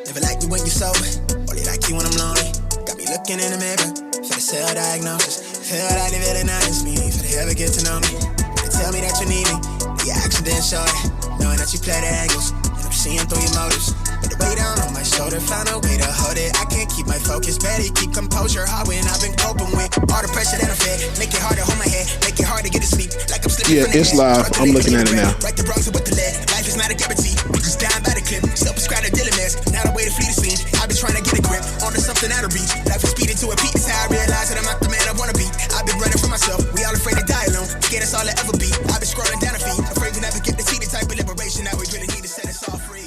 Never like me when you sober, only like you when I'm lonely. Got me looking in the mirror for the self-diagnosis. Feel like they villainize me for they ever get to know me. They tell me that you need me, but your action didn't show it. Knowing that you play the angles, and I'm seeing through your motives. But the weight down on my shoulder, found a way to hold it. I can't keep my focus, better keep composure. Hard when I've been coping with all the pressure that I fed. Make it hard to hold my head, make it hard to get to sleep. Like I'm slipping from the it's live. I'm looking at it now. Right the wrongs with the lead. Life is not a guarantee. We just dying by the clip. Still prescribed a dealing mess. Now the way to flee the scene. I've been trying to get a grip onto something out of reach. Life is speeding to a peak. It's how I realize that I'm not the man I wanna be. I've been running for myself. We all afraid to die alone. Scared that's all I ever be. I've been scrolling down a feed. Afraid we never get to see the type of liberation that we really need to set us all free.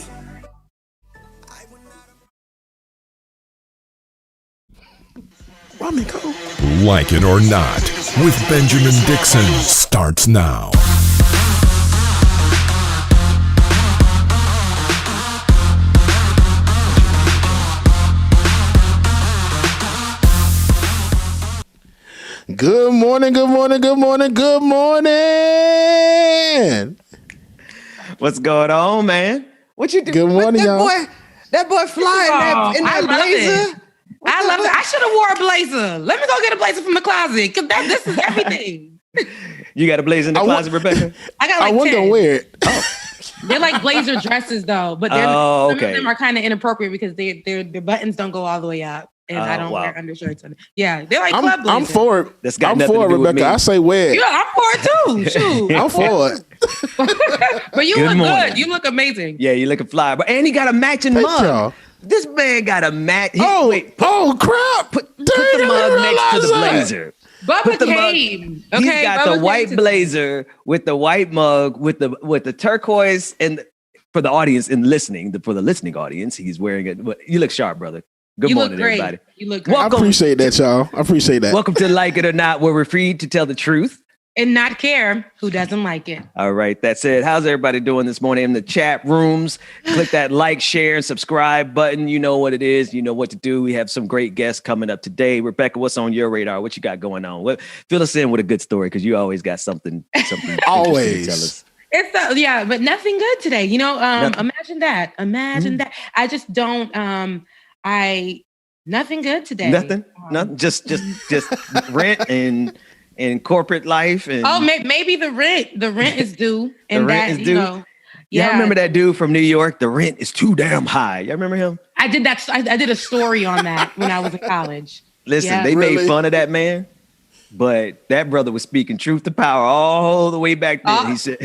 Like It or Not with Benjamin Dixon starts now. Good morning, good morning, good morning, good morning. What's going on, man? What you do? Good morning, y'all. That boy flying in that blazer. I love it. I should have wore a blazer. Let me go get a blazer from the closet because this is everything. You got a blazer in the closet, Rebecca? I got like I wasn't 10. gonna wear it. Oh. They're like blazer dresses though, but some of them are kind of inappropriate because their buttons don't go all the way up. And I don't wear undershirts. Yeah, they're like club blazers. I'm for it. I'm for it, Rebecca. I say wear it. Yeah, I'm for it too. Shoot, I'm for it. But you look good. You look amazing. Yeah, you looking fly. But and he got a matching mug. Y'all. This man got a match. Crap! Put the mug next to the blazer. Bubba came. Okay, he's got the white blazer with the white mug with the turquoise, and for the audience and listening, for the listening audience, he's wearing it. You look sharp, brother. Good morning, everybody. You look great. I appreciate that, y'all. I appreciate that. Welcome to Like It or Not, where we're free to tell the truth and not care who doesn't like it. All right, that's it. How's everybody doing this morning in the chat rooms? Click that like, share, and subscribe button. You know what it is. You know what to do. We have some great guests coming up today. Rebecca, what's on your radar? What you got going on? Fill us in with a good story because you always got something always. To tell us. But nothing good today. Imagine that. I just don't. Nothing good today. Nothing. Just rent and corporate life. And maybe the rent. The rent is due. And the rent is due. Yeah, I remember that dude from New York. The rent is too damn high. You remember him? I did that. I did a story on that when I was in college. Listen, they made fun of that man, but that brother was speaking truth to power all the way back then. He said,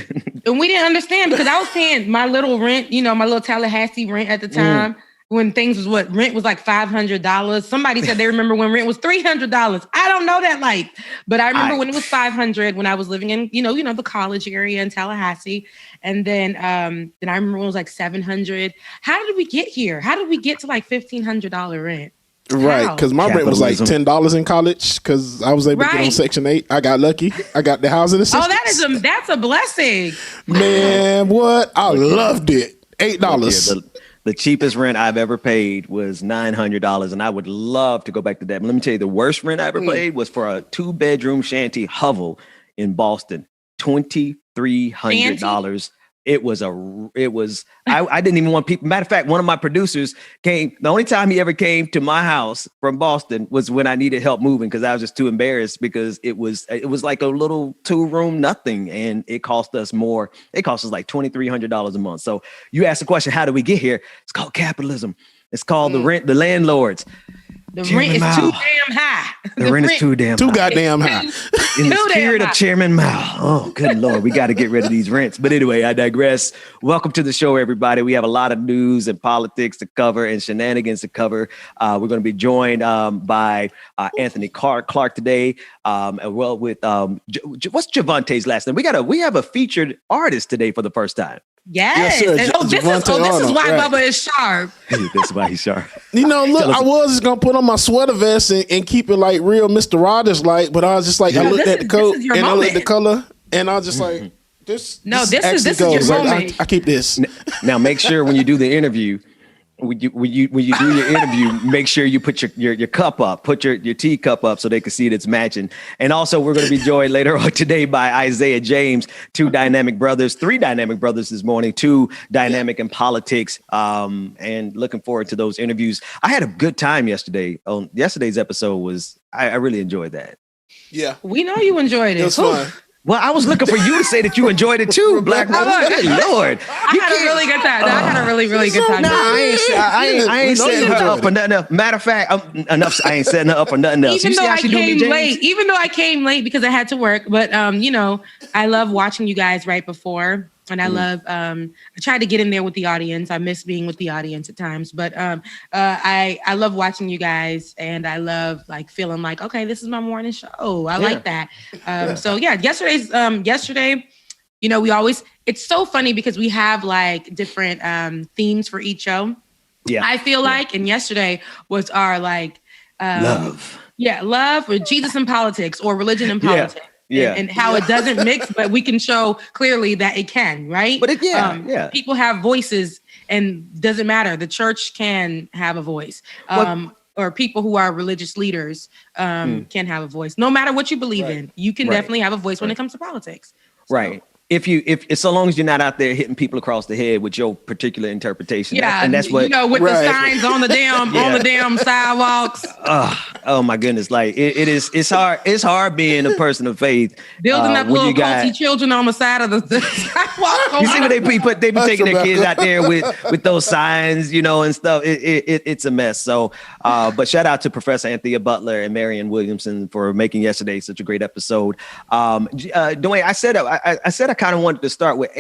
and we didn't understand because I was paying my little rent. My little Tallahassee rent at the time. When things was rent was like $500. Somebody said they remember when rent was $300. I don't know that life, but I remember when it was $500 when I was living in, the college area in Tallahassee. And then I remember when it was like $700. How did we get here? How did we get to like $1,500 rent? Right, because my rent was like $10 in college because I was able to get on Section 8. I got lucky. I got the housing assistance. Oh, that's a blessing. Man, what? I loved it. $8. The cheapest rent I've ever paid was $900, and I would love to go back to that. But let me tell you, the worst rent I ever paid was for a 2-bedroom shanty hovel in Boston, $2,300. I didn't even want people. Matter of fact, one of my producers came. The only time he ever came to my house from Boston was when I needed help moving because I was just too embarrassed because it was like a little 2-room nothing, and it cost us more. It cost us like $2,300 a month. So you asked the question, how do we get here? It's called capitalism. It's called the rent, the landlords. The rent is too damn high. The rent is too damn high. Too goddamn high. In the spirit of Chairman Mao. Oh, good Lord. We got to get rid of these rents. But anyway, I digress. Welcome to the show, everybody. We have a lot of news and politics to cover and shenanigans to cover. We're going to be joined by Anthony Clark today. With what's Jovonte's last name? We have a featured artist today for the first time. Yes. Yes, this is why Bubba is sharp. That's why he's sharp. Look, I was just gonna put on my sweater vest and keep it like real Mr. Rogers like, but I was just like, I looked at the coat and I looked at the color, and I was just like, this is your moment. I keep this. Now make sure when you do the interview, when you do your interview, make sure you put your cup up, put your tea cup up so they can see that it's matching. And also, we're going to be joined later on today by Isiah James, three dynamic brothers this morning, two dynamic in politics, and looking forward to those interviews. I had a good time yesterday. On yesterday's episode I really enjoyed that. Yeah, we know you enjoyed it. It was fun. Well, I was looking for you to say that you enjoyed it too, Black Brother. Good Lord. I had a really good time. I had a really, really good time. Nah, I ain't setting her up for nothing else. Matter of fact, I ain't setting her up for nothing else. Even though I came late because I had to work, but I love watching you guys right before. And I love, I try to get in there with the audience. I miss being with the audience at times, but I love watching you guys, and I love like feeling like, okay, this is my morning show. I like that. So yeah, yesterday, it's so funny because we have like different themes for each show. Yeah. I feel like, and yesterday was our like, love. Yeah. Love or Jesus in politics or religion in politics. Yeah. And how it doesn't mix, but we can show clearly that it can, right? But people have voices, and doesn't matter. The church can have a voice, or people who are religious leaders can have a voice. No matter what you believe in, you can definitely have a voice when it comes to politics. So. Right. If so long as you're not out there hitting people across the head with your particular interpretation. Yeah, and that's what with the signs on the damn sidewalks. Oh my goodness! Like it's hard. It's hard being a person of faith. Building up little culty children on the side of the sidewalk. You see what they be taking their kids out there with those signs, and stuff. It's a mess. So, but shout out to Professor Anthea Butler and Marion Williamson for making yesterday such a great episode. Dwayne, I said I kind of wanted to start with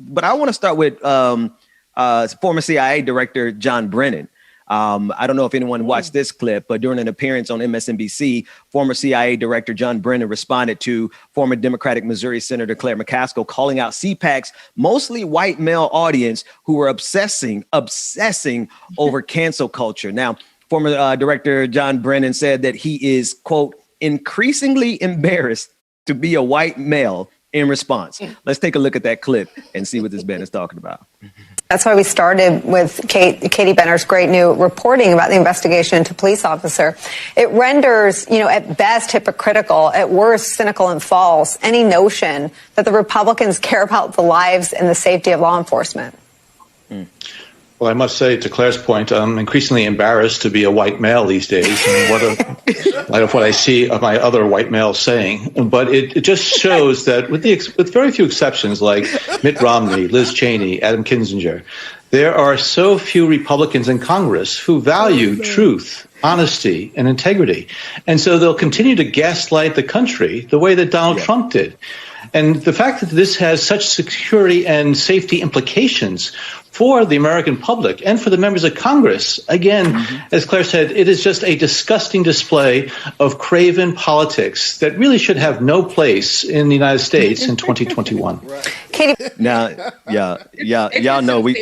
but I want to start with former CIA Director John Brennan. I don't know if anyone watched this clip, but during an appearance on MSNBC, former CIA Director John Brennan responded to former Democratic Missouri Senator Claire McCaskill, calling out CPAC's mostly white male audience who were obsessing over cancel culture. Now, former Director John Brennan said that he is, quote, increasingly embarrassed to be a white male in response. Let's take a look at that clip and see what this man is talking about. That's why we started with Katie Benner's great new reporting about the investigation into police officer. It renders, at best hypocritical, at worst cynical and false, any notion that the Republicans care about the lives and the safety of law enforcement. Well, I must say, to Claire's point, I'm increasingly embarrassed to be a white male these days. Light of what I see of my other white males saying. But it just shows that with very few exceptions, like Mitt Romney, Liz Cheney, Adam Kinzinger, there are so few Republicans in Congress who value truth, honesty, and integrity. And so they'll continue to gaslight the country the way that Donald Trump did. And the fact that this has such security and safety implications for the American public and for the members of Congress, again, as Claire said, it is just a disgusting display of craven politics that really should have no place in the United States in 2021. Katie, now, y'all know we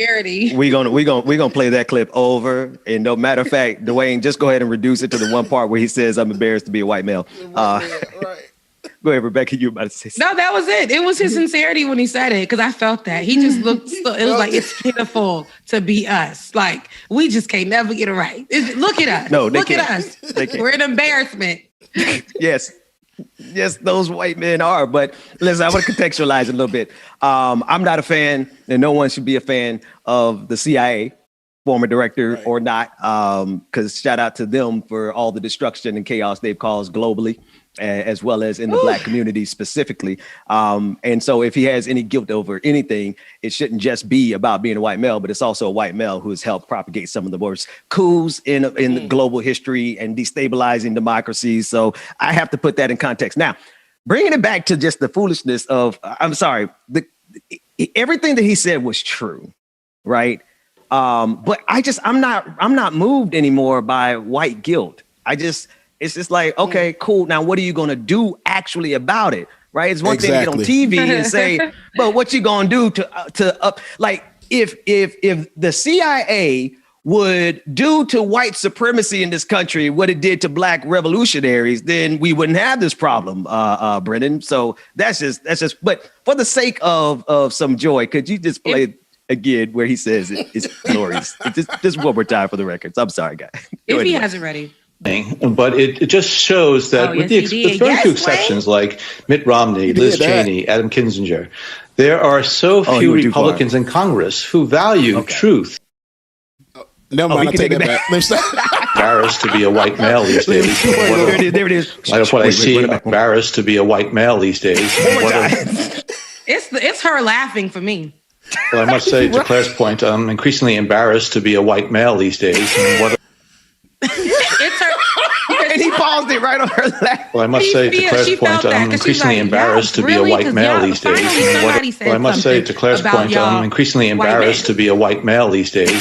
gonna play that clip over. And no matter of fact, Dwayne, just go ahead and reduce it to the one part where he says, "I'm embarrassed to be a white male." Go ahead, Rebecca. You were about to say something. No, that was it. It was his sincerity when he said it, because I felt that. He just looked, it was like, it's pitiful to be us. Like, we just can't never get it right. Look at us. No, they look can't. at us. We're an embarrassment. Yes, those white men are. But listen, I want to contextualize it a little bit. I'm not a fan, and no one should be a fan of the CIA, former director or not, because shout out to them for all the destruction and chaos they've caused globally, as well as in the Black community specifically. And so if he has any guilt over anything, it shouldn't just be about being a white male, but it's also a white male who has helped propagate some of the worst coups in global history and destabilizing democracies. So I have to put that in context. Now, bringing it back to just the foolishness of, everything that he said was true, right? But I'm not moved anymore by white guilt. It's just like, okay, cool. Now, what are you going to do actually about it? Right. It's one thing to get on TV and say, but what you going to do if the CIA would do to white supremacy in this country what it did to Black revolutionaries, then we wouldn't have this problem, Brennan. So that's just, but for the sake of some joy, could you just play again where he says it's glorious. Just one more time for the records. I'm sorry, guys. If he hasn't ready. But it just shows that with the very few exceptions like Mitt Romney, Liz Cheney, Adam Kinzinger, there are so few Republicans in Congress who value truth. Never mind, I take it back. Embarrassed to be a white male these days. There it is. Like what I see, embarrassed to be a white male these days. It's her laughing for me. Well, I must say, to Claire's point, I'm increasingly embarrassed to be a white male these days. It's her. And he paused it right on her lap. Well, I must say, to Claire's point, I'm increasingly embarrassed to be a white male these days. Well, I must say, to Claire's point, I'm increasingly embarrassed to be a white male these days.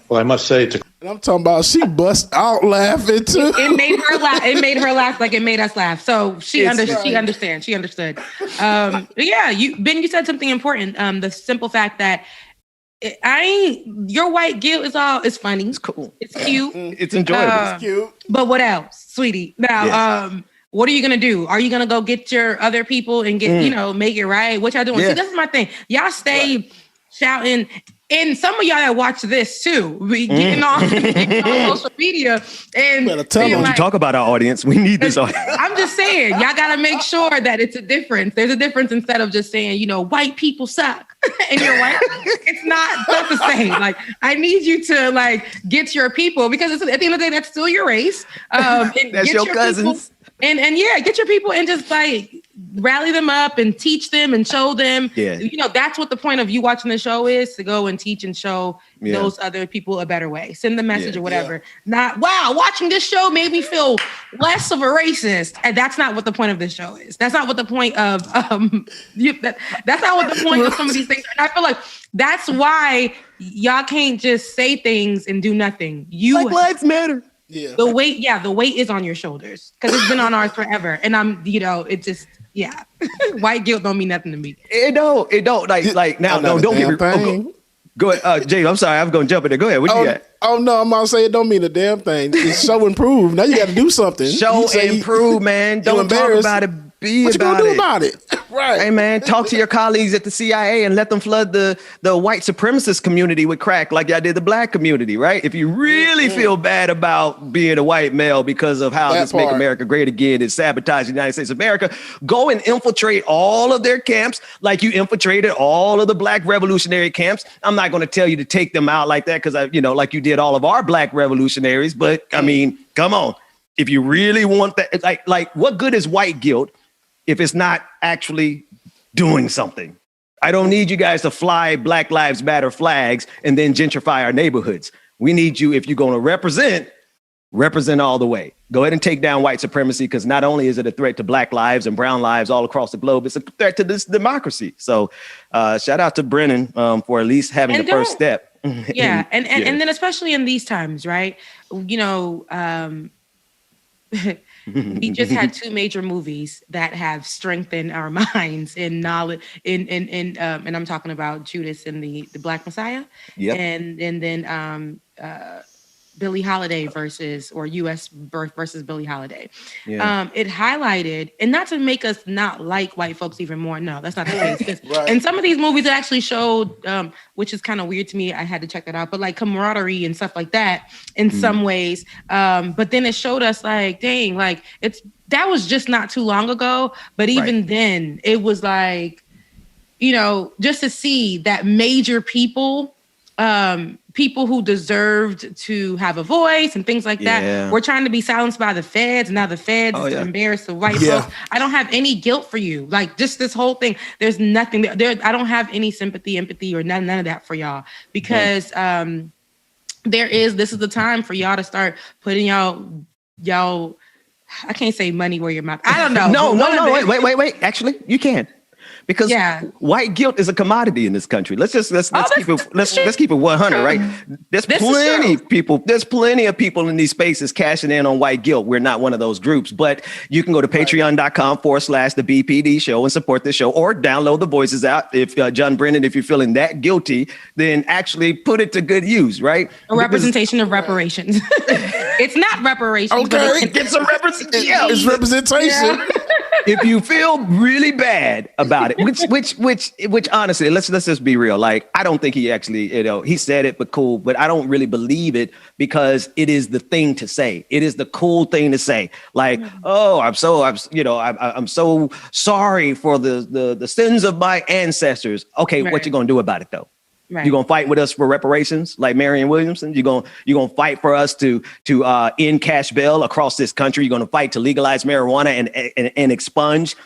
Well, I must say, and I'm talking about she bust out laughing too. It made her laugh. It made her laugh like it made us laugh. So she understands. She understood. Ben, you said something important. The simple fact that your white guilt is funny. It's cool. It's cute. It's enjoyable. It's cute. But what else, sweetie? Now, what are you gonna do? Are you gonna go get your other people and get make it right? What y'all doing? See, that's my thing. Y'all stay shouting. And some of y'all that watch this too, we getting on social media and don't you talk about our audience. We need this audience. I'm just saying, y'all gotta make sure that it's a difference. There's a difference instead of just saying, white people suck and you're white. It's not the same. Like, I need you to get your people, because at the end of the day, that's still your race. And that's your cousins. People, and get your people and just rally them up and teach them and show them. Yeah. That's what the point of you watching the show is, to go and teach and show those other people a better way. Send the message or whatever. Yeah. Not, wow, watching this show made me feel less of a racist. And that's not what the point of this show is. That's not what the point of that's not what the point of some of these things. And I feel like that's why y'all can't just say things and do nothing. Black lives matter. Yeah. The weight is on your shoulders, because it's been on ours forever. And it just, white guilt don't mean nothing to me. It don't. Now, don't get me. Go ahead, James. I'm sorry, I'm going to jump in there. Go ahead. What you got? Oh no, I'm gonna say it don't mean a damn thing. It's show and prove. Now you got to do something. Show and prove, man. Don't talk about it. What you gonna do about it? Right. Hey man, talk to your colleagues at the CIA and let them flood the white supremacist community with crack like y'all did the black community, right? If you really feel bad about being a white male because of how this Make America Great Again is sabotaging the United States of America, go and infiltrate all of their camps like you infiltrated all of the black revolutionary camps. I'm not going to tell you to take them out like that, because like you did all of our black revolutionaries. But I mean, come on. If you really want that, like what good is white guilt if it's not actually doing something? I don't need you guys to fly Black Lives Matter flags and then gentrify our neighborhoods. We need you, if you're going to represent all the way. Go ahead and take down white supremacy, because not only is it a threat to black lives and brown lives all across the globe, it's a threat to this democracy. So shout out to Brennan for at least having the first step. Yeah. And then especially in these times, right? We just had two major movies that have strengthened our minds in knowledge. And I'm talking about Judas and the Black Messiah, and then Billie Holiday versus U.S. versus Billie Holiday. Yeah. It highlighted, and not to make us not like white folks even more. No, that's not the case. Right. And some of these movies actually showed, which is kind of weird to me. I had to check that out, but camaraderie and stuff like that in some ways. But then it showed us dang, that was just not too long ago. But even then, it was just to see that major people who deserved to have a voice and things like that. We're trying to be silenced by the feds. And now the feds embarrass the white folks. I don't have any guilt for you. Just this whole thing. There's nothing there. I don't have any sympathy, empathy, or none of that for y'all, because this is the time for y'all to start putting y'all. I can't say money where your mouth. I don't know. No. Wait. Actually, you can. Because white guilt is a commodity in this country. Let's keep it 100, right? There's plenty of people in these spaces cashing in on white guilt. We're not one of those groups, but you can go to patreon.com/the BPD show and support this show, or download the Voices app. If John Brennan, if you're feeling that guilty, then actually put it to good use, right? A representation of reparations. It's not reparations. Okay, it's a representation. It's representation. if you feel really bad about it, which honestly, let's just be real. Like, I don't think he actually, he said it, but cool. But I don't really believe it because it is the thing to say. It is the cool thing to say. Like, oh, I'm so sorry for the sins of my ancestors. Okay, what you gonna do about it though? Right. You're gonna fight with us for reparations, like Marianne Williamson. You're gonna fight for us to end cash bail across this country. You're gonna fight to legalize marijuana and expunge,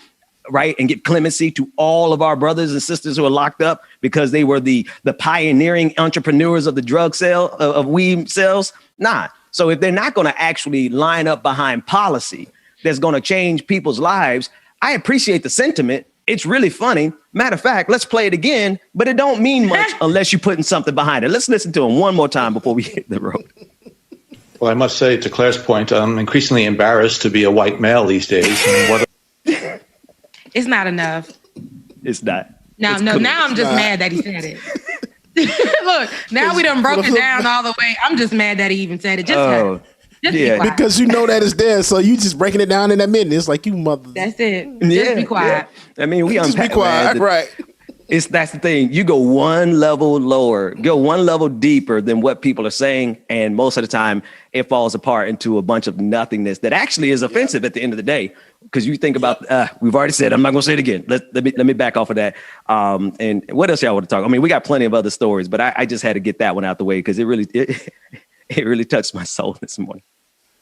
right, and give clemency to all of our brothers and sisters who are locked up because they were the pioneering entrepreneurs of the drug sale of weed sales. Nah. So if they're not gonna actually line up behind policy that's gonna change people's lives, I appreciate the sentiment. It's really funny. Matter of fact, let's play it again, but it don't mean much unless you're putting something behind it. Let's listen to him one more time before we hit the road. Well, I must say, to Claire's point, I'm increasingly embarrassed to be a white male these days. It's not enough. It's not. Now I'm just mad that he said it. Look, now we done broke it down all the way. I'm just mad that he even said it. Just because you know that it's there, so you just breaking it down in that minute. It's like you mother. That's it. Just be quiet. Yeah. I mean, we just unpack. Be quiet, right? That's the thing. You go one level lower, go one level deeper than what people are saying, and most of the time it falls apart into a bunch of nothingness that actually is offensive at the end of the day. Because you think about, we've already said, I'm not going to say it again. Let me back off of that. And what else y'all want to talk? I mean, we got plenty of other stories, but I just had to get that one out the way because it really touched my soul this morning.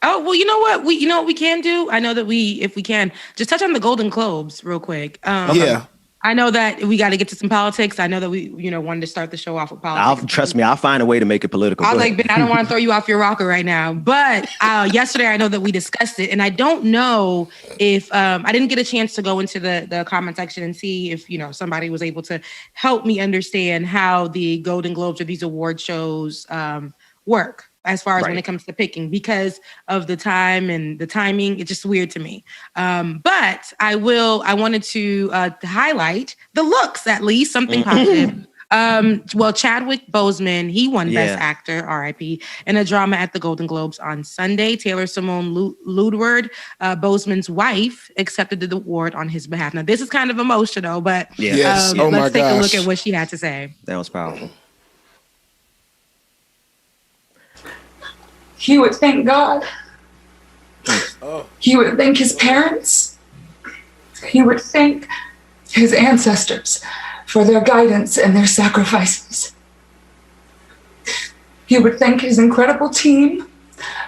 Oh, well, you know what? We can do? I know that if we can, just touch on the Golden Globes real quick. Yeah. I know that we got to get to some politics. I know that we, wanted to start the show off with politics. Trust me, I'll find a way to make it political. I was like, Ben, I don't want to throw you off your rocker right now. But yesterday, I know that we discussed it. And I don't know if I didn't get a chance to go into the comment section and see if, somebody was able to help me understand how the Golden Globes or these award shows work. As far as when it comes to picking, because of the time and the timing, it's just weird to me. But I wanted to highlight the looks, at least something positive. Chadwick Boseman, he won Best Actor, R.I.P., in a drama at the Golden Globes on Sunday. Taylor Simone Ludward, Boseman's wife, accepted the award on his behalf. Now, this is kind of emotional, but let's take a look at what she had to say. That was powerful. He would thank God. He would thank his parents. He would thank his ancestors for their guidance and their sacrifices. He would thank his incredible team,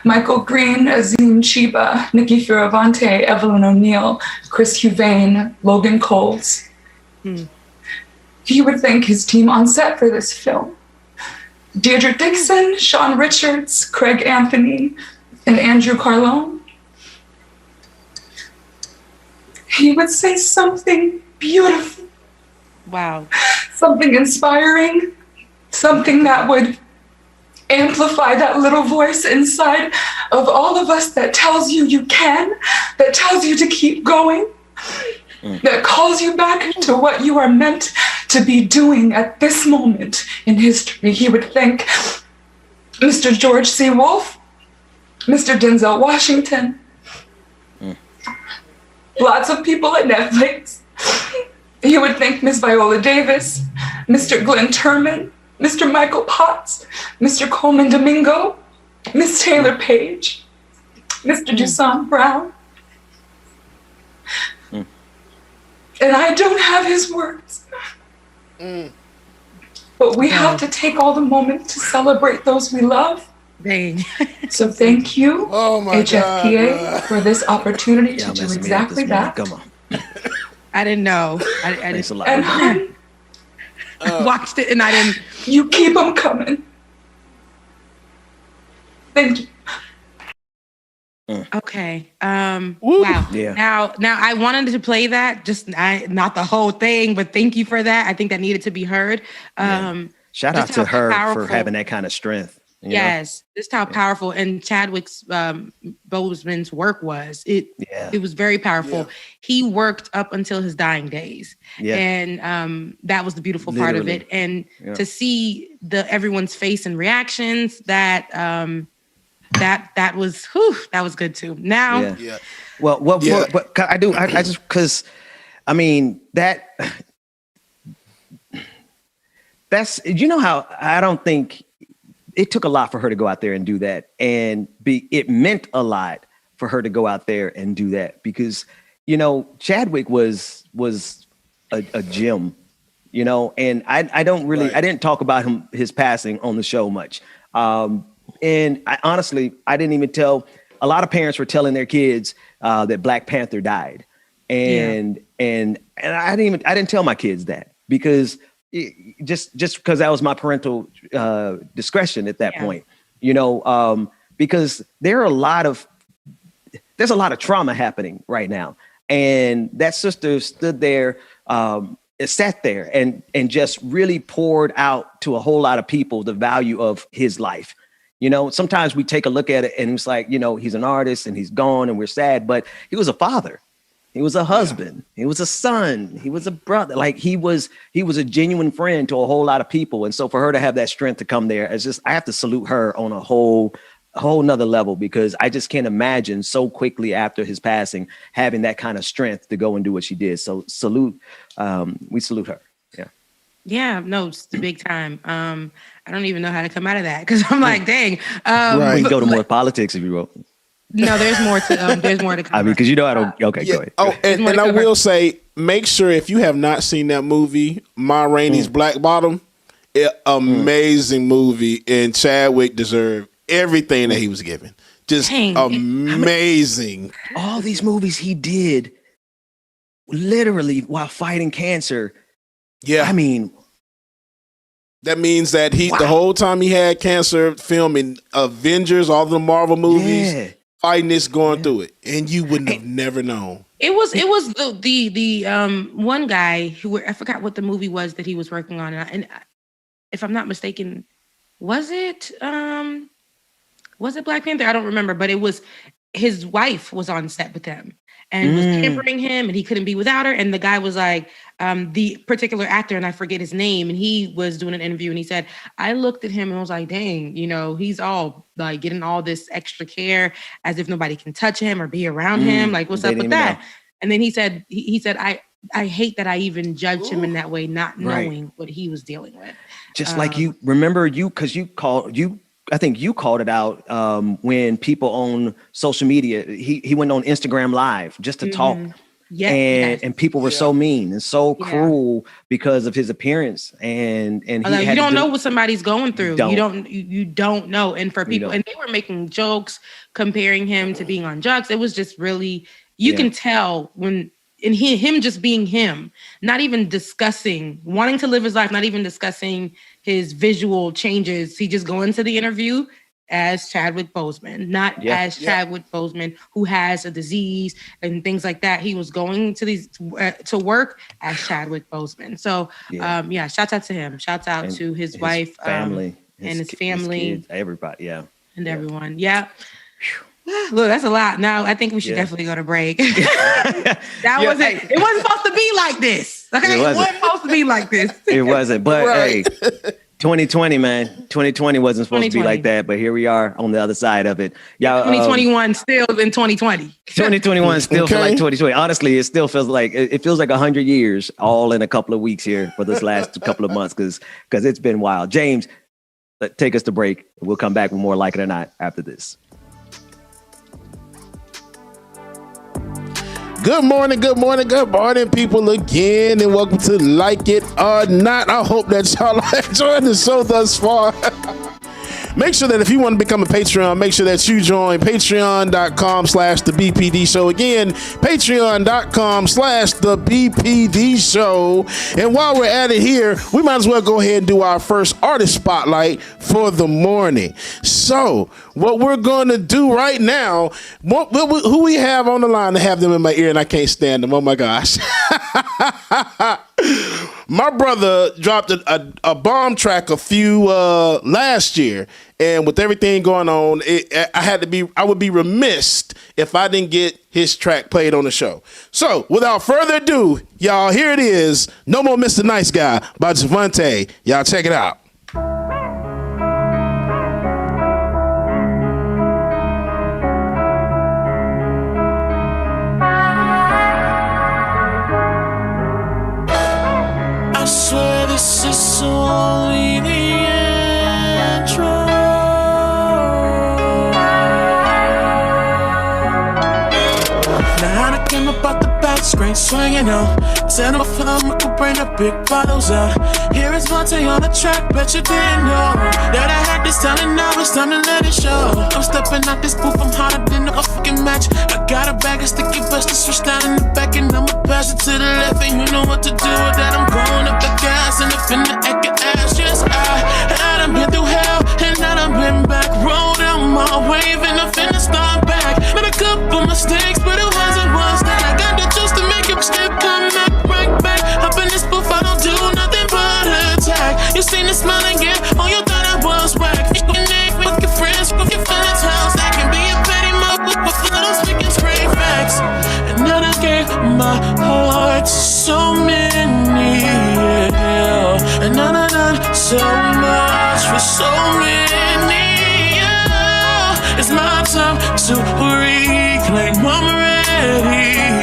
Michael Green, Azim Chiba, Nikki Fioravante, Evelyn O'Neill, Chris Huvane, Logan Coles. He would thank his team on set for this film. Deirdre Dixon, Sean Richards, Craig Anthony, and Andrew Carlone. He would say something beautiful. Wow. Something inspiring, something that would amplify that little voice inside of all of us that tells you you can, that tells you to keep going, that calls you back to what you are meant to be doing at this moment in history. He would thank Mr. George C. Wolfe, Mr. Denzel Washington, lots of people at Netflix. He would thank Ms. Viola Davis, Mr. Glenn Turman, Mr. Michael Potts, Mr. Coleman Domingo, Ms. Taylor Page, Mr. Dusan Brown. And I don't have his words. But we have to take all the moments to celebrate those we love. Dang. So thank you, HFPA, for this opportunity to do exactly that. Come on. I didn't know. I Thanks a lot. And I watched it and I didn't. You keep them coming. Thank you. Okay. Wow. Yeah. Now I wanted to play that, not the whole thing, but thank you for that. I think that needed to be heard. Shout out to her for having that kind of strength. Yes, just how powerful and Chadwick's Boseman's work was. It was very powerful. Yeah. He worked up until his dying days, and that was the beautiful part of it. And to see everyone's face and reactions, that that was good too. Now, Well, but I just because I mean that's how I don't think it took a lot for her to go out there and do that, and it meant a lot for her to go out there and do that because Chadwick was a gem, and I don't really I didn't talk about his passing on the show much, and I honestly didn't even tell. A lot of parents were telling their kids that Black Panther died, and I didn't tell my kids that because just because that was my parental discretion at that point, because there's a lot of trauma happening right now, and that sister stood there, sat there, and just really poured out to a whole lot of people the value of his life. Sometimes we take a look at it and it's like, he's an artist and he's gone and we're sad, but he was a father. He was a husband. He was a son. He was a brother. Like he was a genuine friend to a whole lot of people. And so for her to have that strength to come there, I have to salute her on a whole nother level, because I just can't imagine so quickly after his passing, having that kind of strength to go and do what she did. So we salute her. Yeah. Yeah, no, it's the big time. I don't even know how to come out of that because I'm like, dang. We can go to more politics if you will. No, there's more to come. I mean, because I don't. Okay, go ahead. Oh, and I will say, make sure if you have not seen that movie, Ma Rainey's Black Bottom, amazing movie, and Chadwick deserved everything that he was given. Just amazing. All these movies he did, literally while fighting cancer. Yeah, I mean, that means that the whole time he had cancer, filming Avengers, all the Marvel movies, fighting this, going through it, and you wouldn't have never known. It was the one guy who, I forgot what the movie was that he was working on, and if I'm not mistaken, was it Black Panther? I don't remember, but it was his wife was on set with him and was pampering him, and he couldn't be without her. And the guy was like, the particular actor, and I forget his name, and he was doing an interview, and he said, I looked at him and was like, dang, he's all like getting all this extra care as if nobody can touch him or be around him. Like, what's up with that? Know. And then he said, I hate that I even judged him in that way, not knowing what he was dealing with. Just like I think you called it out when people on social media, he went on Instagram Live just to talk. And people were so mean and so cruel because of his appearance. And you don't know what somebody's going through. You don't know. And for people, and they were making jokes comparing him to being on drugs. It was just really, you can tell when, and him just being him, not even discussing, wanting to live his life, not even discussing his visual changes. He just go into the interview as Chadwick Boseman, not as Chadwick Boseman who has a disease and things like that. He was going to these to work as Chadwick Boseman. So shout out to him. Shout out to his wife, family, and his family, his kids, everybody, and everyone. Yeah. Look, that's a lot. Now I think we should definitely go to break. It wasn't supposed to be like this. Okay, it wasn't supposed to be like this. It wasn't, but hey, 2020, man. 2020 wasn't supposed to be like that, but here we are on the other side of it. Y'all, 2021 still in 2020. 2021 still feels like 2020. Honestly, it still feels like 100 years all in a couple of weeks here for this last couple of months because it's been wild. James, take us to break. We'll come back with more Like It or Not after this. Good morning, people, again, and welcome to Like It or Not. I hope that y'all are enjoying the show thus far. Make sure that if you want to become a Patreon, make sure that you join patreon.com/the BPD show. Again, patreon.com/the BPD show. And while we're at it here, we might as well go ahead and do our first artist spotlight for the morning. So what we're going to do right now, who we have on the line to have them in my ear and I can't stand them. Oh my gosh. My brother dropped a bomb track last year, and with everything going on, I would be remiss if I didn't get his track played on the show. So without further ado, y'all, here it is. No More Mr. Nice Guy by Javonte. Y'all check it out. came up out the back screen swinging out. Said I'm a film, I could bring the big bottles out. Here is Monte on the track, bet you didn't know that I had this talent, now it's time to let it show. I'm stepping out this booth, I'm hotter than a fucking match. I got a bag of sticky bust to switch down in the back, and I'ma pass it to the left, and you know what to do with that. I'm going up the gas, and if in the echo ass, yes, I done been through hell, and I done been back. Rolled out my wave, and I'm finna start back. Made a couple mistakes, but it wasn't once that I got the juice to make it step, come back, right back. Up in this booth, I don't do nothing but attack. You seen the smile again, oh, you thought I was whack. Fuck your name, fuck your friends, fuck your feelings, house. That can be a petty motherfucker, I don't speak in straight facts. And then I gave my heart to so many, yeah. And then I done so much for so many, yeah. It's my time to reclaim, I'm ready,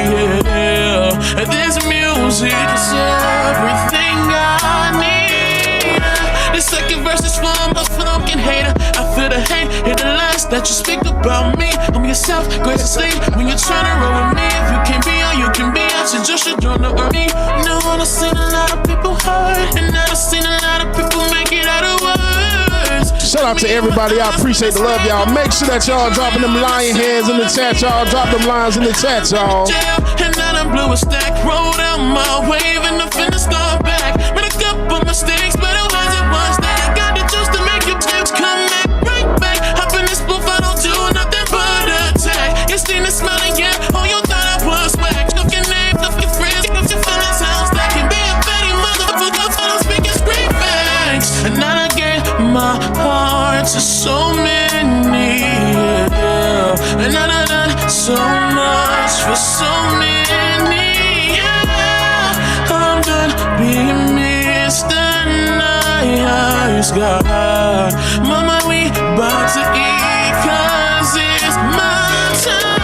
yeah. And this music is everything I need, yeah. The second verse is from a fucking hater. I feel the hate, hear the lies that you speak about me. I'm yourself, graciously, when you're trying to roll with me. If you can be on, you can be out. So just should join the army. No, I've seen a lot of people hurt, and I've seen a lot of people make it out of words. Shout out to everybody. I appreciate the love, y'all. Make sure that y'all dropping them lion heads in the chat, y'all. Drop them lines in the chat, y'all. And now I'm blue a stack, rolled out my wave, and I'm finna start back. Made a couple mistakes, but it wasn't once that I got the juice to make your tips come back, right back. Hop in this booth, I don't do nothing but attack. You seen the smile again, oh, you thought I was whack. Fuck your name, fuck your friends, fuck your feelings, house. That can be a petty motherfucker, I don't speak in straight facts. And now I gave my heart to so many, yeah. And now I done so much for so many, yeah. I'm done being Mr. Nice Guy. Mama, we about to eat, cause it's my time.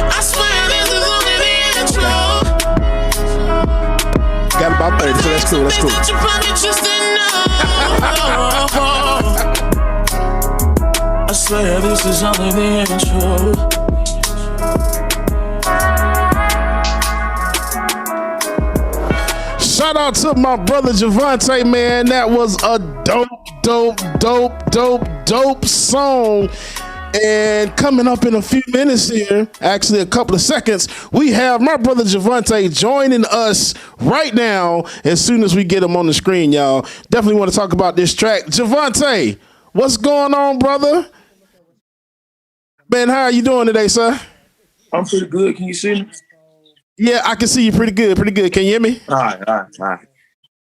I swear this is only the intro. Got about 30, so that's cool, that's cool. I swear this is only the intro. Shout out to my brother Javonte, man. That was a dope song. And coming up in a few minutes here, actually a couple of seconds, we have my brother Javonte joining us right now as soon as we get him on the screen, y'all. Definitely want to talk about this track. Javonte, what's going on, brother? Man, how are you doing today, sir? I'm pretty good. Can you see me? Yeah, I can see you pretty good. Can you hear me? All right.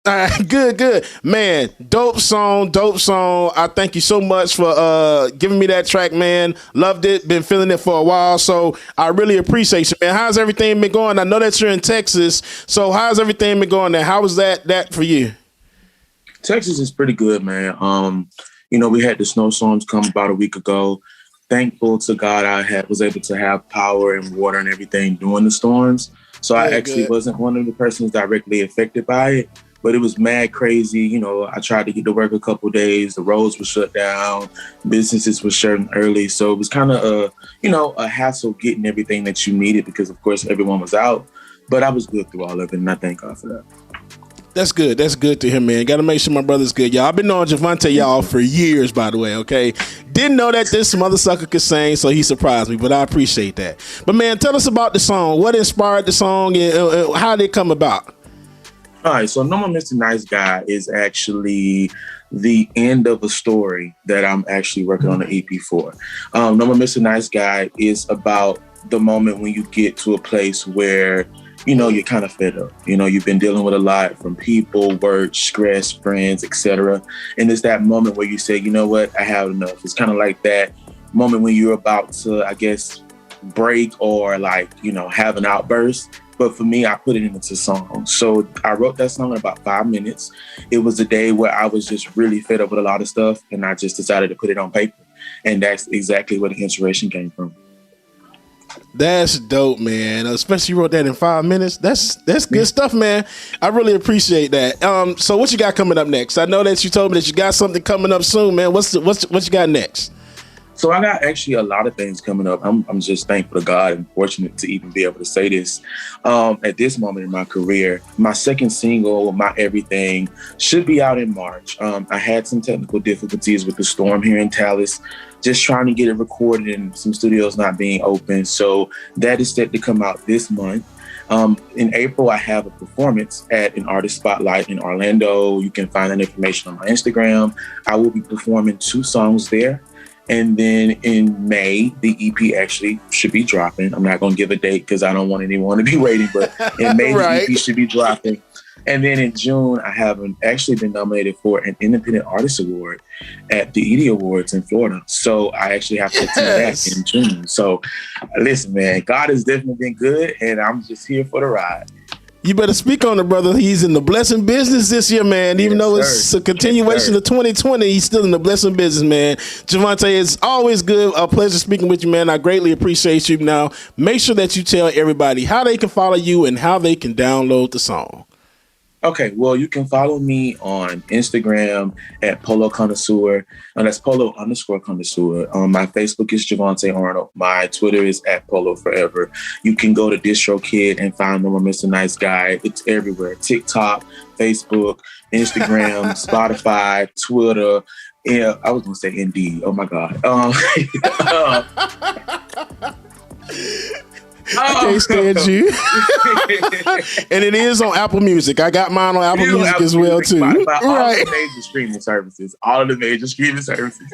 All right, good. Man, dope song. I thank you so much for giving me that track, man. Loved it. Been feeling it for a while, so I really appreciate you, man. How's everything been going? I know that you're in Texas, so how's everything been going there? How was that for you? Texas is pretty good, man. We had the snowstorms come about a week ago. Thankful to God I was able to have power and water and everything during the storms. So I actually wasn't one of the persons directly affected by it, but it was mad crazy. I tried to get to work a couple days. The roads were shut down. Businesses were shutting early. So it was kind of a hassle getting everything that you needed because, of course, everyone was out. But I was good through all of it, and I thank God for that. That's good. That's good to hear, man. Got to make sure my brother's good, y'all. I've been knowing Javonte, y'all, for years, by the way, okay? Didn't know that this mother sucker could sing, so he surprised me, but I appreciate that. But, man, tell us about the song. What inspired the song and how did it come about? All right, so No More Mr. Nice Guy is actually the end of a story that I'm actually working on an EP for. No More Mr. Nice Guy is about the moment when you get to a place where you're kind of fed up. You've been dealing with a lot from people, work, stress, friends, etc. And it's that moment where you say, you know what, I have enough. It's kind of like that moment when you're about to, I guess, break or have an outburst. But for me, I put it into song. So I wrote that song in about 5 minutes. It was a day where I was just really fed up with a lot of stuff, and I just decided to put it on paper. And that's exactly where the inspiration came from. That's dope, man. Especially you wrote that in 5 minutes. That's good stuff, man. I really appreciate that. So what you got coming up next? I know that you told me that you got something coming up soon, man. What you got next? So I got actually a lot of things coming up. I'm just thankful to God and fortunate to even be able to say this. At this moment in my career, my second single, My Everything, should be out in March. I had some technical difficulties with the storm here in Dallas, just trying to get it recorded and some studios not being open. So that is set to come out this month. In April, I have a performance at an artist spotlight in Orlando. You can find that information on my Instagram. I will be performing 2 songs there. And then in May, the EP actually should be dropping. I'm not going to give a date because I don't want anyone to be waiting, but in May, right. The EP should be dropping. And then in June, I have actually been nominated for an Independent Artist Award at the Edie Awards in Florida. So I actually have to attend that in June. So listen, man, God has definitely been good, and I'm just here for the ride. You better speak on it, brother. He's in the blessing business this year, man. Even though it's a continuation of 2020, he's still in the blessing business, man. Javonte, it's always good. A pleasure speaking with you, man. I greatly appreciate you. Now, make sure that you tell everybody how they can follow you and how they can download the song. Okay, well, you can follow me on Instagram at Polo Connoisseur, and that's Polo_Connoisseur. My Facebook is Jovonte Arnold. My Twitter is at Polo Forever. You can go to DistroKid and find them on Mr. Nice Guy. It's everywhere. TikTok, Facebook, Instagram, Spotify, Twitter. Yeah, I was going to say Indeed. Oh, my God. I can't stand you. And it is on Apple Music. I got mine on Apple Music as well, too. All of the major streaming services.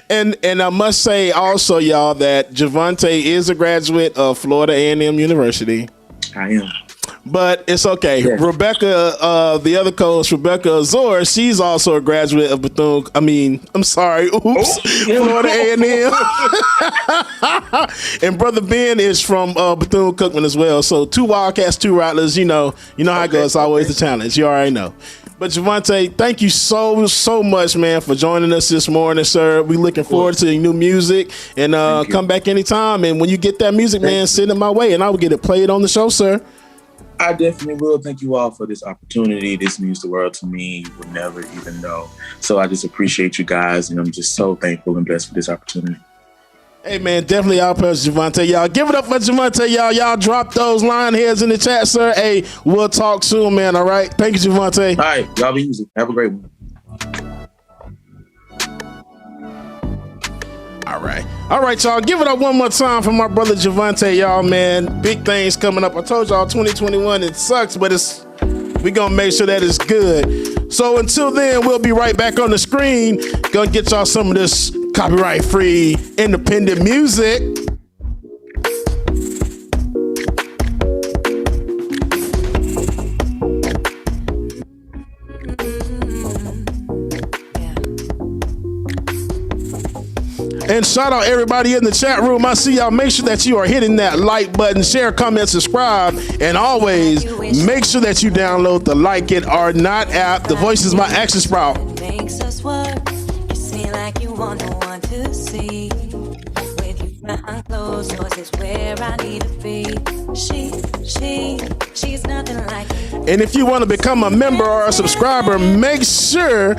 And I must say also, y'all, that Javonte is a graduate of Florida A&M University. I am. But it's okay. Yeah. Rebecca, the other coach, Rebecca Azor, she's also a graduate of Florida A&M. And Brother Ben is from Bethune-Cookman as well. So 2 Wildcats, 2 Rattlers. You know how it goes. It's always the challenge. You already know. But Javonte, thank you so much, man, for joining us this morning, sir. We looking forward to your new music, and come back anytime. And when you get that music, man, send it my way, and I will get it played on the show, sir. I definitely will. Thank you all for this opportunity. This means the world to me. You would never even know. So I just appreciate you guys, and I'm just so thankful and blessed for this opportunity. Hey, man, definitely our pleasure, Javonte. Y'all give it up for Javonte, y'all. Y'all drop those line heads in the chat, sir. Hey, we'll talk soon, man, all right? Thank you, Javonte. All right, y'all be easy. Have a great one. All right, y'all. Give it up one more time for my brother Javonte, y'all, man. Big things coming up. I told y'all 2021, it sucks, but we gonna make sure that it's good. So until then, we'll be right back on the screen. Gonna get y'all some of this copyright-free independent music. And shout out everybody in the chat room. I see y'all. Make sure that you are hitting that like button, share, comment, subscribe, and always make sure that you download the Like It or Not app. The Voice is my action sprout. Makes us work. You seem like you want no one to see. With you behind closed doors is where I need to be. She's nothing like you. And if you want to become a member or a subscriber, make sure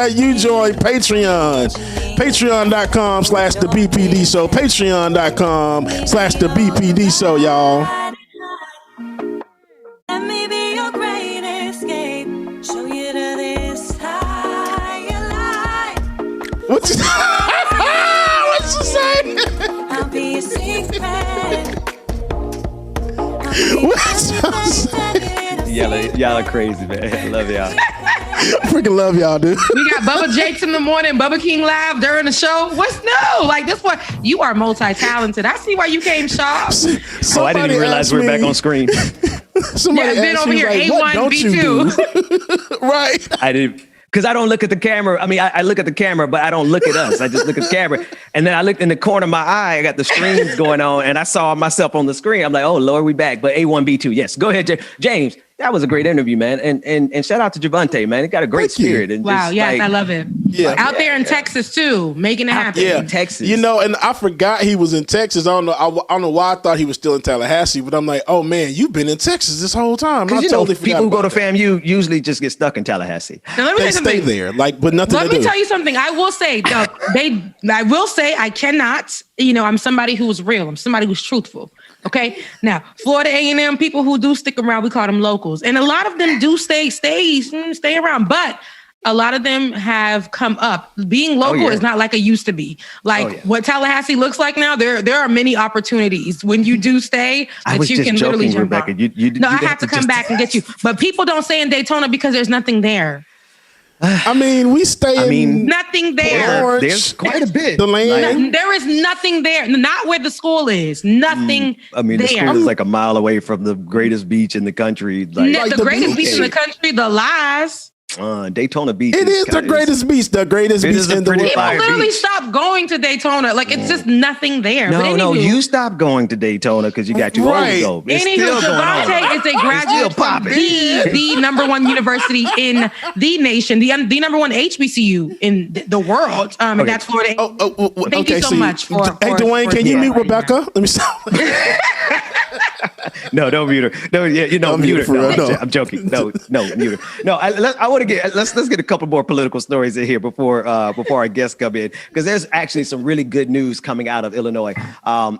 you join Patreon. Patreon.com/the BPD show. Patreon.com/the BPD show, y'all. Let me be your great escape. Show you to this higher life. What you say? I'll be a secret. Y'all are crazy, man. I love y'all. Freaking love y'all, dude. We got Bubba Jakes in the morning, Bubba King live during the show. What's new? Like this one, you are multi-talented. I see why you came sharp. I didn't even realize we were back on screen. Somebody been over here, like, A1, B2. Right. I did. Because I don't look at the camera. I mean, I look at the camera, but I don't look at us. I just look at the camera. And then I looked in the corner of my eye. I got the screens going on, and I saw myself on the screen. I'm like, oh, Lord, we back. But A1, B2, yes. Go ahead, James. That was a great interview, man. And shout out to Javonte, man. He got a great spirit. And wow, just, yes, I love it. Yeah. Out there in Texas too, making it happen. Yeah, in Texas. You know, and I forgot he was in Texas. I don't know. I don't know why I thought he was still in Tallahassee, but I'm like, oh man, you've been in Texas this whole time. I Because totally forgot people who go to about that. FAMU usually just get stuck in Tallahassee. Now, let me They tell you stay something. there, like, but nothing Let to me do. tell you something. I will say, I will say I cannot, I'm somebody who's real. I'm somebody who's truthful. Okay. Now, Florida A&M people who do stick around, we call them locals. And a lot of them do stay around, but a lot of them have come up. Being local is not like it used to be. Like what Tallahassee looks like now, there are many opportunities when you do stay that you can literally jump Rebecca. on. I have to come back and get you. But people don't stay in Daytona because there's nothing there. I mean, we stay in nothing there. There's quite a bit. The land. There is nothing there. Not where the school is. Nothing I mean, there. the school is like a mile away from the greatest beach in the country. The greatest beach in the country, the lies. Daytona Beach. It is the greatest beach. The greatest beach in the world. People literally stop going to Daytona. Like, it's just nothing there. No, you stop going to Daytona because you got too old to go. It's still going on. Javonte is a graduate from the number one university in the nation, the number one HBCU in the world. And that's Florida. Thank you so much for. Hey, Dwayne, can you mute Rebecca? Let me stop. No, don't mute her. No, mute her. No, I'm joking. No, mute her. No, I want to get let's get a couple more political stories in here before our guests come in, because there's actually some really good news coming out of Illinois.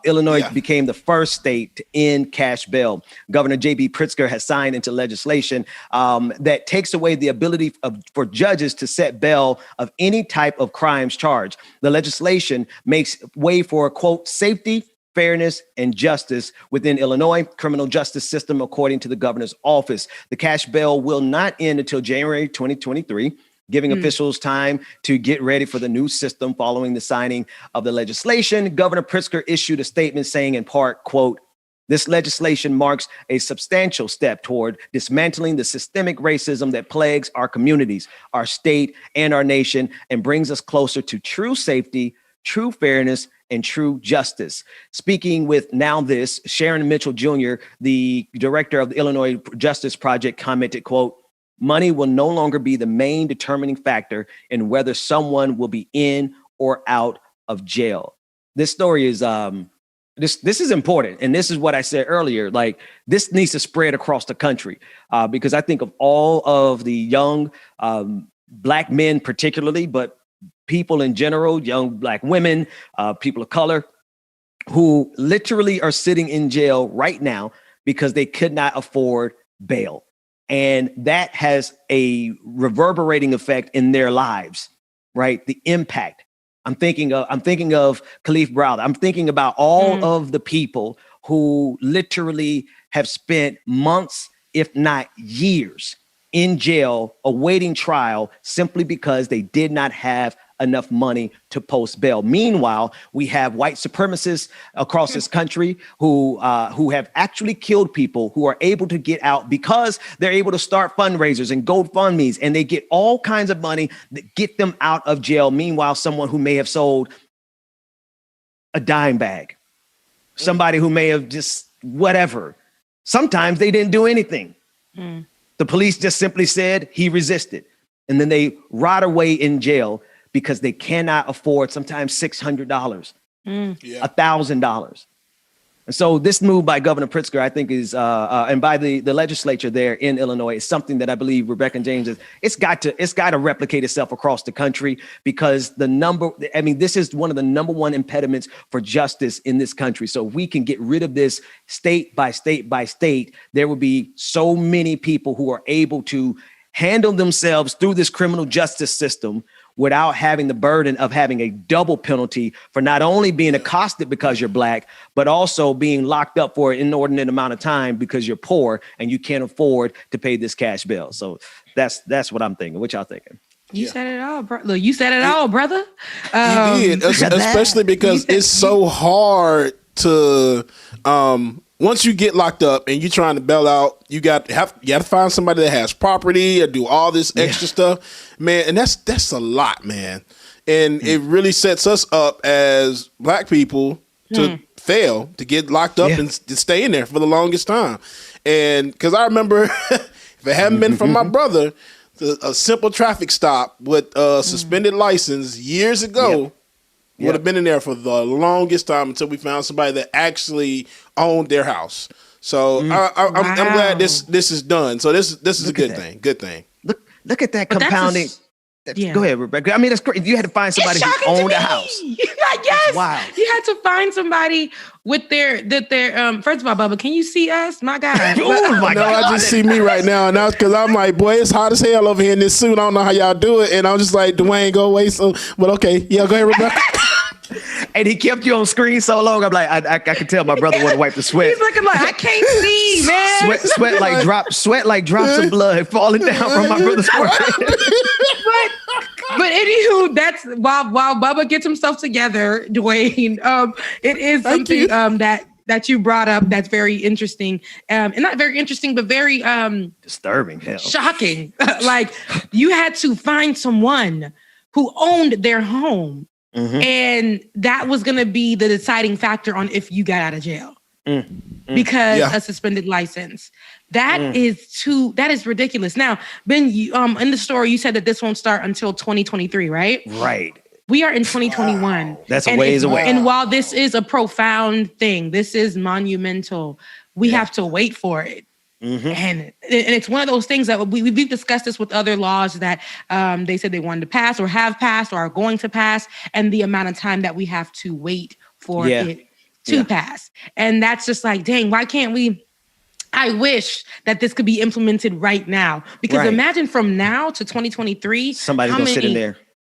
Illinois became the first state to end cash bail. Governor J.B. Pritzker has signed into legislation that takes away the ability for judges to set bail of any type of crimes charge. The legislation makes way for, quote, safety, fairness, and justice within Illinois criminal justice system, according to the governor's office. The cash bail will not end until January 2023, giving officials time to get ready for the new system following the signing of the legislation. Governor Pritzker issued a statement saying, in part, quote, this legislation marks a substantial step toward dismantling the systemic racism that plagues our communities, our state, and our nation, and brings us closer to true safety, true fairness, and true justice. Speaking with Now This, Sharon Mitchell Jr., the director of the Illinois Justice Project, commented, quote, money will no longer be the main determining factor in whether someone will be in or out of jail. This story is this is important. And this is what I said earlier. Like, this needs to spread across the country because I think of all of the young Black men particularly, but people in general, young Black women, people of color, who literally are sitting in jail right now because they could not afford bail. And that has a reverberating effect in their lives, right? The impact. I'm thinking of Khalif Browder. I'm thinking about all of the people who literally have spent months, if not years, in jail awaiting trial simply because they did not have enough money to post bail. Meanwhile, we have white supremacists across this country who have actually killed people who are able to get out because they're able to start fundraisers and GoFundMes, and they get all kinds of money that get them out of jail. Meanwhile, someone who may have sold a dime bag, somebody who may have just whatever. Sometimes they didn't do anything. The police just simply said he resisted, and then they rot away in jail because they cannot afford sometimes $600, $1,000. And so this move by Governor Pritzker, I think, is and by the legislature there in Illinois, is something that I believe Rebecca and James it's got to replicate itself across the country, because this is one of the number one impediments for justice in this country. So if we can get rid of this state by state by state, there will be so many people who are able to handle themselves through this criminal justice system without having the burden of having a double penalty for not only being accosted because you're Black, but also being locked up for an inordinate amount of time because you're poor and you can't afford to pay this cash bill. So that's what I'm thinking. What y'all thinking? You said it all, bro. Look, you said it all, brother. You did, especially because it's so hard to once you get locked up and you're trying to bail out, you got to find somebody that has property or do all this extra stuff, man. And that's a lot, man. And it really sets us up as Black people to fail, to get locked up and to stay in there for the longest time. And because I remember, if it hadn't been for my brother, a simple traffic stop with a suspended license years ago would have been in there for the longest time until we found somebody that actually owned their house. So I'm glad this is done. So this is a good thing. Good thing. Look at that compounding. Go ahead, Rebecca. I mean, that's great. You had to find somebody who owned a house. Yes. Wow. You had to find somebody with their first of all, Bubba, can you see us? My God. Oh my God. I just see me right now. And that's because I'm like, boy, it's hot as hell over here in this suit. I don't know how y'all do it. And I'm just like, Dwayne, go away. So, but okay. Yeah, go ahead, Rebecca. And he kept you on screen so long. I'm like, I could tell my brother wanted to wipe the sweat. He's looking like, I can't see, man. Sweat like drops of blood falling down from my brother's forehead. But anywho, that's while Bubba gets himself together, Dwayne. It is something that you brought up that's very interesting, and not very interesting, but very disturbing, shocking. Like you had to find someone who owned their home, and that was going to be the deciding factor on if you got out of jail because a suspended license. That is ridiculous. Now, Ben, you, in the story, you said that this won't start until 2023, right? Right. We are in 2021. Wow. That's a ways away. And while this is a profound thing, this is monumental, we have to wait for it. And it's one of those things that we've discussed this with other laws that they said they wanted to pass or have passed or are going to pass, and the amount of time that we have to wait for it to pass. And that's just like, dang, why can't we? I wish that this could be implemented right now, because imagine from now to 2023, somebody's gonna sit in there.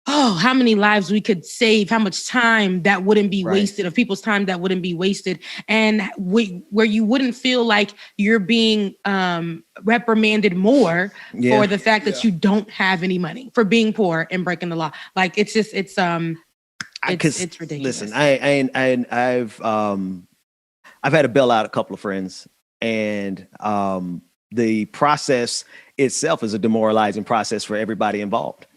Oh, how many lives we could save, how much time that wouldn't be wasted, of people's time that wouldn't be wasted, and where you wouldn't feel like you're being reprimanded more for the fact that you don't have any money for being poor and breaking the law. Like it's ridiculous. Listen, I've had to bail out a couple of friends, and the process itself is a demoralizing process for everybody involved.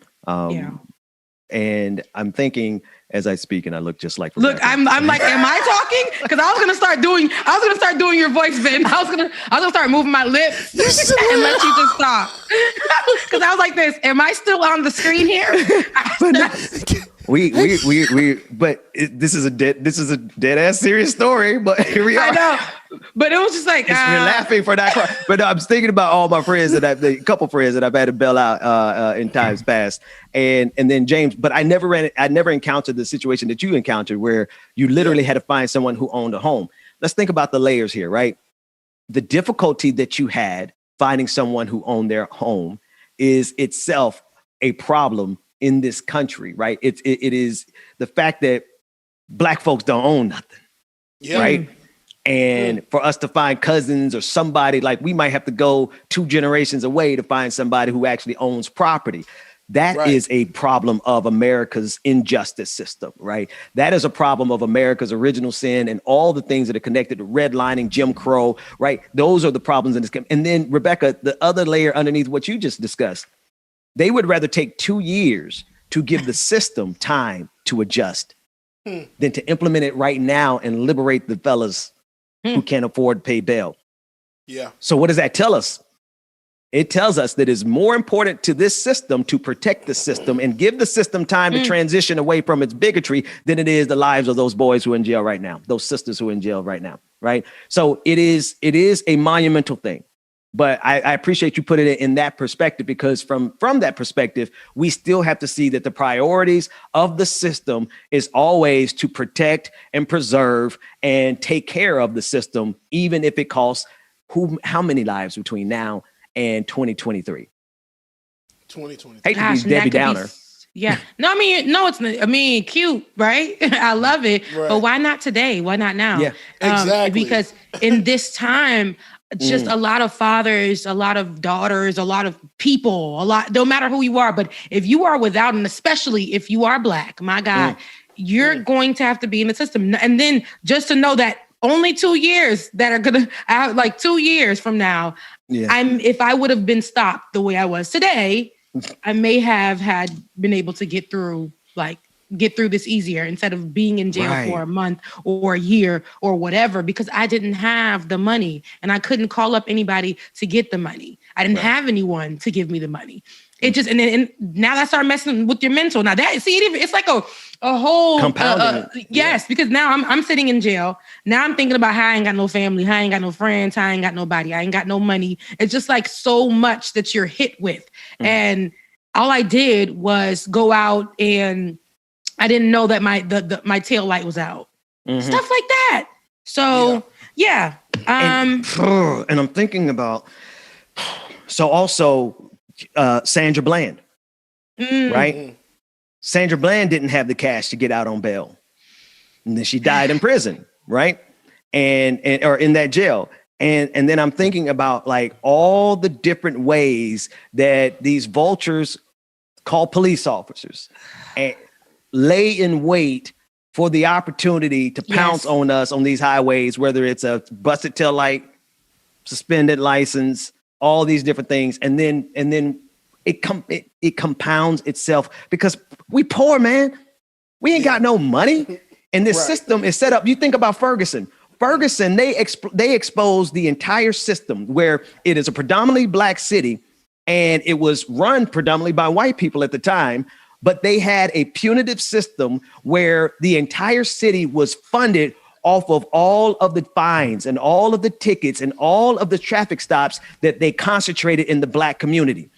And I'm thinking as I speak, and I look just like Rebecca. Look, I'm like, am I talking? Because I was gonna start doing your voice, Ben. I was gonna start moving my lips and let you just stop. Because I was like this. Am I still on the screen here? This is a dead ass serious story. But here we are. I know, but it was just like we're laughing for that. But I'm thinking about all my friends a couple friends that I've had to bail out in times past, and then James. But I never encountered the situation that you encountered, where you literally had to find someone who owned a home. Let's think about the layers here, right? The difficulty that you had finding someone who owned their home is itself a problem in this country, right? It is the fact that Black folks don't own nothing, right? And for us to find cousins or somebody, like we might have to go 2 generations away to find somebody who actually owns property. That is a problem of America's injustice system, right? That is a problem of America's original sin and all the things that are connected to redlining, Jim Crow, right? Those are the problems in this. And then, Rebecca, the other layer underneath what you just discussed, they would rather take 2 years to give the system time to adjust than to implement it right now and liberate the fellas who can't afford to pay bail. Yeah. So what does that tell us? It tells us that it's more important to this system to protect the system and give the system time to transition away from its bigotry than it is the lives of those boys who are in jail right now, those sisters who are in jail right now, right? So it is a monumental thing. But I appreciate you putting it in that perspective, because from that perspective, we still have to see that the priorities of the system is always to protect and preserve and take care of the system, even if it costs how many lives between now and 2023. 2023. Hate to be Debbie Downer. No, I mean, no, it's not. I mean, cute, right? I love it. Right. But why not today? Why not now? Yeah, exactly. Because in this time, just a lot of fathers, a lot of daughters, a lot of people, no matter who you are. But if you are without, and especially if you are Black, my God, you're going to have to be in the system. And then just to know that only 2 years that are going to, like 2 years from now, if I would have been stopped the way I was today, I may have been able to get through this easier instead of being in jail for a month or a year or whatever, because I didn't have the money and I couldn't call up anybody to get the money. I didn't have anyone to give me the money. it just, and now that start messing with your mental. Now that, see, it's like a whole compounding. Yes, because now I'm sitting in jail. Now I'm thinking about how I ain't got no family, how I ain't got no friends, how I ain't got nobody, I ain't got no money. It's just like so much that you're hit with. And all I did was go out, and I didn't know that my tail light was out. Stuff like that. So yeah. And I'm thinking about, so also Sandra Bland, right? Sandra Bland didn't have the cash to get out on bail. And then she died in prison, right? And or in that jail. And then I'm thinking about like all the different ways that these vultures called police officers and lay in wait for the opportunity to pounce on us on these highways, whether it's a busted tail light, suspended license, all these different things. And then it compounds itself because we poor, man. We ain't got no money. And this system is set up. You think about Ferguson. They exposed the entire system where it is a predominantly black city and it was run predominantly by white people at the time. But they had a punitive system where the entire city was funded off of all of the fines and all of the tickets and all of the traffic stops that they concentrated in the black community.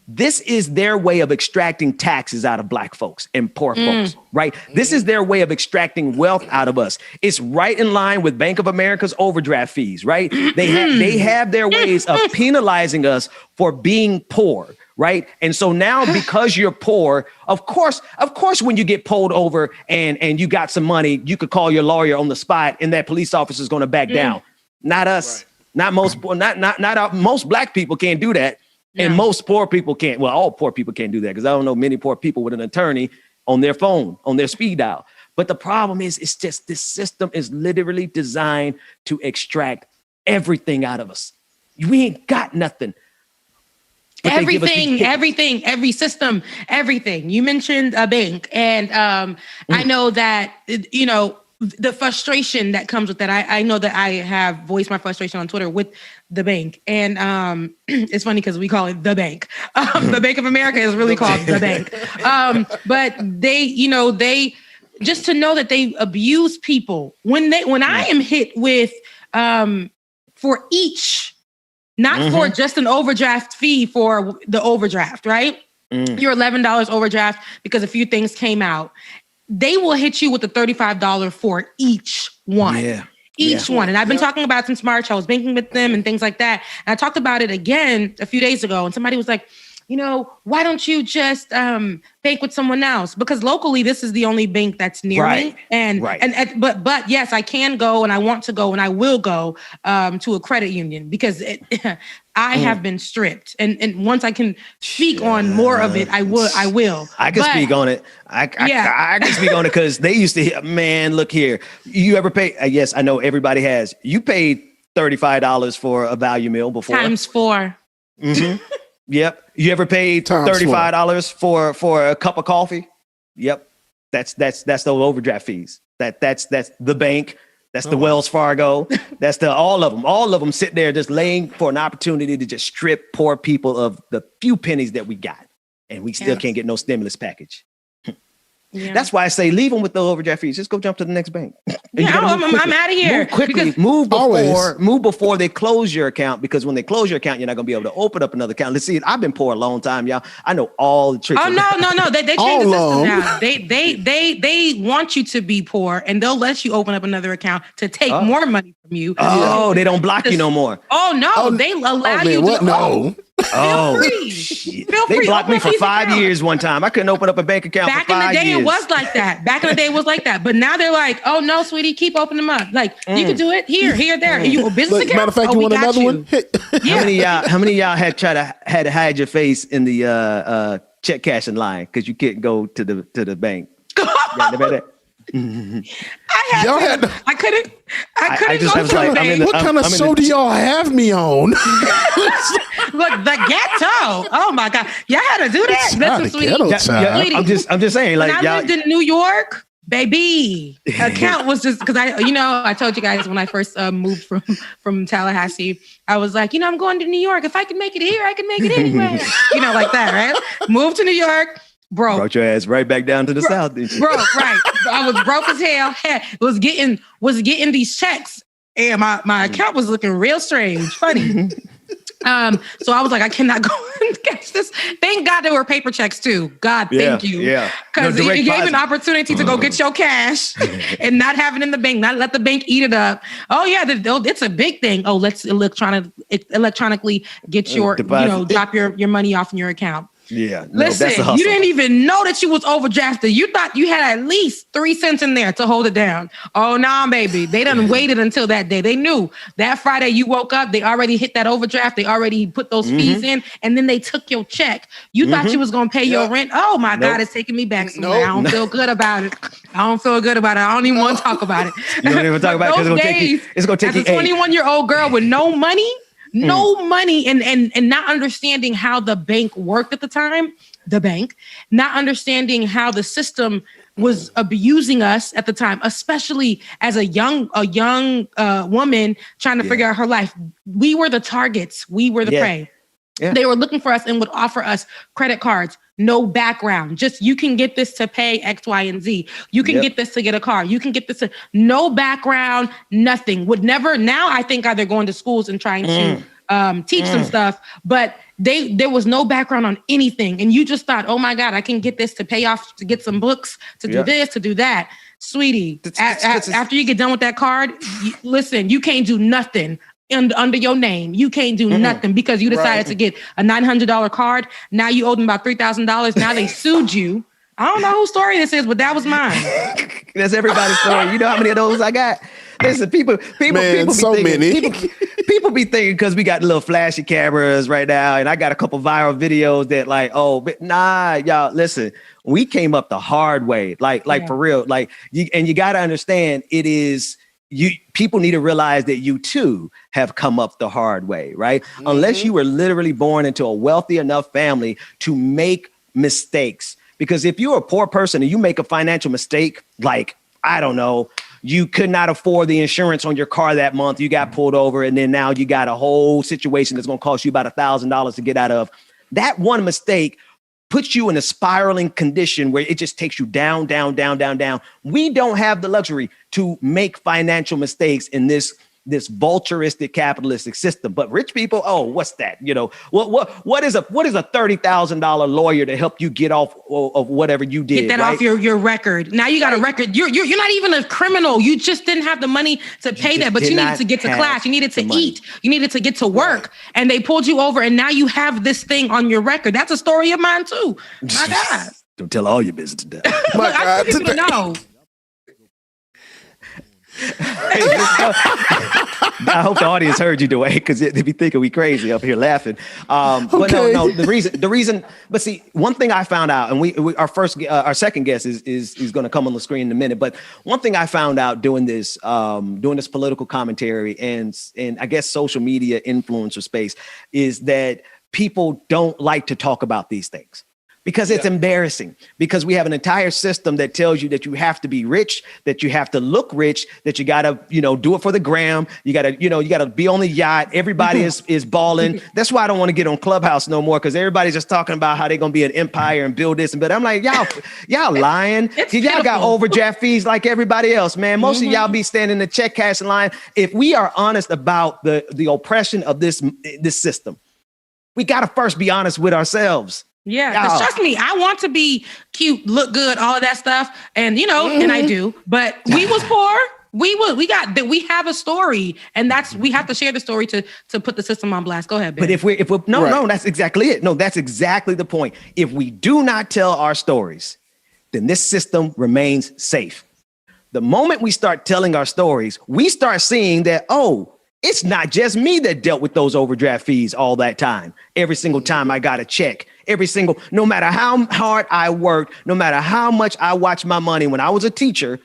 This is their way of extracting taxes out of black folks and poor folks, right? This is their way of extracting wealth out of us. It's right in line with Bank of America's overdraft fees, right? They have their ways of penalizing us for being poor, right? And so now because you're poor, of course, when you get pulled over and you got some money, you could call your lawyer on the spot and that police officer is going to back down. Not us, not most black people can't do that. And most poor people can't. Well, all poor people can't do that because I don't know many poor people with an attorney on their phone, on their speed dial. But the problem is, it's just this system is literally designed to extract everything out of us. We ain't got nothing. Everything, every system, everything. You mentioned a bank, and I know that, the frustration that comes with that. I know that I have voiced my frustration on Twitter with the bank. And it's funny because we call it the bank. The Bank of America is really called the bank. But they just to know that they abuse people when I am hit with for each, not for just an overdraft fee for the overdraft, right? Your $11 overdraft because a few things came out. They will hit you with the $35 for each one. Each one. And I've been talking about it since March. I was banking with them and things like that. And I talked about it again a few days ago. And somebody was like, why don't you just bank with someone else? Because locally, this is the only bank that's near me. But yes, I can go and I want to go and I will go to a credit union because I have been stripped. And once I can speak on more of it, I will. I can speak on it. I can speak on it because they used to, man, look here. You ever pay? Yes, I know everybody has. You paid $35 for a value meal before. Times 4. Yep. You ever paid $35 for a cup of coffee? Yep. That's those overdraft fees. That's the bank. That's the Wells Fargo. That's all of them. All of them sit there just laying for an opportunity to just strip poor people of the few pennies that we got. And we still can't get no stimulus package. That's why I say leave them with the overdraft fees. Just go jump to the next bank. I'm out of here. Move quickly. Move before they close your account, because when they close your account, you're not going to be able to open up another account. Let's see. I've been poor a long time, y'all. I know all the tricks. Oh no. They changed the system now. They want you to be poor, and they'll let you open up another account to take more money from you. Oh, they don't block you no more. Oh no, they allow you to. No. Feel free. They blocked me for 5 years one time. I couldn't open up a bank account for 5 years. Back in the day, it was like that. But now they're like, oh, no, sweetie, keep opening them up. Like, you can do it here, there. You a business account? Matter of fact, you want another one? How many of y'all had to hide your face in the check cashing line because you couldn't go to the bank? I couldn't go to the bank. What kind of show do y'all have me on? Look, the ghetto. Oh my God, y'all had to do that. That's sweetie. I'm just saying. Like, when I lived in New York, baby, account was just because I told you guys when I first moved from Tallahassee, I was like, I'm going to New York. If I can make it here, I can make it anywhere. Like that, right? Moved to New York, broke. Brought your ass right back down to the South, didn't you? Broke, right. I was broke as hell. Was getting these checks, and my account was looking real strange, funny. So I was like, I cannot go and catch this. Thank God there were paper checks too. God, thank you. Yeah. Because it gave an opportunity to go get your cash and not have it in the bank, not let the bank eat it up. Oh yeah, it's a big thing. Oh, let's electronically get your, drop your money off in your account. Yeah. Listen, you didn't even know that you was overdrafted. You thought you had at least 3 cents in there to hold it down. Oh, nah, baby. They done waited until that day. They knew that Friday you woke up, they already hit that overdraft. They already put those fees in, and then they took your check. You thought you was going to pay your rent. Oh, my God, it's taking me back somewhere. I don't feel good about it. I don't even want to talk about it. You don't even talk about it because it's going to take you. As a 21-year-old girl with no money, and not understanding how the bank worked at the time, not understanding how the system was abusing us at the time, especially as a young woman trying to figure out her life. We were the targets. We were the prey. Yeah. They were looking for us and would offer us credit cards, no background. Just, you can get this to pay X, Y, and Z. You can get this to get a car. You can get this to, no background, nothing. Would never, now I think they're going to schools and trying to teach some stuff, but there was no background on anything. And you just thought, oh my God, I can get this to pay off, to get some books, to do this, to do that. Sweetie, after you get done with that card, listen, you can't do nothing under your name. You can't do nothing because you decided to get a $900 card. Now you owe them about $3,000. Now they sued you. I don't know whose story this is, but that was mine. That's everybody's story. You know how many of those I got? Listen, people be thinking because we got little flashy cameras right now, and I got a couple viral videos that but nah, y'all, listen, we came up the hard way, for real, and you got to understand, it is. People need to realize that you too have come up the hard way, right? Unless you were literally born into a wealthy enough family to make mistakes. Because if you're a poor person and you make a financial mistake, I don't know, you could not afford the insurance on your car that month, you got pulled over, and then now you got a whole situation that's going to cost you about $1,000 to get out of. That one mistake puts you in a spiraling condition where it just takes you down, down, down, down, down. We don't have the luxury to make financial mistakes in this vulturistic capitalistic system. But rich people, what's that? What is a $30,000 lawyer to help you get off of whatever you did? Get that off your record. Now you got a record. You're not even a criminal. You just didn't have the money to pay that, but you needed to get to class. You needed to eat. You needed to get to work. And they pulled you over, and now you have this thing on your record. That's a story of mine too. My God. Don't tell all your business to death. My God. I want people to know. I hope the audience heard you, Dwayne, because they be thinking we crazy up here laughing. But no, the reason. But see, one thing I found out, and our second guest is going to come on the screen in a minute. But one thing I found out doing this political commentary and I guess social media influencer space is that people don't like to talk about these things. Because it's embarrassing, because we have an entire system that tells you that you have to be rich, that you have to look rich, that you got to, do it for the gram. You got to be on the yacht. Everybody is balling. That's why I don't want to get on Clubhouse no more, because everybody's just talking about how they're going to be an empire and build this. But I'm like, y'all lying. Y'all got overdraft fees like everybody else, man. Most of y'all be standing in the check cashing line. If we are honest about the oppression of this system, we got to first be honest with ourselves. Yeah, because trust me, I want to be cute, look good, all of that stuff, and and I do. But we was poor. We have a story, and we have to share the story to put the system on blast. Go ahead, Ben. But if we no, that's exactly it. No, that's exactly the point. If we do not tell our stories, then this system remains safe. The moment we start telling our stories, we start seeing that it's not just me that dealt with those overdraft fees all that time. Every single time I got a check. No matter how hard I worked, no matter how much I watched my money when I was a teacher,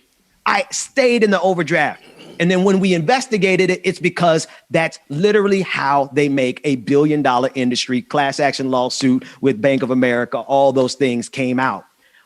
I stayed in the overdraft. And then when we investigated it, it's because that's literally how they make $1 billion industry, class action lawsuit with Bank of America. All those things came out.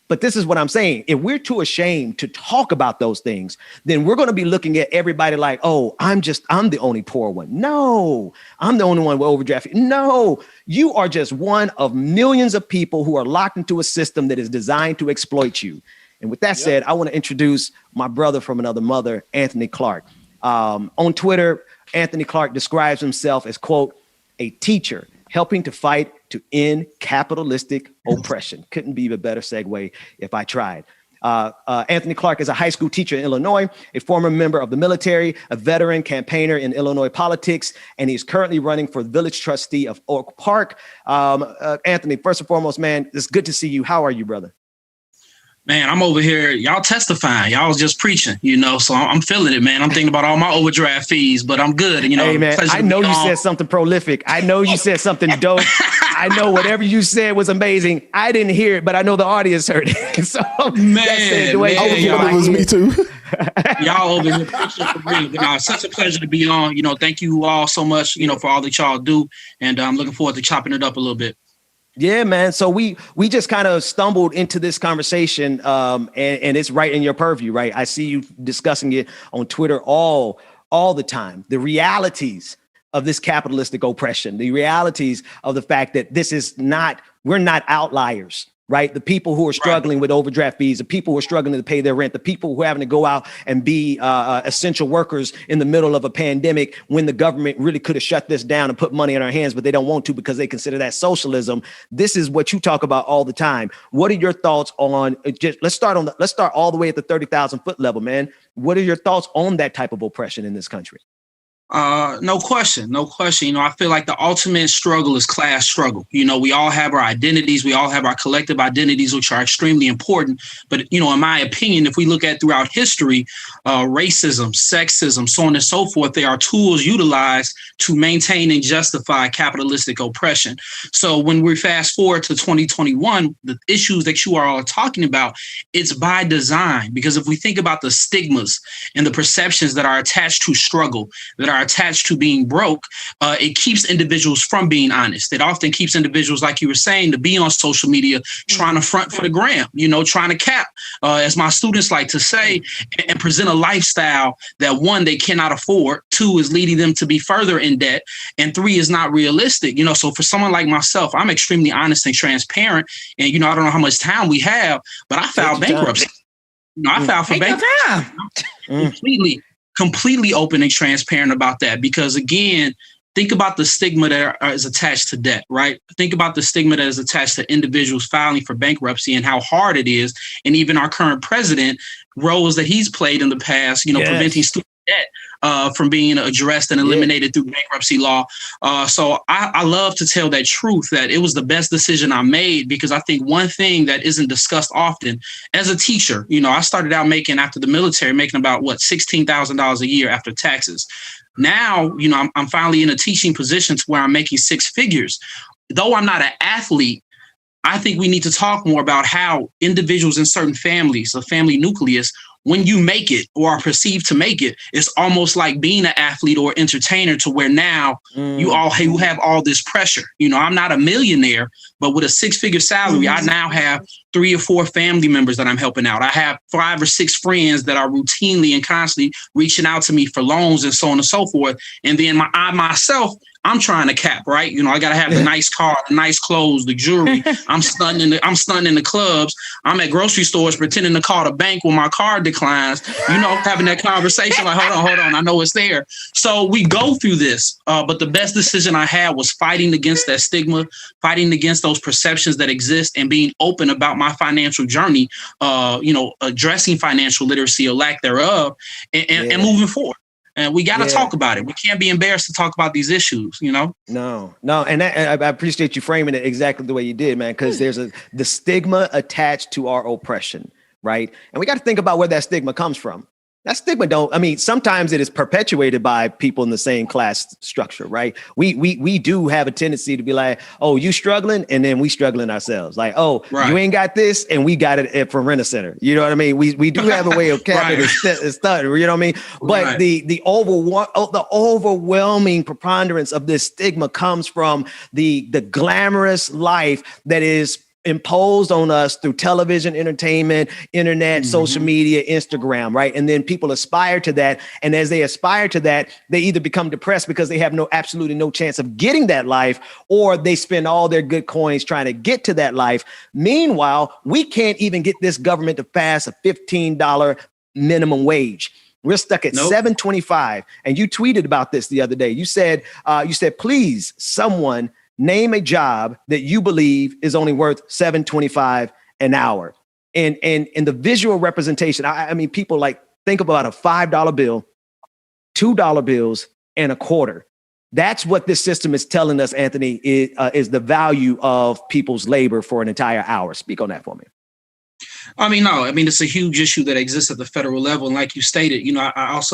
But this is what I'm saying. If we're too ashamed to talk about those things, then we're going to be looking at everybody like, oh, I'm the only poor one. No, I'm the only one with overdraft. No, you are just one of millions of people who are locked into a system that is designed to exploit you. And with that said, I want to introduce my brother from another mother, Anthony Clark. On Twitter, Anthony Clark describes himself as, quote, a teacher helping to fight to end capitalistic oppression. Couldn't be a better segue if I tried. Anthony Clark is a high school teacher in Illinois, a former member of the military, a veteran campaigner in Illinois politics, and he's currently running for village trustee of Oak Park. Anthony, first and foremost, man, it's good to see you. How are you, brother? Man, I'm over here. Y'all testifying. Y'all was just preaching, so I'm feeling it, man. I'm thinking about all my overdraft fees, but I'm good. Hey, man, I know you said something prolific. I know you said something dope. I know whatever you said was amazing. I didn't hear it, but I know the audience heard it. So, it was me too. Y'all over here preaching for me. Such a pleasure to be on. Thank you all so much, for all that y'all do. And I'm looking forward to chopping it up a little bit. Yeah, man. So we just kind of stumbled into this conversation, and it's right in your purview, right? I see you discussing it on Twitter all the time. The realities of this capitalistic oppression, the realities of the fact that we're not outliers, right? The people who are struggling with overdraft fees, the people who are struggling to pay their rent, the people who are having to go out and be essential workers in the middle of a pandemic when the government really could have shut this down and put money in our hands, but they don't want to because they consider that socialism. This is what you talk about all the time. What are your thoughts on let's start all the way at the 30,000 foot level, man. What are your thoughts on that type of oppression in this country? No question. I feel like the ultimate struggle is class struggle. We all have our identities. We all have our collective identities, which are extremely important. But, in my opinion, if we look at throughout history, racism, sexism, so on and so forth, they are tools utilized to maintain and justify capitalistic oppression. So when we fast forward to 2021, the issues that you are all talking about, it's by design. Because if we think about the stigmas and the perceptions that are attached to struggle, that are attached to being broke, it keeps individuals from being honest. It often keeps individuals, like you were saying, to be on social media, trying to front for the gram, trying to cap, as my students like to say, and present a lifestyle that, one, they cannot afford, two, is leading them to be further in debt, and three, is not realistic. So for someone like myself, I'm extremely honest and transparent. And, I don't know how much time we have, but I filed bankruptcy. I filed for bankruptcy. Completely open and transparent about that, because again, think about the stigma that is attached to debt, right? Think about the stigma that is attached to individuals filing for bankruptcy and how hard it is. And even our current president, roles that he's played in the past, preventing student debt from being addressed and eliminated through bankruptcy law. So I love to tell that truth, that it was the best decision I made, because I think one thing that isn't discussed often as a teacher, I started out after the military, making about $16,000 a year after taxes. Now, I'm finally in a teaching position to where I'm making six figures. Though I'm not an athlete, I think we need to talk more about how individuals in certain families, a family nucleus, when you make it or are perceived to make it, it's almost like being an athlete or entertainer, to where now you have all this pressure. I'm not a millionaire, but with a six-figure salary, I now have 3 or 4 family members that I'm helping out. I have 5 or 6 friends that are routinely and constantly reaching out to me for loans and so on and so forth. And then I'm trying to cap, right? I got to have the nice car, the nice clothes, the jewelry. I'm stunting in the clubs. I'm at grocery stores pretending to call the bank when my card declines, having that conversation like, hold on, I know it's there. So we go through this, but the best decision I had was fighting against that stigma, fighting against those perceptions that exist, and being open about my financial journey, addressing financial literacy or lack thereof, and moving forward. And we got to talk about it. We can't be embarrassed to talk about these issues, No. And I appreciate you framing it exactly the way you did, man, because there's the stigma attached to our oppression, right? And we got to think about where that stigma comes from. That stigma sometimes it is perpetuated by people in the same class structure, right? We do have a tendency to be like, oh, you struggling? And then we struggling ourselves. Like, oh, you ain't got this, and we got it from Rent-A-Center. You know what I mean? We do have a way of capping and stuttering, you know what I mean? But the overwhelming preponderance of this stigma comes from the glamorous life that is imposed on us through television, entertainment, internet, social media, Instagram, right? And then people aspire to that. And as they aspire to that, they either become depressed because they have absolutely no chance of getting that life, or they spend all their good coins trying to get to that life. Meanwhile, we can't even get this government to pass a $15 minimum wage. We're stuck at $7.25. And you tweeted about this the other day. You said, please, someone name a job that you believe is only worth $7.25 an hour. And the visual representation, I mean, people like think about a $5 bill, $2 bills, and a quarter. That's what this system is telling us, Anthony, is the value of people's labor for an entire hour. Speak on that for me. I mean, it's a huge issue that exists at the federal level. And like you stated, I was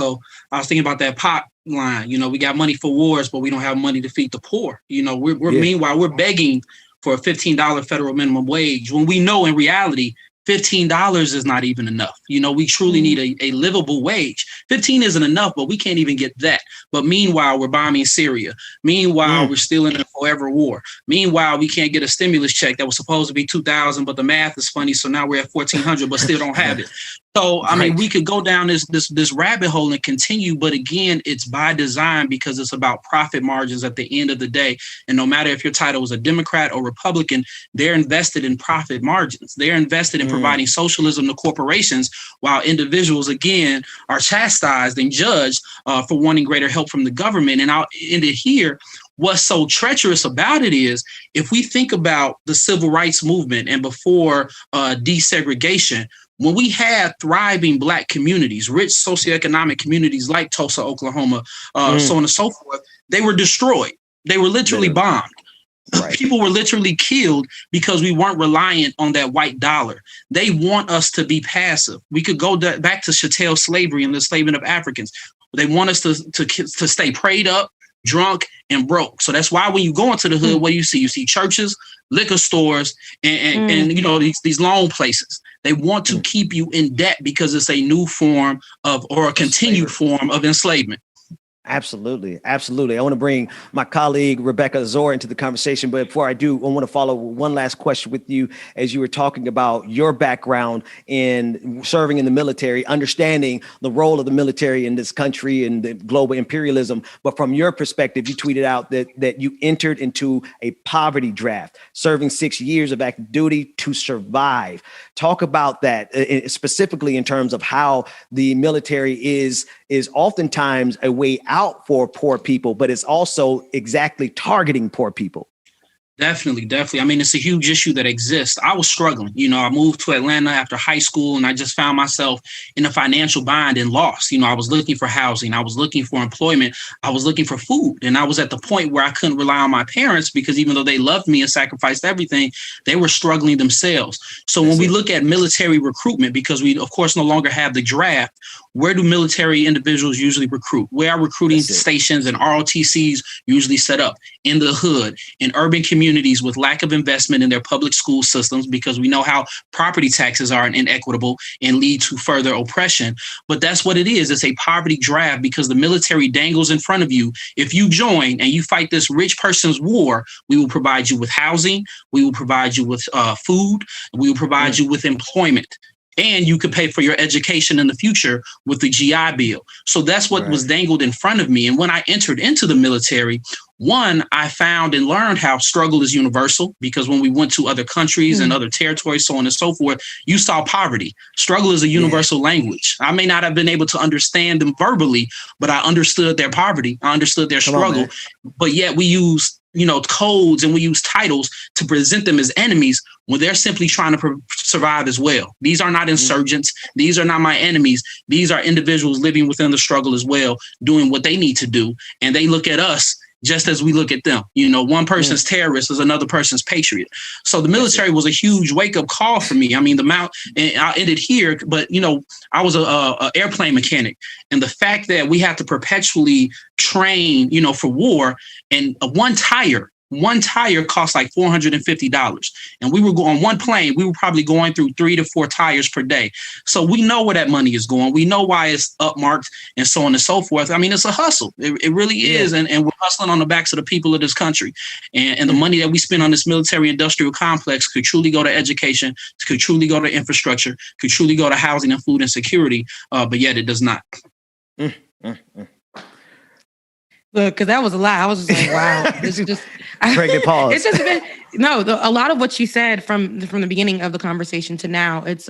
thinking about that pot line. We got money for wars, but we don't have money to feed the poor. Meanwhile, we're begging for a $15 federal minimum wage when we know in reality, $15 is not even enough. We truly need a livable wage. 15 isn't enough, but we can't even get that. But meanwhile, we're bombing Syria. Meanwhile, we're still in a forever war. Meanwhile, we can't get a stimulus check that was supposed to be $2,000, but the math is funny. So now we're at $1,400, but still don't have it. So, I mean, we could go down this rabbit hole and continue, but again, it's by design because it's about profit margins at the end of the day. And no matter if your title is a Democrat or Republican, they're invested in profit margins. They're invested in providing socialism to corporations, while individuals, again, are chastised and judged for wanting greater help from the government. And I'll end it here. What's so treacherous about it is, if we think about the civil rights movement and before desegregation, when we had thriving Black communities, rich socioeconomic communities like Tulsa, Oklahoma, so on and so forth, they were destroyed. They were literally bombed. Right. People were literally killed because we weren't reliant on that white dollar. They want us to be passive. We could go back to chattel slavery and the enslavement of Africans. They want us to stay preyed up, drunk, and broke. So that's why when you go into the hood, what do you see? You see churches, liquor stores, and these loan places. They want to keep you in debt because it's a new form or a continued form of enslavement. Absolutely. Absolutely. I want to bring my colleague, Rebecca Azor, into the conversation. But before I do, I want to follow one last question with you as you were talking about your background in serving in the military, understanding the role of the military in this country and the global imperialism. But from your perspective, you tweeted out that you entered into a poverty draft, serving 6 years of active duty to survive. Talk about that specifically in terms of how the military is oftentimes a way out for poor people, but it's also exactly targeting poor people. Definitely. I mean, it's a huge issue that exists. I was struggling. I moved to Atlanta after high school, and I just found myself in a financial bind and lost. I was looking for housing. I was looking for employment. I was looking for food. And I was at the point where I couldn't rely on my parents because even though they loved me and sacrificed everything, they were struggling themselves. So when we look at military recruitment, because we, of course, no longer have the draft, where do military individuals usually recruit? Where are recruiting stations and ROTCs usually set up? In the hood, in urban communities with lack of investment in their public school systems, because we know how property taxes are inequitable and lead to further oppression. But that's what it is. It's a poverty draft because the military dangles in front of you. If you join and you fight this rich person's war, we will provide you with housing. We will provide you with food. We will provide you with employment. And you could pay for your education in the future with the GI Bill. So that's what was dangled in front of me. And when I entered into the military, one, I found and learned how struggle is universal, because when we went to other countries and other territories, so on and so forth, you saw poverty. Struggle is a universal language. I may not have been able to understand them verbally, but I understood their poverty. I understood their struggle. But yet we use codes and we use titles to present them as enemies when they're simply trying to survive as well. These are not insurgents. These are not my enemies. These are individuals living within the struggle as well, doing what they need to do. And they look at us just as we look at them. One person's terrorist is another person's patriot. So the military was a huge wake-up call for me. I mean, and I ended here, but, I was a airplane mechanic. And the fact that we have to perpetually train, for war, and one tire one tire costs like $450. And we were on one plane, we were probably going through 3 to 4 tires per day. So we know where that money is going. We know why it's upmarked and so on and so forth. I mean, it's a hustle. It really is. And we're hustling on the backs of the people of this country. And the money that we spend on this military industrial complex could truly go to education, could truly go to infrastructure, could truly go to housing and food insecurity. But yet it does not. Look, because that was a lot. I was just like, wow. This is just pregnant pause. It's just been a lot of what you said from the beginning of the conversation to now. It's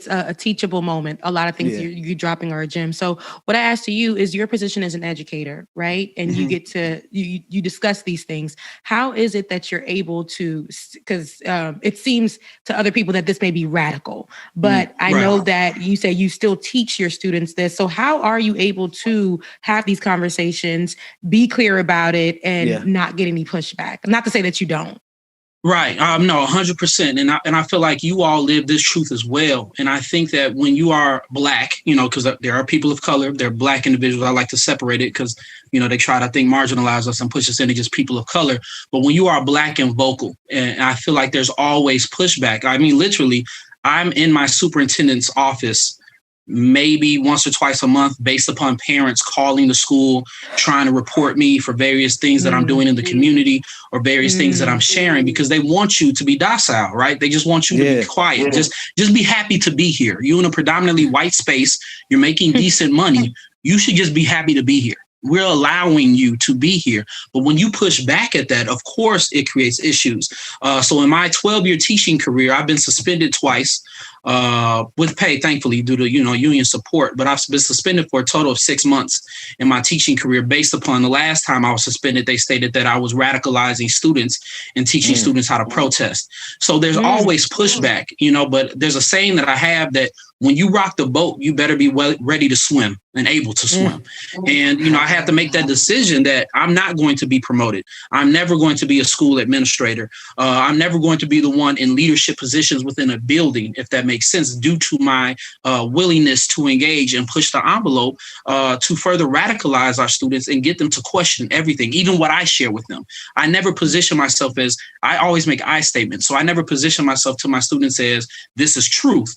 a teachable moment. A lot of things you dropping are a gem. So what I asked to you is your position as an educator, right? And you get to you discuss these things. How is it that you're able to? Because it seems to other people that this may be radical, but I know that you say you still teach your students this. So how are you able to have these conversations, be clear about it, and not get any pushback? Not to say that you don't. Right. No, 100%. And I feel like you all live this truth as well. And I think that when you are Black, because there are people of color, there are Black individuals. I like to separate it because, they try to, I think, marginalize us and push us into just people of color. But when you are Black and vocal, and I feel like there's always pushback. I mean, literally, I'm in my superintendent's office maybe once or twice a month based upon parents calling the school, trying to report me for various things that I'm doing in the community or various things that I'm sharing because they want you to be docile, right? They just want you to be quiet. Just be happy to be here. You're in a predominantly white space. You're making decent money. You should just be happy to be here. We're allowing you to be here. But when you push back at that, of course, it creates issues. So in my 12-year teaching career, I've been suspended twice with pay, thankfully, due to, union support. But I've been suspended for a total of 6 months in my teaching career based upon the last time I was suspended. They stated that I was radicalizing students and teaching students how to protest. So there's always pushback, but there's a saying that I have that when you rock the boat, you better be ready to swim and able to swim. And, I have to make that decision that I'm not going to be promoted. I'm never going to be a school administrator. I'm never going to be the one in leadership positions within a building, if that makes sense, due to my willingness to engage and push the envelope to further radicalize our students and get them to question everything, even what I share with them. I never position myself as, I always make I statements. So I never position myself to my students as, this is truth.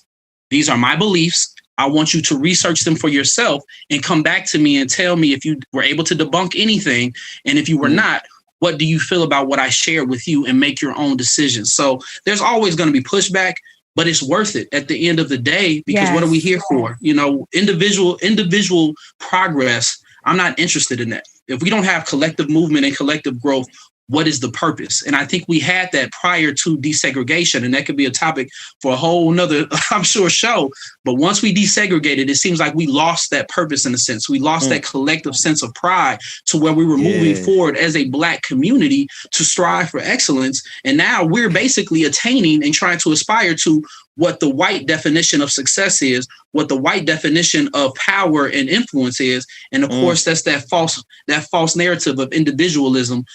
These are my beliefs. I want you to research them for yourself and come back to me and tell me if you were able to debunk anything. And if you were not, what do you feel about what I shared with you, and make your own decisions. So there's always going to be pushback, but it's worth it at the end of the day, because what are we here for? Individual progress. I'm not interested in that. If we don't have collective movement and collective growth, what is the purpose? And I think we had that prior to desegregation, and that could be a topic for a whole nother, I'm sure, show. But once we desegregated, it seems like we lost that purpose in a sense. We lost that collective sense of pride to where we were moving forward as a Black community to strive for excellence. And now we're basically attaining and trying to aspire to what the white definition of success is, what the white definition of power and influence is. And of course, that's that false narrative of individualism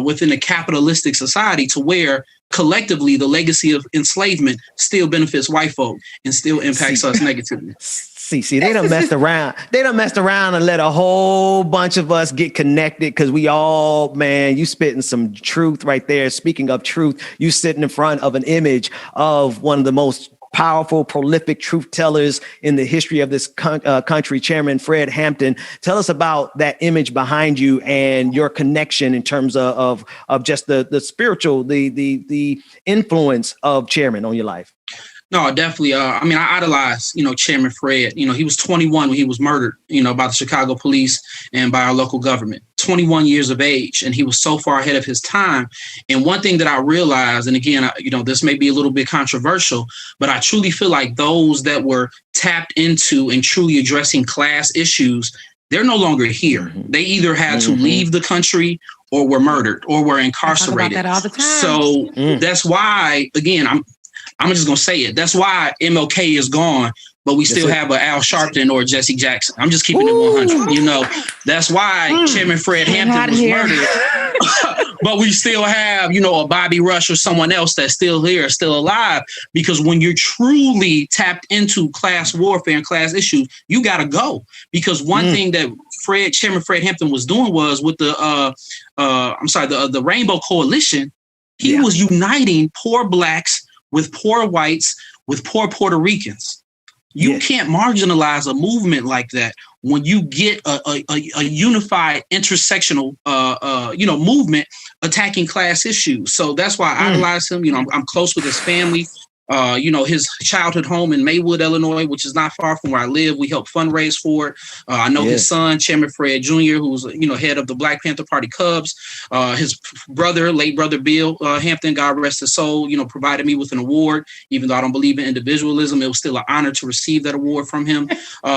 within a capitalistic society, to where collectively the legacy of enslavement still benefits white folk and still impacts us negatively. See, they done messed around. They done messed around and let a whole bunch of us get connected, because we all, man, you spitting some truth right there. Speaking of truth, you sitting in front of an image of one of the most powerful, prolific truth tellers in the history of this country, Chairman Fred Hampton. Tell us about that image behind you and your connection in terms of just the spiritual, the influence of Chairman on your life. No, definitely. I idolize, Chairman Fred. He was 21 when he was murdered, by the Chicago police and by our local government. 21 years of age, and he was so far ahead of his time. And one thing that I realized, and again, this may be a little bit controversial, but I truly feel like those that were tapped into and truly addressing class issues, they're no longer here. They either had to leave the country or were murdered or were incarcerated. I talk about that all the time. So that's why, again, I'm just going to say it. That's why MLK is gone, but we still have a Al Sharpton or Jesse Jackson. I'm just keeping it 100. That's why Chairman Fred Hampton was murdered. But we still have, a Bobby Rush or someone else that's still here, still alive. Because when you're truly tapped into class warfare and class issues, you got to go. Because one thing that Chairman Fred Hampton was doing was with the Rainbow Coalition. He was uniting poor blacks with poor whites with poor Puerto Ricans. You can't marginalize a movement like that when you get a unified intersectional movement attacking class issues. So that's why I idolize him. I'm close with his family. His childhood home in Maywood, Illinois, which is not far from where I live. We help fundraise for it. I know his son, Chairman Fred Jr., who's, head of the Black Panther Party Cubs. His brother, late brother Bill Hampton, God rest his soul, provided me with an award. Even though I don't believe in individualism, it was still an honor to receive that award from him.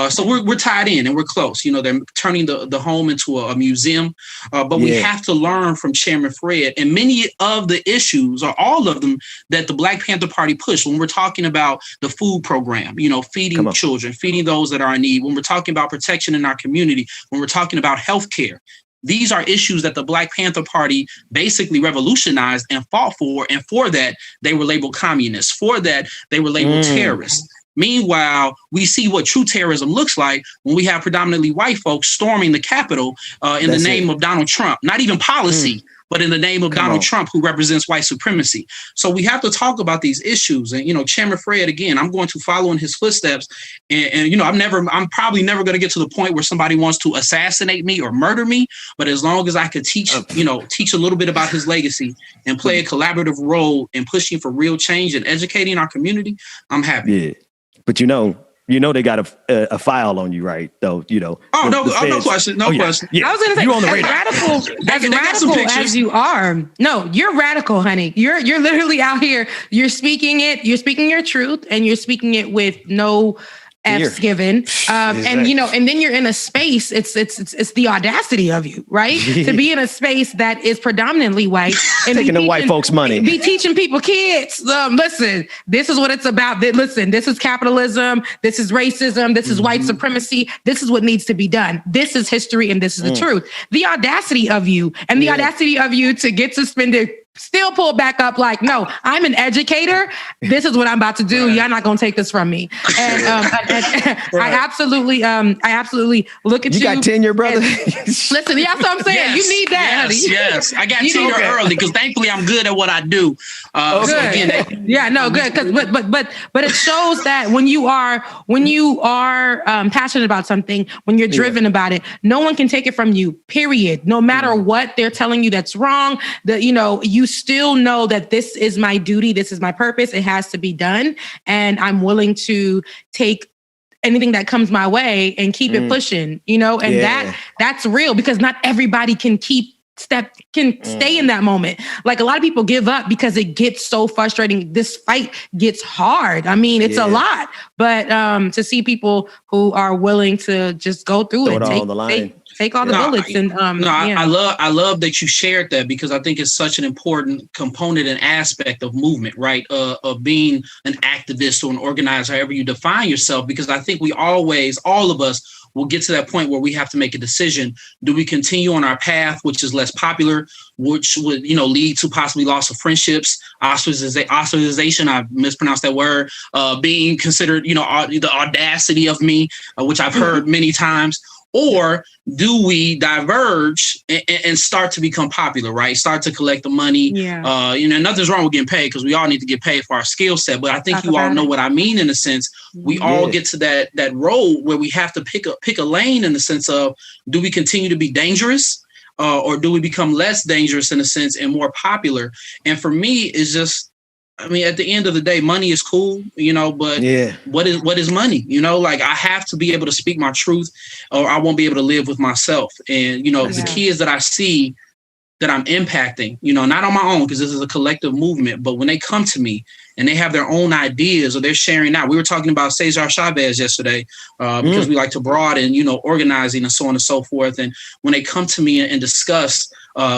So we're tied in and we're close. They're turning the home into a museum. But we have to learn from Chairman Fred and many of the issues, or all of them, that the Black Panther Party pushed. When we're talking about the food program, feeding children, feeding those that are in need, when we're talking about protection in our community, when we're talking about healthcare, these are issues that the Black Panther Party basically revolutionized and fought for. And for that, they were labeled communists. For that, they were labeled terrorists. Meanwhile, we see what true terrorism looks like when we have predominantly white folks storming the Capitol in the name of Donald Trump, not even policy, but in the name of Donald Trump, who represents white supremacy. So we have to talk about these issues. And, Chairman Fred, again, I'm going to follow in his footsteps. And I'm probably never going to get to the point where somebody wants to assassinate me or murder me. But as long as I could teach a little bit about his legacy and play a collaborative role in pushing for real change and educating our community, I'm happy. Yeah. But they got a file on you, right? Though, Oh, no question. No question. Yeah. I was going to say, on the radical as you are. No, you're radical, honey. You're literally out here. You're speaking it. You're speaking your truth, and you're speaking it with no F's given. And then you're in a space. It's the audacity of you, right? To be in a space that is predominantly white and taking the white folks' money, be teaching people, kids. Listen, this is what it's about. Listen, this is capitalism. This is racism. This is white supremacy. This is what needs to be done. This is history, and this is the truth. The audacity of you, and the audacity of you to get suspended. Still pull back up like, no, I'm an educator. This is what I'm about to do. You're not going to take this from me. And I absolutely look at you. You got tenure, brother. Listen, that's what I'm saying. You need that. Yes. I got tenure early because thankfully I'm good at what I do. Good. But it shows that when you are passionate about something, when you're driven about it, no one can take it from you, period. No matter what they're telling you that's wrong, you still know that this is my duty. This is my purpose. It has to be done. And I'm willing to take anything that comes my way and keep it pushing, that's real because not everybody can stay in that moment. Like a lot of people give up because it gets so frustrating. This fight gets hard. I mean, it's a lot, but to see people who are willing to just go through it, all on the line. Take all the bullets I love that you shared that because I think it's such an important component and aspect of movement, right? Of being an activist or an organizer, however you define yourself, because I think all of us will get to that point where we have to make a decision. Do we continue on our path, which is less popular, which would, lead to possibly loss of friendships, ostracization, I mispronounced that word, being considered, the audacity of me, which I've heard many times. Or do we diverge and start to become popular, right? Start to collect the money. Yeah. Nothing's wrong with getting paid because we all need to get paid for our skill set. But I think you all know what I mean in a sense. We all get to that road where we have to pick a lane in the sense of, do we continue to be dangerous or do we become less dangerous in a sense and more popular? And for me, it's just, at the end of the day, money is cool, but what is money? I have to be able to speak my truth or I won't be able to live with myself. And, the kids that I see that I'm impacting, not on my own, because this is a collective movement, but when they come to me and they have their own ideas or they're sharing out, we were talking about Cesar Chavez yesterday because we like to broaden, organizing and so on and so forth. And when they come to me and discuss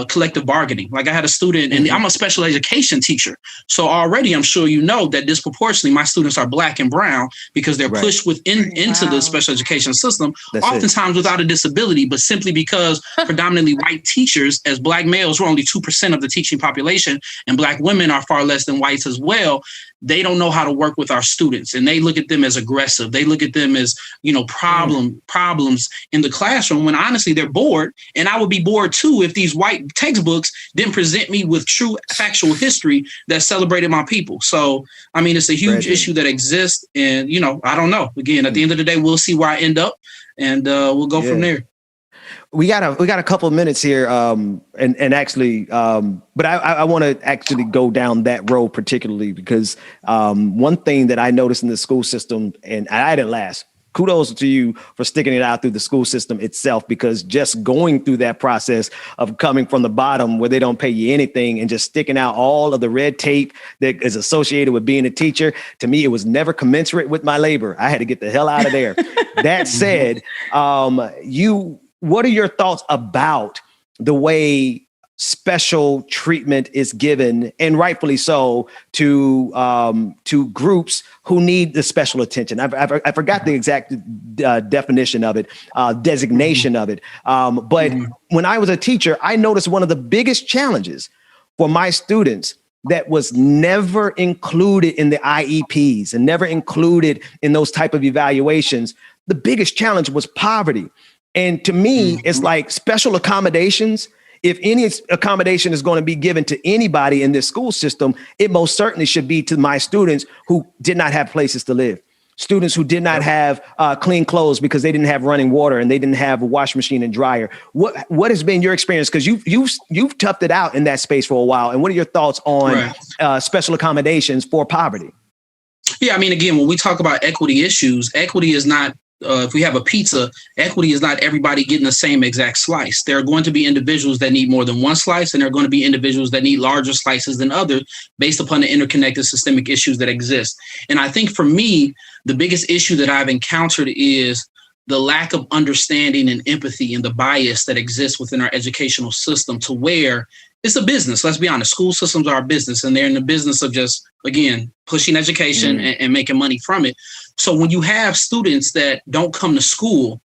collective bargaining, like I had a student and I'm a special education teacher. So already I'm sure that disproportionately my students are Black and brown because they're pushed into the special education system, oftentimes without a disability, but simply because predominantly white teachers as Black males were only 2% of the teaching population and Black women are far less than whites as well. they don't know how to work with our students, and they look at them as aggressive. They look at them as, problems in the classroom, when honestly they're bored. And I would be bored too if these white textbooks didn't present me with true factual history that celebrated my people. So, I mean, it's a huge issue that exists. And, I don't know. Again, at the end of the day, we'll see where I end up, and we'll go from there. We got a couple of minutes here, but I want to actually go down that road particularly because one thing that I noticed in the school system, and I didn't last. Kudos to you for sticking it out through the school system itself, because just going through that process of coming from the bottom where they don't pay you anything and just sticking out all of the red tape that is associated with being a teacher, to me, it was never commensurate with my labor. I had to get the hell out of there. That said, what are your thoughts about the way special treatment is given, and rightfully so, to groups who need the special attention? I forgot the exact definition of it, designation of it. But when I was a teacher, I noticed one of the biggest challenges for my students that was never included in the IEPs and never included in those type of evaluations. The biggest challenge was poverty. And to me, it's like special accommodations. If any accommodation is going to be given to anybody in this school system, it most certainly should be to my students who did not have places to live, students who did not have clean clothes because they didn't have running water and they didn't have a wash machine and dryer. What has been your experience? Because you've toughed it out in that space for a while. And what are your thoughts on special accommodations for poverty? Yeah, I mean, again, when we talk about equity issues, equity is not. If we have a pizza, equity is not everybody getting the same exact slice. There are going to be individuals that need more than one slice, and there are going to be individuals that need larger slices than others based upon the interconnected systemic issues that exist. And I think for me, the biggest issue that I've encountered is the lack of understanding and empathy and the bias that exists within our educational system, to where it's a business. Let's be honest. School systems are a business, and they're in the business of just, again, pushing education and making money from it. So when you have students that don't come to school,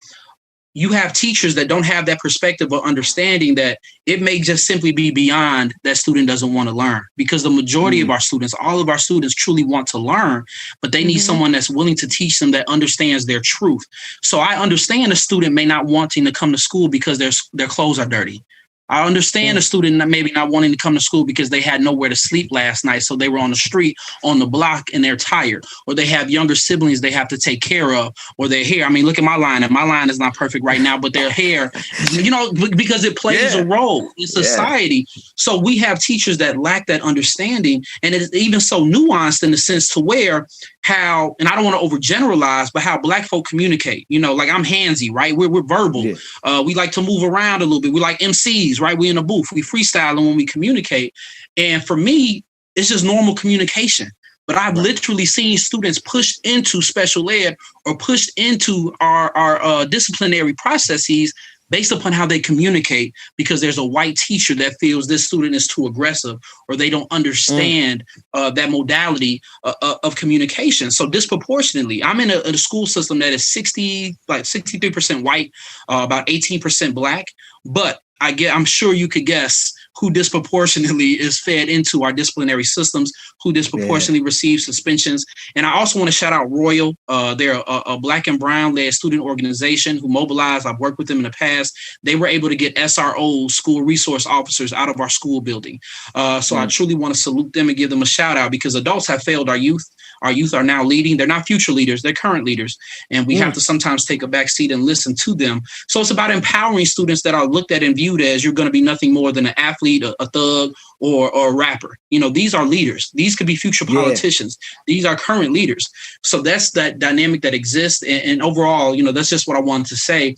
you have teachers that don't have that perspective or understanding that it may just simply be beyond that student doesn't want to learn, because the majority of our students, all of our students truly want to learn, but they need someone that's willing to teach them, that understands their truth. So I understand a student may not wanting to come to school because their clothes are dirty. I understand a student maybe not wanting to come to school because they had nowhere to sleep last night. So they were on the street, on the block, and they're tired. Or they have younger siblings they have to take care of, or their hair. I mean, look at my line. And my line is not perfect right now, but their hair, because it plays a role in society. So we have teachers that lack that understanding. And it's even so nuanced in the sense to where how, and I don't want to overgeneralize, but how Black folk communicate. Like I'm handsy, right? We're verbal. We like to move around a little bit. We like MCs, right? We in a booth. We freestyling when we communicate. And for me, it's just normal communication. But I've literally seen students pushed into special ed or pushed into our disciplinary processes based upon how they communicate, because there's a white teacher that feels this student is too aggressive, or they don't understand that modality of communication. So disproportionately, I'm in a school system that is 63% white, about 18% Black, but I'm sure you could guess who disproportionately is fed into our disciplinary systems, who disproportionately receives suspensions. And I also want to shout out Royal. They're a Black and Brown led student organization who mobilized. I've worked with them in the past. They were able to get SROs, school resource officers, out of our school building. So I truly want to salute them and give them a shout out, because adults have failed our youth. Our youth are now leading. They're not future leaders. They're current leaders. And we have to sometimes take a back seat and listen to them. So it's about empowering students that are looked at and viewed as you're going to be nothing more than an athlete, a thug, or a rapper. These are leaders. These could be future politicians. These are current leaders. So that's that dynamic that exists. And overall, that's just what I wanted to say.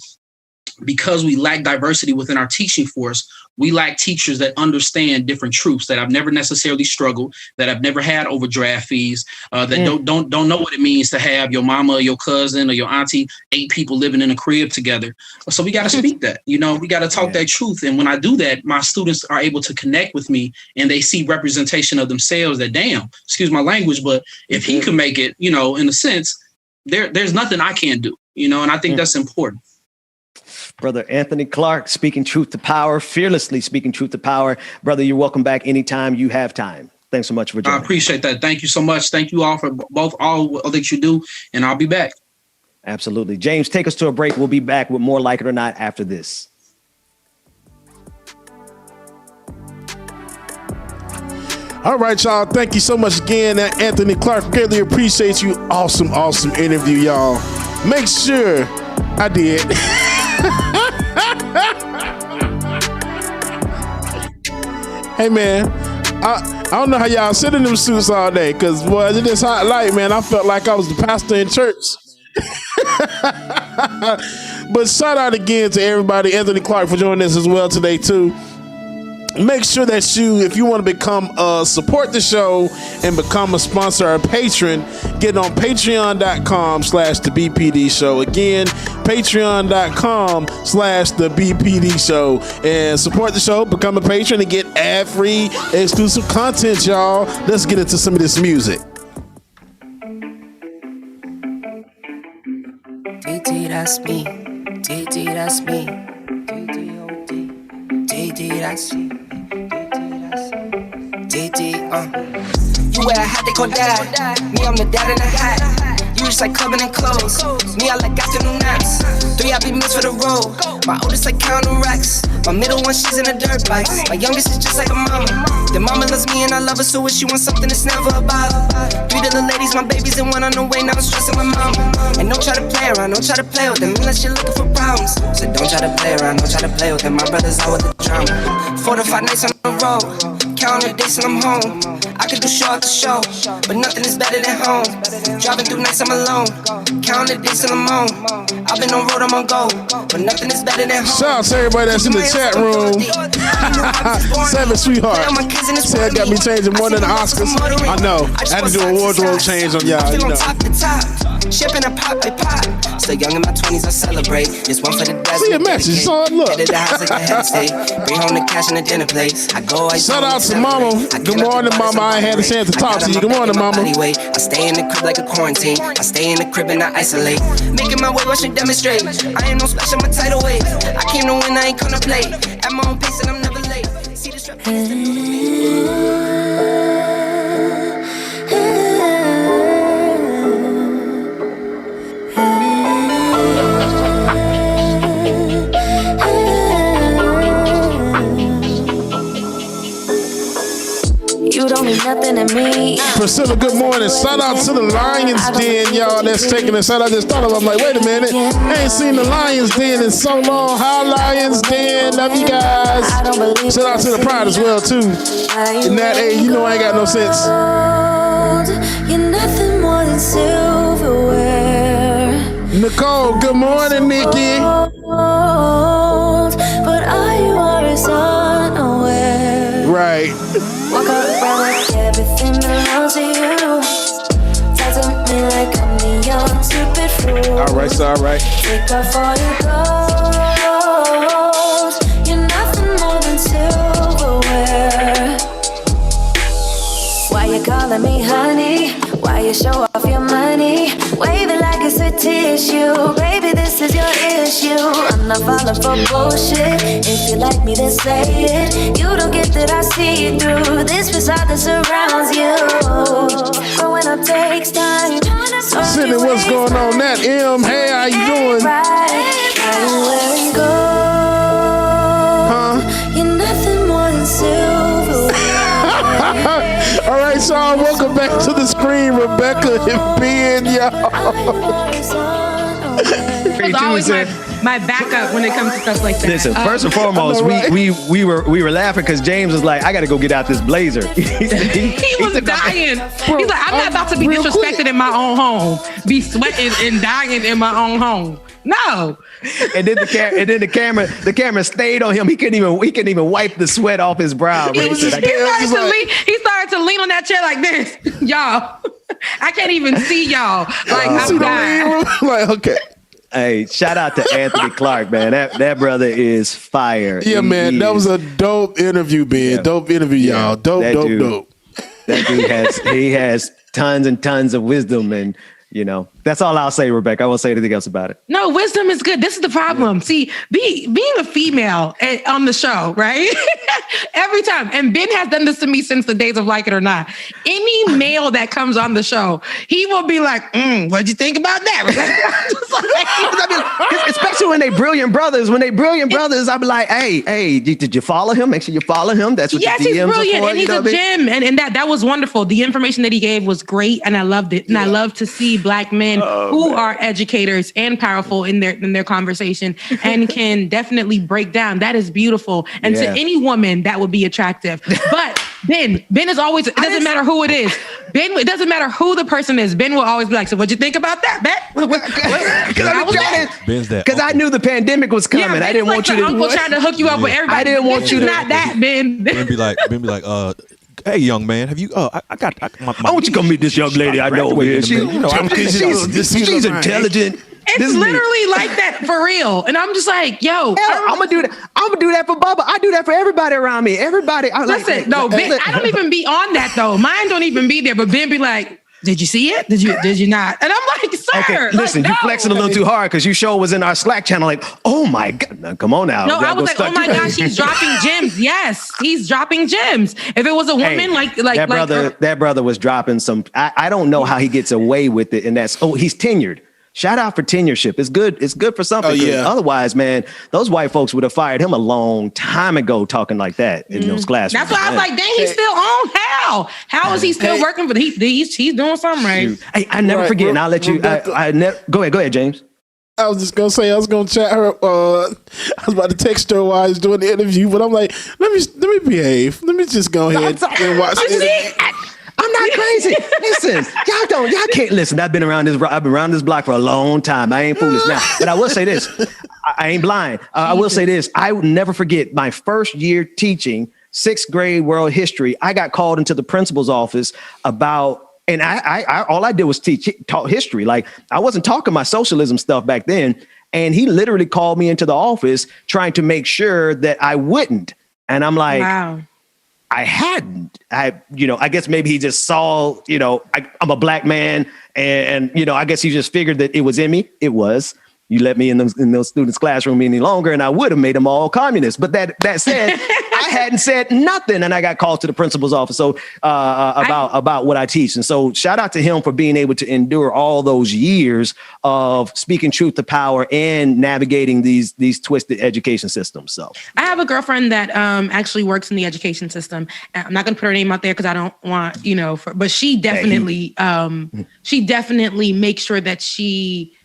Because we lack diversity within our teaching force, we lack teachers that understand different truths, that have never necessarily struggled, that have never had overdraft fees, that don't know what it means to have your mama or your cousin or your auntie, 8 people living in a crib together. So we got to speak that, we got to talk that truth. And when I do that, my students are able to connect with me, and they see representation of themselves that, damn, excuse my language, but if he can make it, in a sense, there's nothing I can't do, and I think that's important. Brother Anthony Clark, speaking truth to power, fearlessly speaking truth to power. Brother, you're welcome back anytime you have time. Thanks so much for joining. I appreciate that. Thank you so much. Thank you all for all that you do, and I'll be back. Absolutely. James, take us to a break. We'll be back with more Like It or Not after this. All right, y'all. Thank you so much again, Anthony Clark. Greatly appreciate you. Awesome interview, y'all. Make sure I did. Hey, man. I don't know how y'all sit in them suits all day, because, boy, in this hot light, man, I felt like I was the pastor in church. But shout out again to everybody, Anthony Clark, for joining us as well today, too. Make sure that if you want to support the show and become a sponsor or a patron, get on patreon.com/the BPD show. Again, patreon.com/the BPD show, and support the show, become a patron, and get ad-free exclusive content, y'all. Let's get into some of this music. DD, that's me. DD, that's me. DD, that's me. DD, You wear a hat, they call dad. Me, I'm the dad in a hat. You just like clubbing and clothes. Me, I like afternoon naps. 3 happy meals for the road. My oldest like counting racks. My middle one, she's in a dirt bike. My youngest is just like a mama. The mama loves me and I love her, so if she wants something, it's never about her. 3 little ladies, my babies, and 1 on the way. Now I'm stressing my mama. And don't try to play around, don't try to play with them unless you're looking for problems. So don't try to play around, don't try to play with them. My brothers out with the drama. 4 to 5 nights on the road. Counting the days till I'm home. I could do show after show, but nothing is better than home. Driving through nights I'm alone. Counting the days till I'm home. I've been on road, I'm on go, but nothing is better than home. Shout out to everybody that's in the chat room. Seven Sweetheart said got me changing more than the Oscars. I know. I had to do a wardrobe change on y'all. You know. Shipping a pop, it pop. Still young in my 20s, I celebrate. Just one for the desert. See a message, son. Look. Headed to the house like a head state. Bring home the cash and the dinner place. I go. Shout out to Mama. Good morning, Mama. I ain't had a chance to talk to you. Good morning, Mama. I stay in the crib like a quarantine. I stay in the crib and I isolate. Making my way, watching demonstrate. I ain't no special, my tidal wave. I came to win, I ain't gonna play. At my own pace and I'm never late. See the strap. You don't mean nothing to me. Priscilla, good morning. Shout out to the Lions Den, y'all, that's taking us out. I just thought of it. I'm like, wait a minute. I ain't seen the Lions Den in so long. Hi, Lions Den. Love you guys. Shout out to the Pride as well, too. In that age, you know I ain't got no sense. You're nothing more than silverware. Nicole, good morning, Nikki. But I was unaware. Right. Walk around like everything belongs to you. Talk to me like I'm the young stupid fool. All right, so all right. Take off all your clothes. You're nothing more than silverware. Why you calling me honey? Why you show off your money? Wave it like it's a tissue. Baby, this is your issue. I'm not falling for bullshit. If you like me, then say it. You don't get that I see it through this facade that surrounds you. But when it takes time, Cindy, what's going on? That M, hey, how you doing? Huh? You're nothing more than silver. All right, y'all, welcome back to the screen, Rebecca and Ben, y'all. It's always my backup when it comes to stuff like that. Listen, first and foremost, we were laughing because James was like, I got to go get out this blazer. He was dying. He's like, I'm not about to be disrespected in my own home, be sweating and dying in my own home. No. And then the camera stayed on him. He couldn't even wipe the sweat off his brow. He started to lean on that chair like this, y'all. I can't even see y'all. Like I'm dying. Like, okay. Hey, shout out to Anthony Clark, man. That brother is fire. Yeah, man. That was a dope interview, Ben. Yeah. Dope interview, y'all. Dope. That dude has tons and tons of wisdom, and you know, That's all I'll say, Rebecca. I won't say anything else about it. No, wisdom is good. This is the problem. See, being a female on the show, right? Every time. And Ben has done this to me since the days of Like It or Not. Any male that comes on the show, he will be like, what'd you think about that? Especially when they brilliant brothers. When they brilliant brothers, I'll be like, hey, did you follow him? Make sure you follow him. That's what yes, the DMs he's brilliant. are for, And he's a gem. And that was wonderful. The information that he gave was great. And I loved it. And I love to see Black men who are educators and powerful in their conversation and can definitely break down. That is beautiful. And to any woman, that would be attractive. But Ben is always, it doesn't matter who it is. Ben, it doesn't matter who the person is. Ben will always be like, so what'd you think about that, Ben? Because I knew the pandemic was coming. Yeah, I didn't want you to. Uncle trying to hook you up with everybody. I didn't want you to. Not that, Ben. Ben be like, hey, young man, have you? I want you to come meet this young lady I know. She's intelligent. It's literally like that for real. And I'm just like, yo, I'm gonna do that. I'm gonna do that for Bubba. I do that for everybody around me. Everybody. Ben, I don't even be on that though. Mine don't even be there. But Ben be like, did you see it? Did you not? And I'm like, sir. Okay, listen, you flexing a little too hard because you show was in our Slack channel. Like, oh my God, now, come on now. No, I was like, oh my gosh, he's dropping gems. Yes, he's dropping gems. If it was a woman, like that brother was dropping some. I don't know how he gets away with it, and he's tenured. Shout out for tenureship. It's good. It's good for something. Otherwise, man, those white folks would have fired him a long time ago talking like that in those classrooms. That's why I was like, dang, he's still on. How is he still working for he's doing something right? Hey, I never forget, and I'll let you. Go ahead, James. I was just gonna say I was gonna chat her. I was about to text her while I was doing the interview, but I'm like, let me behave. Let me just go ahead and watch it. I'm not crazy. Listen, y'all can't listen. I've been around this block for a long time. I ain't foolish now. But I will say this. I ain't blind. I will say this. I will never forget my first year teaching 6th grade world history. I got called into the principal's office about, and I all I did was taught history. Like I wasn't talking my socialism stuff back then. And he literally called me into the office trying to make sure that I wouldn't. And I'm like, wow. I hadn't. I guess maybe he just saw, I'm a Black man and I guess he just figured that it was in me. It was. You let me in those students' classroom any longer and I would have made them all communists. But that said, I hadn't said nothing and I got called to the principal's office about what I teach. And so shout out to him for being able to endure all those years of speaking truth to power and navigating these twisted education systems. So I have a girlfriend that actually works in the education system. I'm not going to put her name out there because I don't want, but she definitely makes sure that she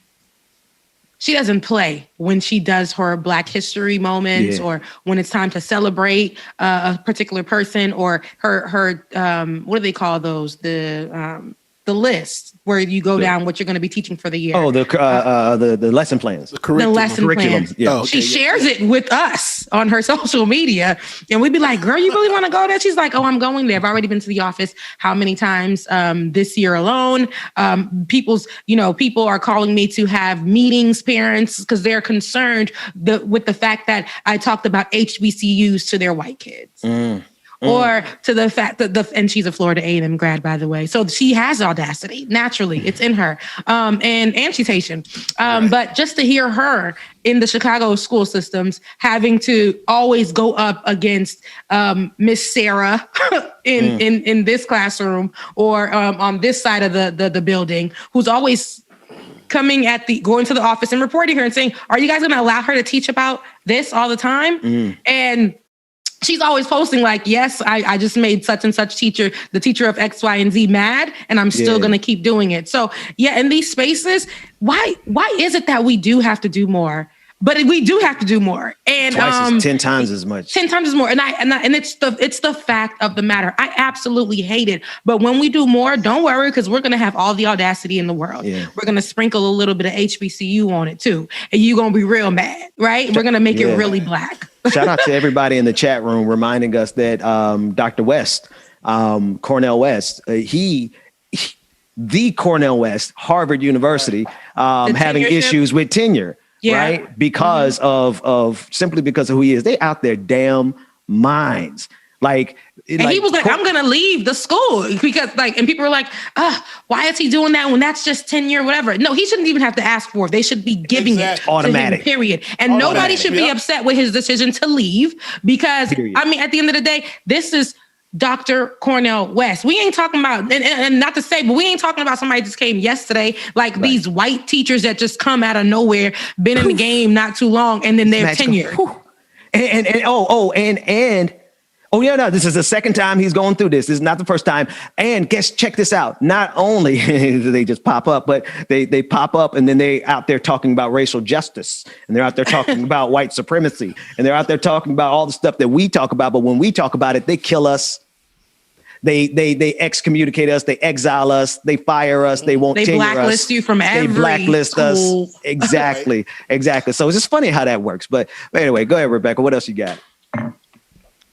doesn't play when she does her Black history moments or when it's time to celebrate a particular person or her what do they call those? The list where you go down what you're going to be teaching for the year. Oh, the lesson plans. The lesson plans. Yeah. She shares it with us on her social media. And we'd be like, girl, you really want to go there? She's like, oh, I'm going there. I've already been to the office. How many times this year alone? People are calling me to have meetings, parents, because they're concerned with the fact that I talked about HBCUs to their white kids. Or to the fact that and she's a Florida A&M grad, by the way. So she has audacity naturally. It's in her. And she's Haitian. But just to hear her in the Chicago school systems having to always go up against Miss Sarah in this classroom or on this side of the building, who's always going to the office and reporting her and saying, are you guys going to allow her to teach about this all the time? And she's always posting like, yes, I just made such and such teacher, the teacher of X, Y, and Z mad, and I'm still going to keep doing it. So in these spaces, why is it that we do have to do more? But we do have to do more. And 10 times as much. 10 times as more. And it's the fact of the matter. I absolutely hate it. But when we do more, don't worry, because we're going to have all the audacity in the world. Yeah. We're going to sprinkle a little bit of HBCU on it too. And you're going to be real mad, right? We're going to make it really Black. Shout out to everybody in the chat room reminding us that Dr. West, Cornel West, the Cornel West, Harvard University, having issues with tenure. Right? Because of simply because of who he is. They out their damn minds. And he was like, I'm going to leave the school because and people were like, why is he doing that when that's just tenure, whatever? No, he shouldn't even have to ask for it. They should be giving it automatic, to him, period. And nobody should be upset with his decision to leave because, I mean, at the end of the day, this is Dr. Cornel West. We ain't talking about, and not to say, but we ain't talking about somebody just came yesterday, these white teachers that just come out of nowhere, been in the game not too long, and then they're tenured. This is the second time he's going through this. This is not the first time. And check this out. Not only do they just pop up, but they pop up and then they out there talking about racial justice, and they're out there talking about white supremacy, and they're out there talking about all the stuff that we talk about. But when we talk about it, they kill us. They excommunicate us. They exile us. They fire us. They won't tenure us. They blacklist you from every They blacklist school. us. Exactly. Exactly. So it's just funny how that works. But anyway, go ahead, Rebecca. What else you got?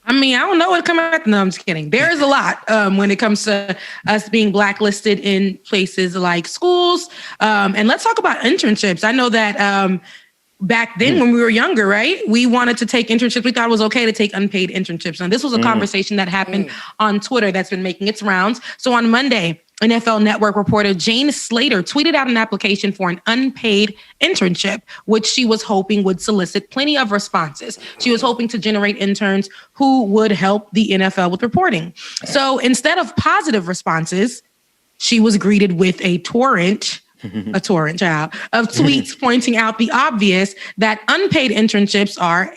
I mean, I don't know what to come at. No, I'm just kidding. There is a lot when it comes to us being blacklisted in places like schools. And let's talk about internships. I know that back then when we were younger, right, we wanted to take internships. We thought it was okay to take unpaid internships. And this was a conversation that happened on Twitter that's been making its rounds. So on Monday, NFL Network reporter Jane Slater tweeted out an application for an unpaid internship, which she was hoping would solicit plenty of responses. She was hoping to generate interns who would help the NFL with reporting. So instead of positive responses, she was greeted with a torrent of tweets pointing out the obvious that unpaid internships are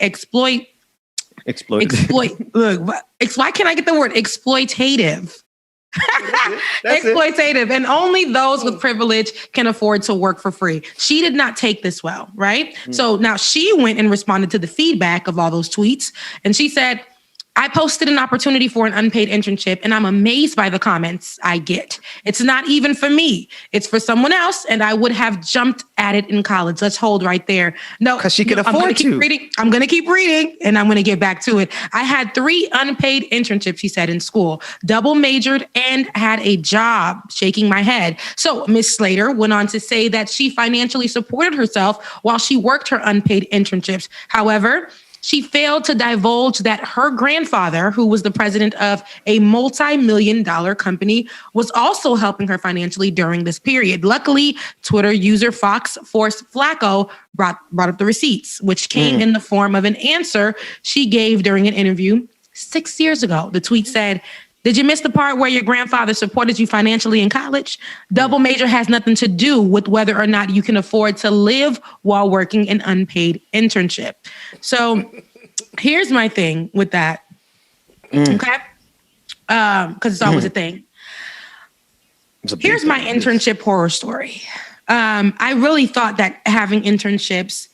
Look, why can't I get the word exploitative? Exploitative, and only those with privilege can afford to work for free. She did not take this well, right? So now she went and responded to the feedback of all those tweets, and she said, I posted an opportunity for an unpaid internship, and I'm amazed by the comments I get. It's not even for me. It's for someone else, and I would have jumped at it in college. Let's hold right there. No, because she can afford to. I'm going to keep reading, and I'm going to get back to it. I had 3 unpaid internships, he said, in school, double majored, and had a job. Shaking my head. So Ms. Slater went on to say that she financially supported herself while she worked her unpaid internships. However, she failed to divulge that her grandfather, who was the president of a multi-million-dollar company, was also helping her financially during this period. Luckily, Twitter user Fox Force Flacco brought up the receipts, which came in the form of an answer she gave during an interview 6 years ago. The tweet said, did you miss the part where your grandfather supported you financially in college? Double major has nothing to do with whether or not you can afford to live while working an unpaid internship. So here's my thing with that. Okay? Because it's always a thing. Here's my internship horror story. I really thought that having internships,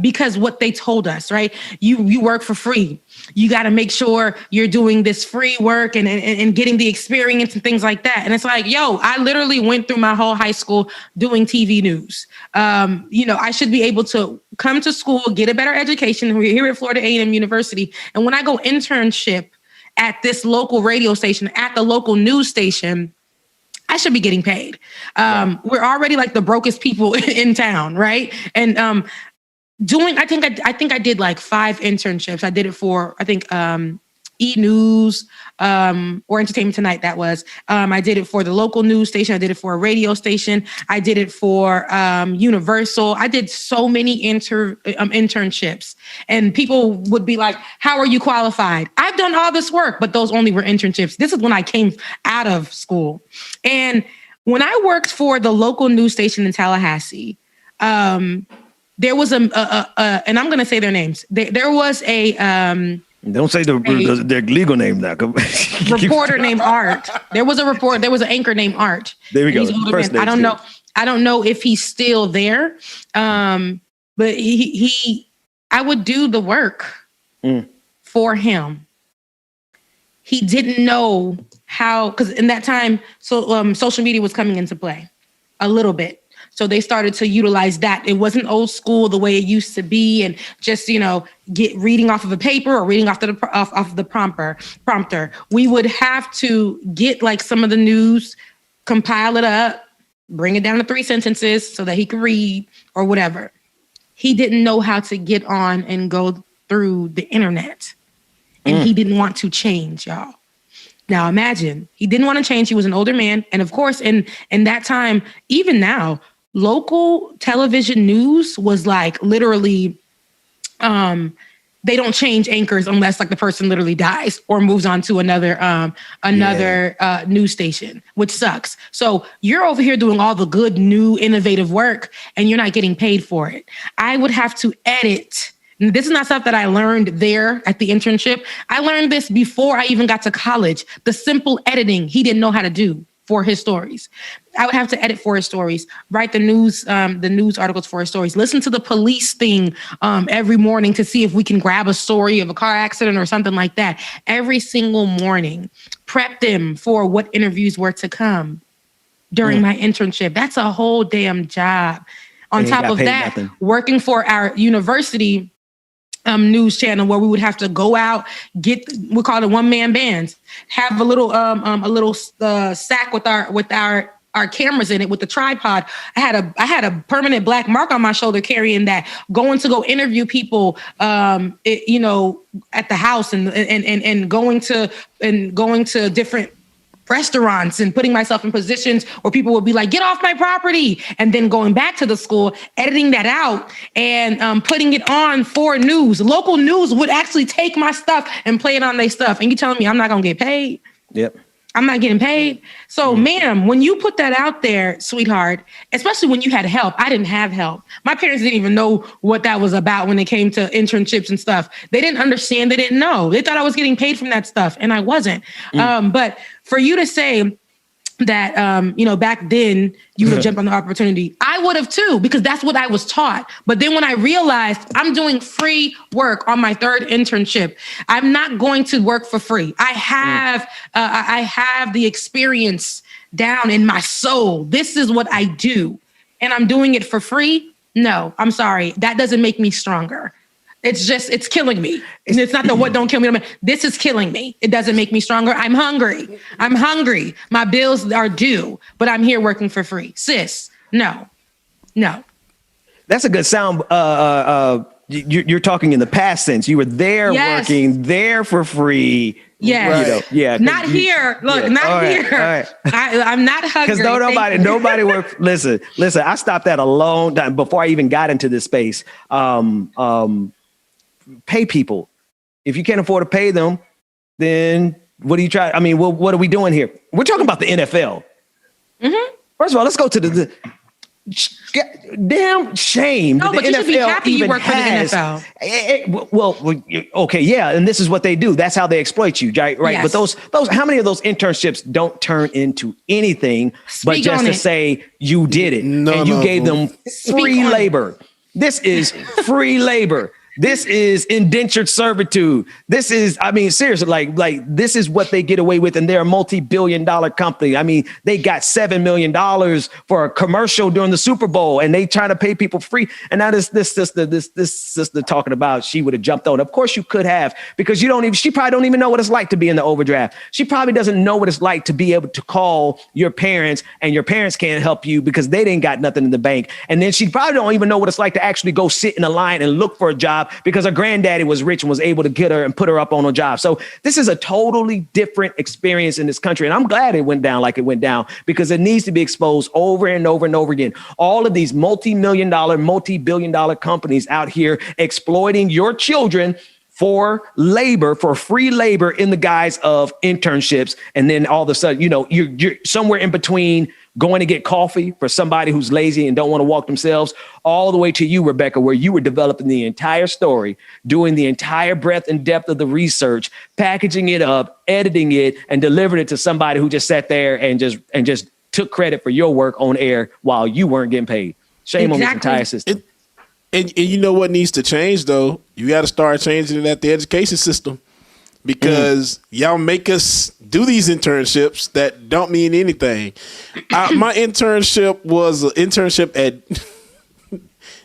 because what they told us, right? You work for free. You got to make sure you're doing this free work and getting the experience and things like that. And it's like, I literally went through my whole high school doing TV news. I should be able to come to school, get a better education. We're here at Florida A&M University. And when I go internship at this local radio station, at the local news station, I should be getting paid. We're already like the brokest people in town, right? And I think I did like 5 internships. I did it for, E-News or Entertainment Tonight, that was. I did it for the local news station. I did it for a radio station. I did it for Universal. I did so many internships. And people would be like, how are you qualified? I've done all this work, but those only were internships. This is when I came out of school. And when I worked for the local news station in Tallahassee, there was and I'm going to say their names. There was a... Don't say their legal name now. Reporter named Art. There was an anchor named Art. There we go. I don't know if he's still there. But I would do the work for him. He didn't know how, because in that time, social media was coming into play a little bit. So they started to utilize that. It wasn't old school the way it used to be, and just get reading off of a paper or reading off the prompter. We would have to get like some of the news, compile it up, bring it down to 3 sentences so that he could read or whatever. He didn't know how to get on and go through the internet. and he didn't want to change, y'all. Now imagine, he didn't want to change. He was an older man. And of course, in that time, even now, local television news was like literally, they don't change anchors unless like the person literally dies or moves on to another news station, which sucks. So you're over here doing all the good, new, innovative work and you're not getting paid for it. I would have to edit. This is not stuff that I learned there at the internship. I learned this before I even got to college. The simple editing he didn't know how to do for his stories. I would have to edit for his stories, write the news articles for his stories, listen to the police thing every morning to see if we can grab a story of a car accident or something like that. Every single morning, prep them for what interviews were to come during my internship. That's a whole damn job. On top of that, working for our university news channel where we would have to go out, we call it one-man bands, have a little sack with our cameras in it with the tripod. I had a permanent black mark on my shoulder carrying that, going to go interview people, at the house and going to different restaurants and putting myself in positions where people would be like, get off my property. And then going back to the school, editing that out and putting it on for news. Local news would actually take my stuff and play it on their stuff. And you telling me I'm not going to get paid? Yep. I'm not getting paid. So, ma'am, when you put that out there, sweetheart, especially when you had help, I didn't have help. My parents didn't even know what that was about when it came to internships and stuff. They didn't understand. They didn't know. They thought I was getting paid from that stuff, and I wasn't. But for you to say that, back then you would have jumped on the opportunity, I would have too, because that's what I was taught. But then when I realized I'm doing free work on my third internship, I'm not going to work for free. I have the experience down in my soul. This is what I do, and I'm doing it for free. No, I'm sorry. That doesn't make me stronger. It's killing me. It's not the what don't kill me. This is killing me. It doesn't make me stronger. I'm hungry. My bills are due, but I'm here working for free. Sis, no. That's a good sound. You're talking in the past tense. You were there working there for free. Yes. Not here. Look, not here. All right. I'm not hungry. Because nobody worked. Listen, I stopped that a long time before I even got into this space. Pay people. If you can't afford to pay them, then what do you try? I mean, what are we doing here? We're talking about the NFL. Mm-hmm. First of all, let's go to the damn shame. No, but you should be happy you work for the NFL. Okay, yeah, and this is what they do. That's how they exploit you, right? Yes. But those, how many of those internships don't turn into anything but just to say you did it and you gave them free labor? This is free labor. This is indentured servitude. This is, I mean, seriously, like this is what they get away with. And they're a multi-billion-dollar company. I mean, they got $7 million for a commercial during the Super Bowl, and they trying to pay people free. And now this sister talking about she would have jumped on. Of course you could have, because she probably don't even know what it's like to be in the overdraft. She probably doesn't know what it's like to be able to call your parents, and your parents can't help you because they didn't got nothing in the bank. And then she probably don't even know what it's like to actually go sit in a line and look for a job because her granddaddy was rich and was able to get her and put her up on a job. So this is a totally different experience in this country. And I'm glad it went down like it went down, because it needs to be exposed over and over and over again. All of these multi-billion dollar companies out here exploiting your children for labor, for free labor in the guise of internships. And then all of a sudden, you're somewhere in between going to get coffee for somebody who's lazy and don't want to walk themselves, all the way to you, Rebecca, where you were developing the entire story, doing the entire breadth and depth of the research, packaging it up, editing it, and delivering it to somebody who just sat there and just took credit for your work on air while you weren't getting paid. Shame on this entire system. And you know what needs to change, though? You got to start changing it at the education system, because y'all make us do these internships that don't mean anything. My internship was an internship at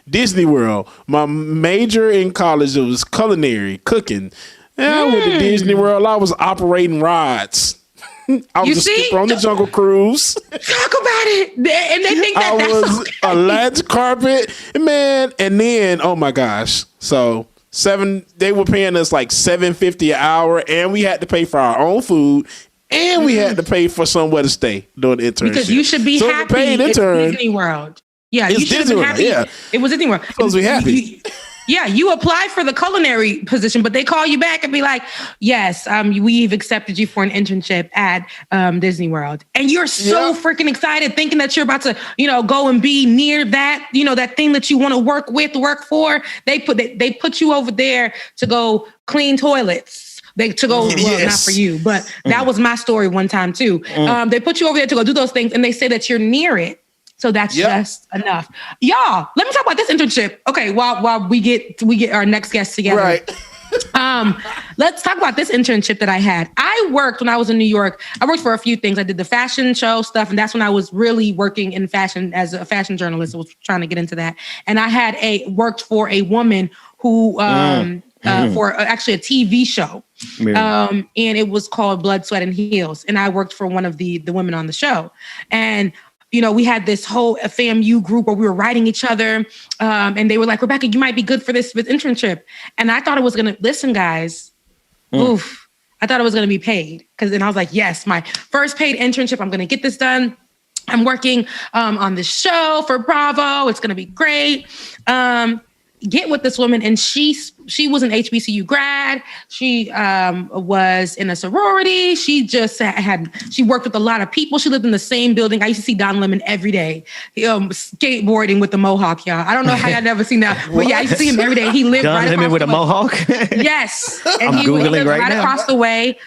Disney World. My major in college, it was culinary, cooking. And I went to Disney World. I was operating rides. I was a skipper on the Jungle Cruise. Talk about it. And they think that I was a ledge carpet, man. And then, oh my gosh. So They were paying us like $7.50 an hour, and we had to pay for our own food, and we had to pay for somewhere to stay during the internship. Because you should be happy. It's Disney World. Yeah, it's you should Disney have been World, happy. yeah. It was Disney World. Supposed to be happy. You applied for the culinary position, but they call you back and be like, yes, we've accepted you for an internship at Disney World. And you're so freaking excited thinking that you're about to, go and be near that, that thing that you want to work for. They put you over there to go clean toilets. Not for you, but that was my story one time too. They put you over there to go do those things, and they say that you're near it. So that's just enough. Y'all, let me talk about this internship. Okay, while we get our next guest together. Right. Let's talk about this internship that I had. I worked when I was in New York. I worked for a few things. I did the fashion show stuff, and that's when I was really working in fashion as a fashion journalist. I was trying to get into that. And I had worked for a woman who for actually a TV show. And it was called Blood, Sweat, and Heels. And I worked for one of the women on the show. And we had this whole FAMU group where we were writing each other. And they were like, Rebecca, you might be good for this internship. And I thought it was going to, listen, guys, I thought it was going to be paid. And I was like, yes, my first paid internship, I'm going to get this done. I'm working on this show for Bravo. It's going to be great. Get with this woman, and she was an HBCU grad. She was in a sorority. She just she worked with a lot of people. She lived in the same building. I used to see Don Lemon every day, skateboarding with the mohawk, y'all. I don't know how y'all never seen that, but yeah, I used to see him every day. He lived Don right Lemon with a mohawk. Yes, and I'm Googling right now. Across the way.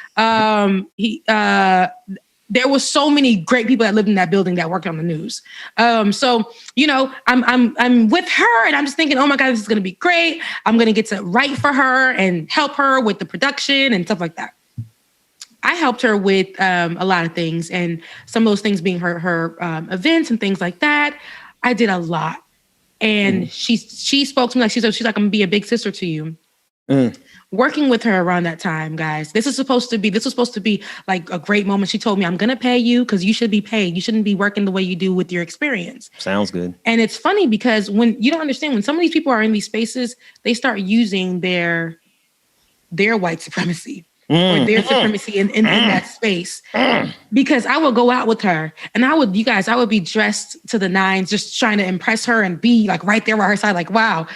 There was so many great people that lived in that building that worked on the news. So, I'm with her, and I'm just thinking, oh my God, this is going to be great. I'm going to get to write for her and help her with the production and stuff like that. I helped her with a lot of things, and some of those things being her events and things like that. I did a lot. And she spoke to me like, she's like, I'm going to be a big sister to you. Working with her around that time, guys, this was supposed to be like a great moment. She told me, I'm going to pay you because you should be paid. You shouldn't be working the way you do with your experience. Sounds good. And it's funny because when you don't understand, when some of these people are in these spaces, they start using their white supremacy or their supremacy in that space. Because I would go out with her and I would be dressed to the nines, just trying to impress her and be like right there by her side, like, wow.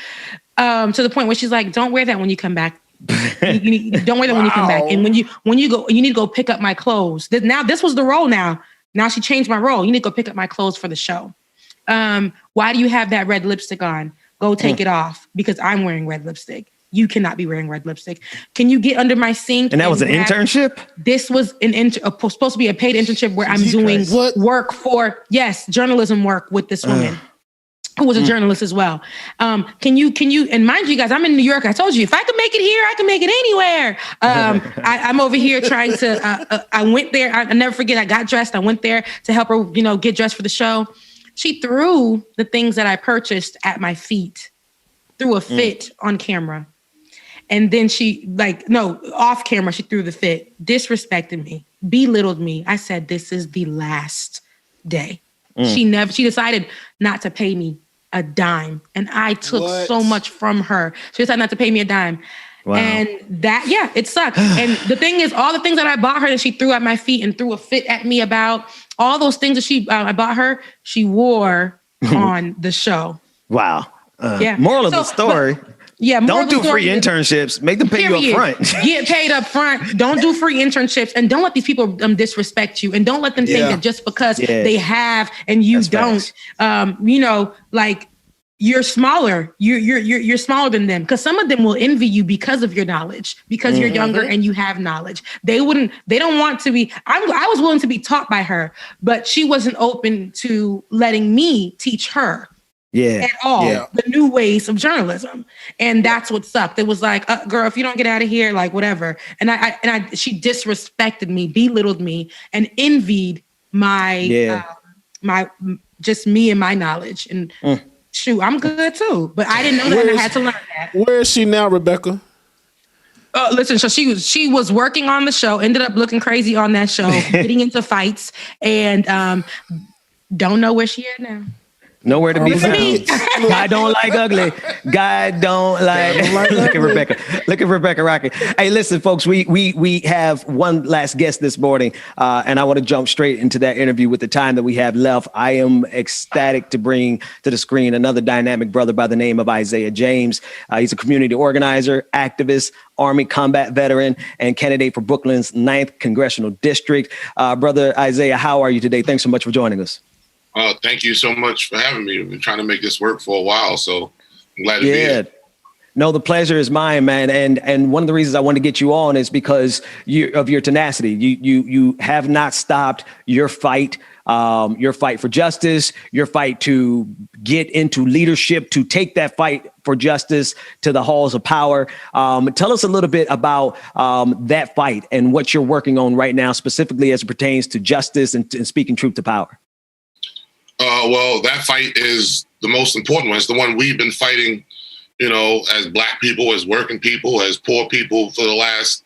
To the point where she's like, don't wear that when you come back. Don't wear that when you come back. And when you go, you need to go pick up my clothes. Now this was the role now. Now she changed my role. You need to go pick up my clothes for the show. Why do you have that red lipstick on? Go take it off because I'm wearing red lipstick. You cannot be wearing red lipstick. Can you get under my sink? And that was an internship? This was supposed to be a paid internship where I'm doing work for, journalism work with this woman. Who was a journalist as well. Can you, and mind you guys, I'm in New York. I told you, if I can make it here, I can make it anywhere. I'm over here trying to, I went there. I never forget, I got dressed. I went there to help her, get dressed for the show. She threw the things that I purchased at my feet, threw a fit on camera. And then off camera, she threw the fit, disrespected me, belittled me. I said, this is the last day. She decided not to pay me a dime. And I took so much from her. She decided not to pay me a dime. Wow. And that, it sucked. And the thing is, all the things that I bought her that she threw at my feet and threw a fit at me about, all those things that I bought her, she wore on the show. Wow. Moral of the story. Don't do free internships. Make them pay you up front. Get paid up front. Don't do free internships, and don't let these people disrespect you, and don't let them think that just because they have and you don't, like you're smaller. You're smaller than them, because some of them will envy you because of your knowledge, because you're younger and you have knowledge. They don't want to be. I was willing to be taught by her, but she wasn't open to letting me teach her. At all the new ways of journalism. And that's what sucked. It was like, girl, if you don't get out of here, like whatever. And she disrespected me, belittled me, and envied my just me and my knowledge. And shoot, I'm good too. But I didn't know that, and I had to learn that. Where is she now, Rebecca? Listen, so she was working on the show, ended up looking crazy on that show, getting into fights, and don't know where she is now. Nowhere to be found. God don't like ugly. God don't like. Look at Rebecca. Look at Rebecca Rocket. Hey, listen, folks. We have one last guest this morning, and I want to jump straight into that interview with the time that we have left. I am ecstatic to bring to the screen another dynamic brother by the name of Isiah James. He's a community organizer, activist, Army combat veteran, and candidate for Brooklyn's 9th congressional district. Brother Isiah, how are you today? Thanks so much for joining us. Thank you so much for having me. We've been trying to make this work for a while, so I'm glad to be here. No, the pleasure is mine, man. And one of the reasons I want to get you on is because of your tenacity. You have not stopped your fight for justice, your fight to get into leadership, to take that fight for justice to the halls of power. Tell us a little bit about that fight and what you're working on right now, specifically as it pertains to justice and speaking truth to power. Well, that fight is the most important one. It's the one we've been fighting, as Black people, as working people, as poor people since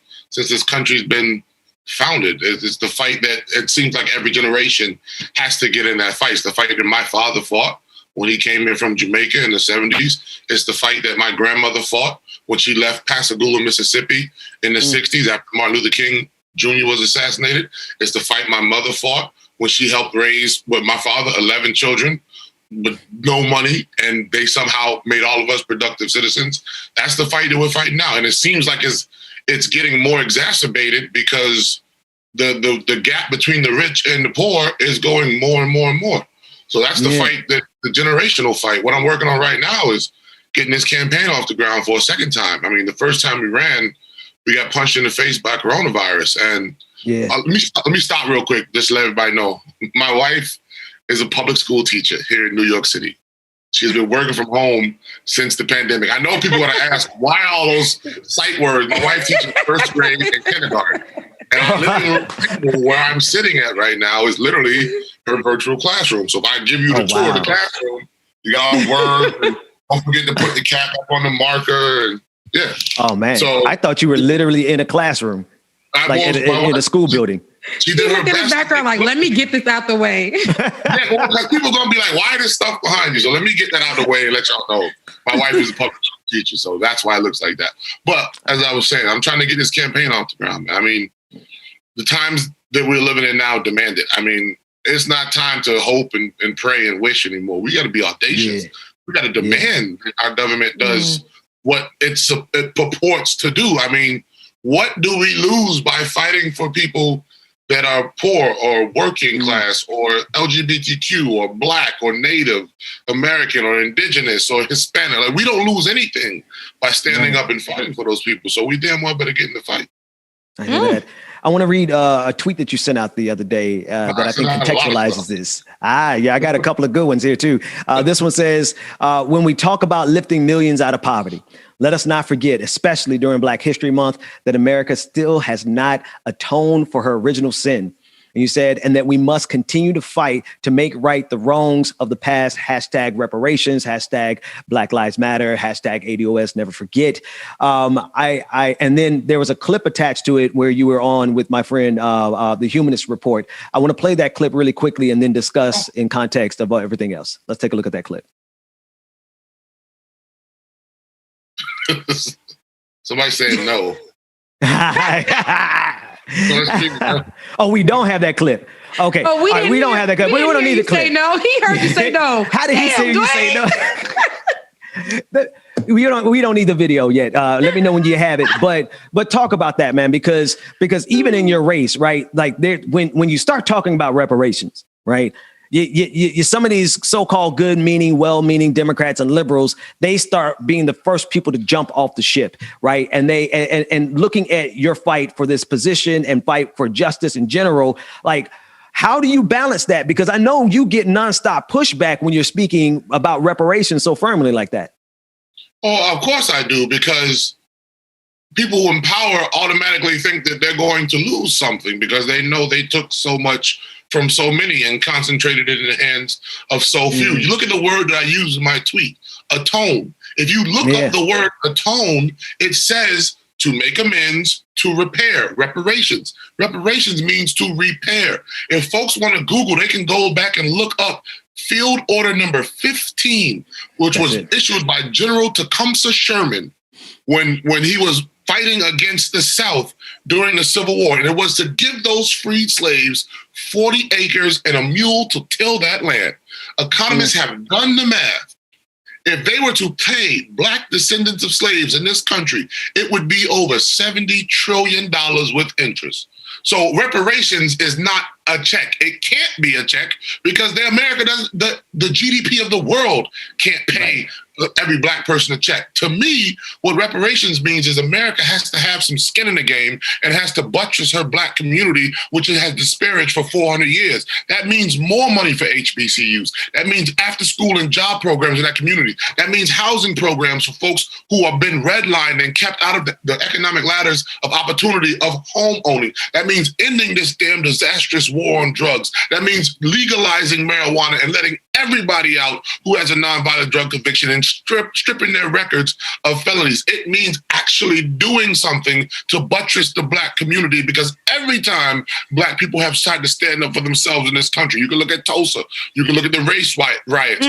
this country's been founded. It's the fight that it seems like every generation has to get in that fight. It's the fight that my father fought when he came in from Jamaica in the 70s. It's the fight that my grandmother fought when she left Pascagoula, Mississippi in the 60s after Martin Luther King Jr. was assassinated. It's the fight my mother fought when she helped raise, with my father, 11 children with no money, and they somehow made all of us productive citizens. That's the fight that we're fighting now. And it seems like it's getting more exacerbated because the gap between the rich and the poor is going more and more and more. So that's the fight, the generational fight. What I'm working on right now is getting this campaign off the ground for a second time. I mean, the first time we ran, we got punched in the face by coronavirus. And let me stop real quick, just to let everybody know. My wife is a public school teacher here in New York City. She's been working from home since the pandemic. I know people are going to ask, why all those sight words? My wife teaches first grade and kindergarten. And our living room where I'm sitting at right now is literally her virtual classroom. So if I give you the tour of the classroom, you got all words, and don't forget to put the cap up on the marker. And Oh, man. So I thought you were literally in a classroom. In a school building. She did her best. In the background, like, let me get this out the way. Because people are going to be like, why this stuff behind you? So let me get that out of the way and let y'all know. My wife is a public teacher, so that's why it looks like that. But as I was saying, I'm trying to get this campaign off the ground. I mean, the times that we're living in now demand it. I mean, it's not time to hope and pray and wish anymore. We got to be audacious. We got to demand that our government does what it purports to do. I mean, what do we lose by fighting for people that are poor or working class or LGBTQ or Black or Native American or Indigenous or Hispanic? Like, we don't lose anything by standing up and fighting for those people. So we damn well better get in the fight. I hear that. I want to read a tweet that you sent out the other day that I think contextualizes this. I got a couple of good ones here too. This one says, when we talk about lifting millions out of poverty, let us not forget, especially during Black History Month, that America still has not atoned for her original sin. And you said, and that we must continue to fight to make right the wrongs of the past. #reparations, #Black Lives Matter, #ADOS, never forget. And then there was a clip attached to it where you were on with my friend, the Humanist Report. I want to play that clip really quickly and then discuss in context about everything else. Let's take a look at that clip. Somebody saying no. Oh, we don't have that clip. Okay. Oh, we don't have that clip. We don't need the clip. Say no. He heard you say no. How did he say you say no? We don't need the video yet. Let me know when you have it. But talk about that, man, because even in your race, right? Like when you start talking about reparations, right? You some of these so-called good-meaning, well-meaning Democrats and liberals, they start being the first people to jump off the ship, right? And and looking at your fight for this position and fight for justice in general, like, how do you balance that? Because I know you get nonstop pushback when you're speaking about reparations so firmly like that. Oh, of course I do, because people who empower automatically think that they're going to lose something because they know they took so much from so many and concentrated it in the hands of so few. You look at the word that I use in my tweet, atone. If you look up the word atone, it says to make amends, to repair. Reparations. Reparations means to repair. If folks want to Google, they can go back and look up Field Order number 15, which was issued by General Tecumseh Sherman when he was fighting against the South during the Civil War. And it was to give those freed slaves 40 acres and a mule to till that land. Economists have done the math. If they were to pay Black descendants of slaves in this country, it would be over $70 trillion with interest. So reparations is not a check. It can't be a check because the GDP of the world can't pay every Black person a check. To me, what reparations means is America has to have some skin in the game and has to buttress her Black community, which it has disparaged for 400 years. That means more money for HBCUs. That means after school and job programs in that community. That means housing programs for folks who have been redlined and kept out of the economic ladders of opportunity of home owning. That means ending this damn disastrous war on drugs. That means legalizing marijuana and letting everybody out who has a nonviolent drug conviction and stripping their records of felonies. It means actually doing something to buttress the Black community, because every time Black people have tried to stand up for themselves in this country, you can look at Tulsa, you can look at the race riots.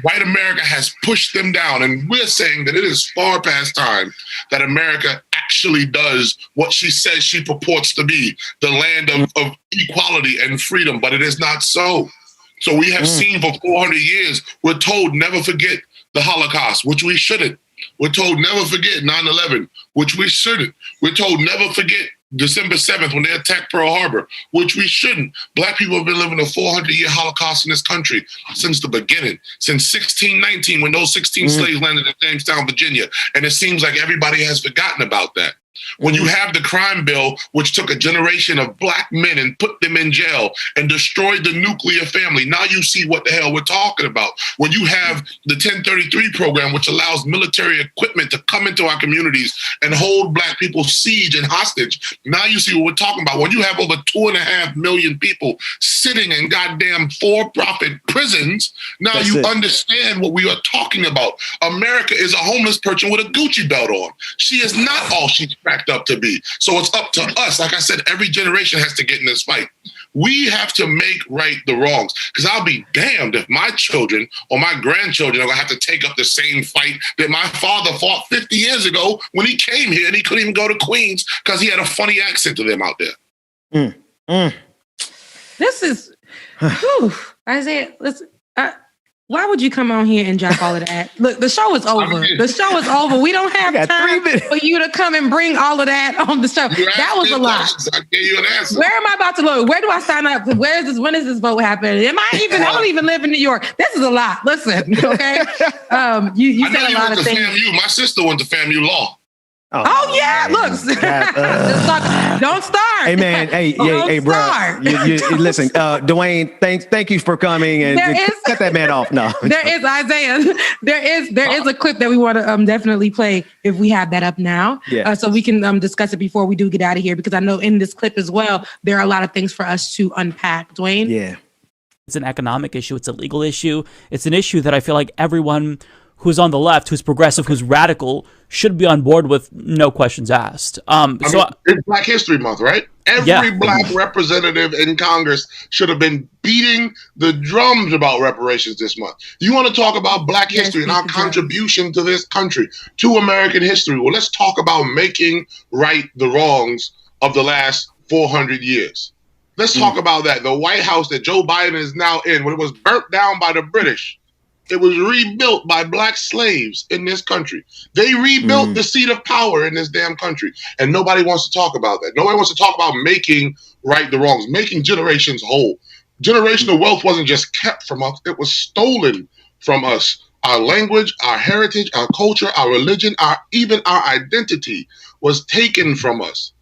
White America has pushed them down, and we're saying that it is far past time that America actually does what she says she purports to be, the land of equality and freedom, but it is not so. So we have seen for 400 years, we're told never forget the Holocaust, which we shouldn't. We're told never forget 9/11, which we shouldn't. We're told never forget December 7th when they attacked Pearl Harbor, which we shouldn't. Black people have been living a 400-year Holocaust in this country since the beginning, since 1619, when those 16 slaves landed in Jamestown, Virginia. And it seems like everybody has forgotten about that. When you have the crime bill, which took a generation of Black men and put them in jail and destroyed the nuclear family, now you see what the hell we're talking about. When you have the 1033 program, which allows military equipment to come into our communities and hold Black people siege and hostage, now you see what we're talking about. When you have over 2.5 million people sitting in goddamn for-profit prisons, now understand what we are talking about. America is a homeless person with a Gucci belt on. She is not all she's cracked up to be. So it's up to us. Like I said, every generation has to get in this fight. We have to make right the wrongs, because I'll be damned if my children or my grandchildren are going to have to take up the same fight that my father fought 50 years ago when he came here and he couldn't even go to Queens because he had a funny accent to them out there. This is, Isaiah, listen, why would you come on here and drop all of that? Look, the show is over. The show is over. We don't have time for you to come and bring all of that on the show. That was a lot. I gave you an answer. Where am I about to look? Where do I sign up? Where is this? When is this vote happening? I don't even live in New York. This is a lot. Listen, okay? You said a lot of things. FAMU. My sister went to FAMU Law. Oh yeah, look. Don't start. Hey man, hey, bro. You listen, Dwayne, thank you for coming and cut that man off. No. There is Isaiah. There is a clip that we want to definitely play if we have that up now. Yeah. So we can discuss it before we do get out of here, because I know in this clip as well, there are a lot of things for us to unpack. Dwayne? Yeah. It's an economic issue. It's a legal issue. It's an issue that I feel like everyone who's on the left, who's progressive, who's radical, should be on board with, no questions asked. It's Black History Month, right? Every Black representative in Congress should have been beating the drums about reparations this month. You want to talk about Black history and our contribution to this country, to American history? Well, let's talk about making right the wrongs of the last 400 years. Let's talk about that. The White House that Joe Biden is now in, when it was burnt down by the British, it was rebuilt by Black slaves in this country. They rebuilt the seat of power in this damn country. And nobody wants to talk about that. Nobody wants to talk about making right the wrongs, making generations whole. Generational wealth wasn't just kept from us, it was stolen from us. Our language, our heritage, our culture, our religion, even our identity was taken from us.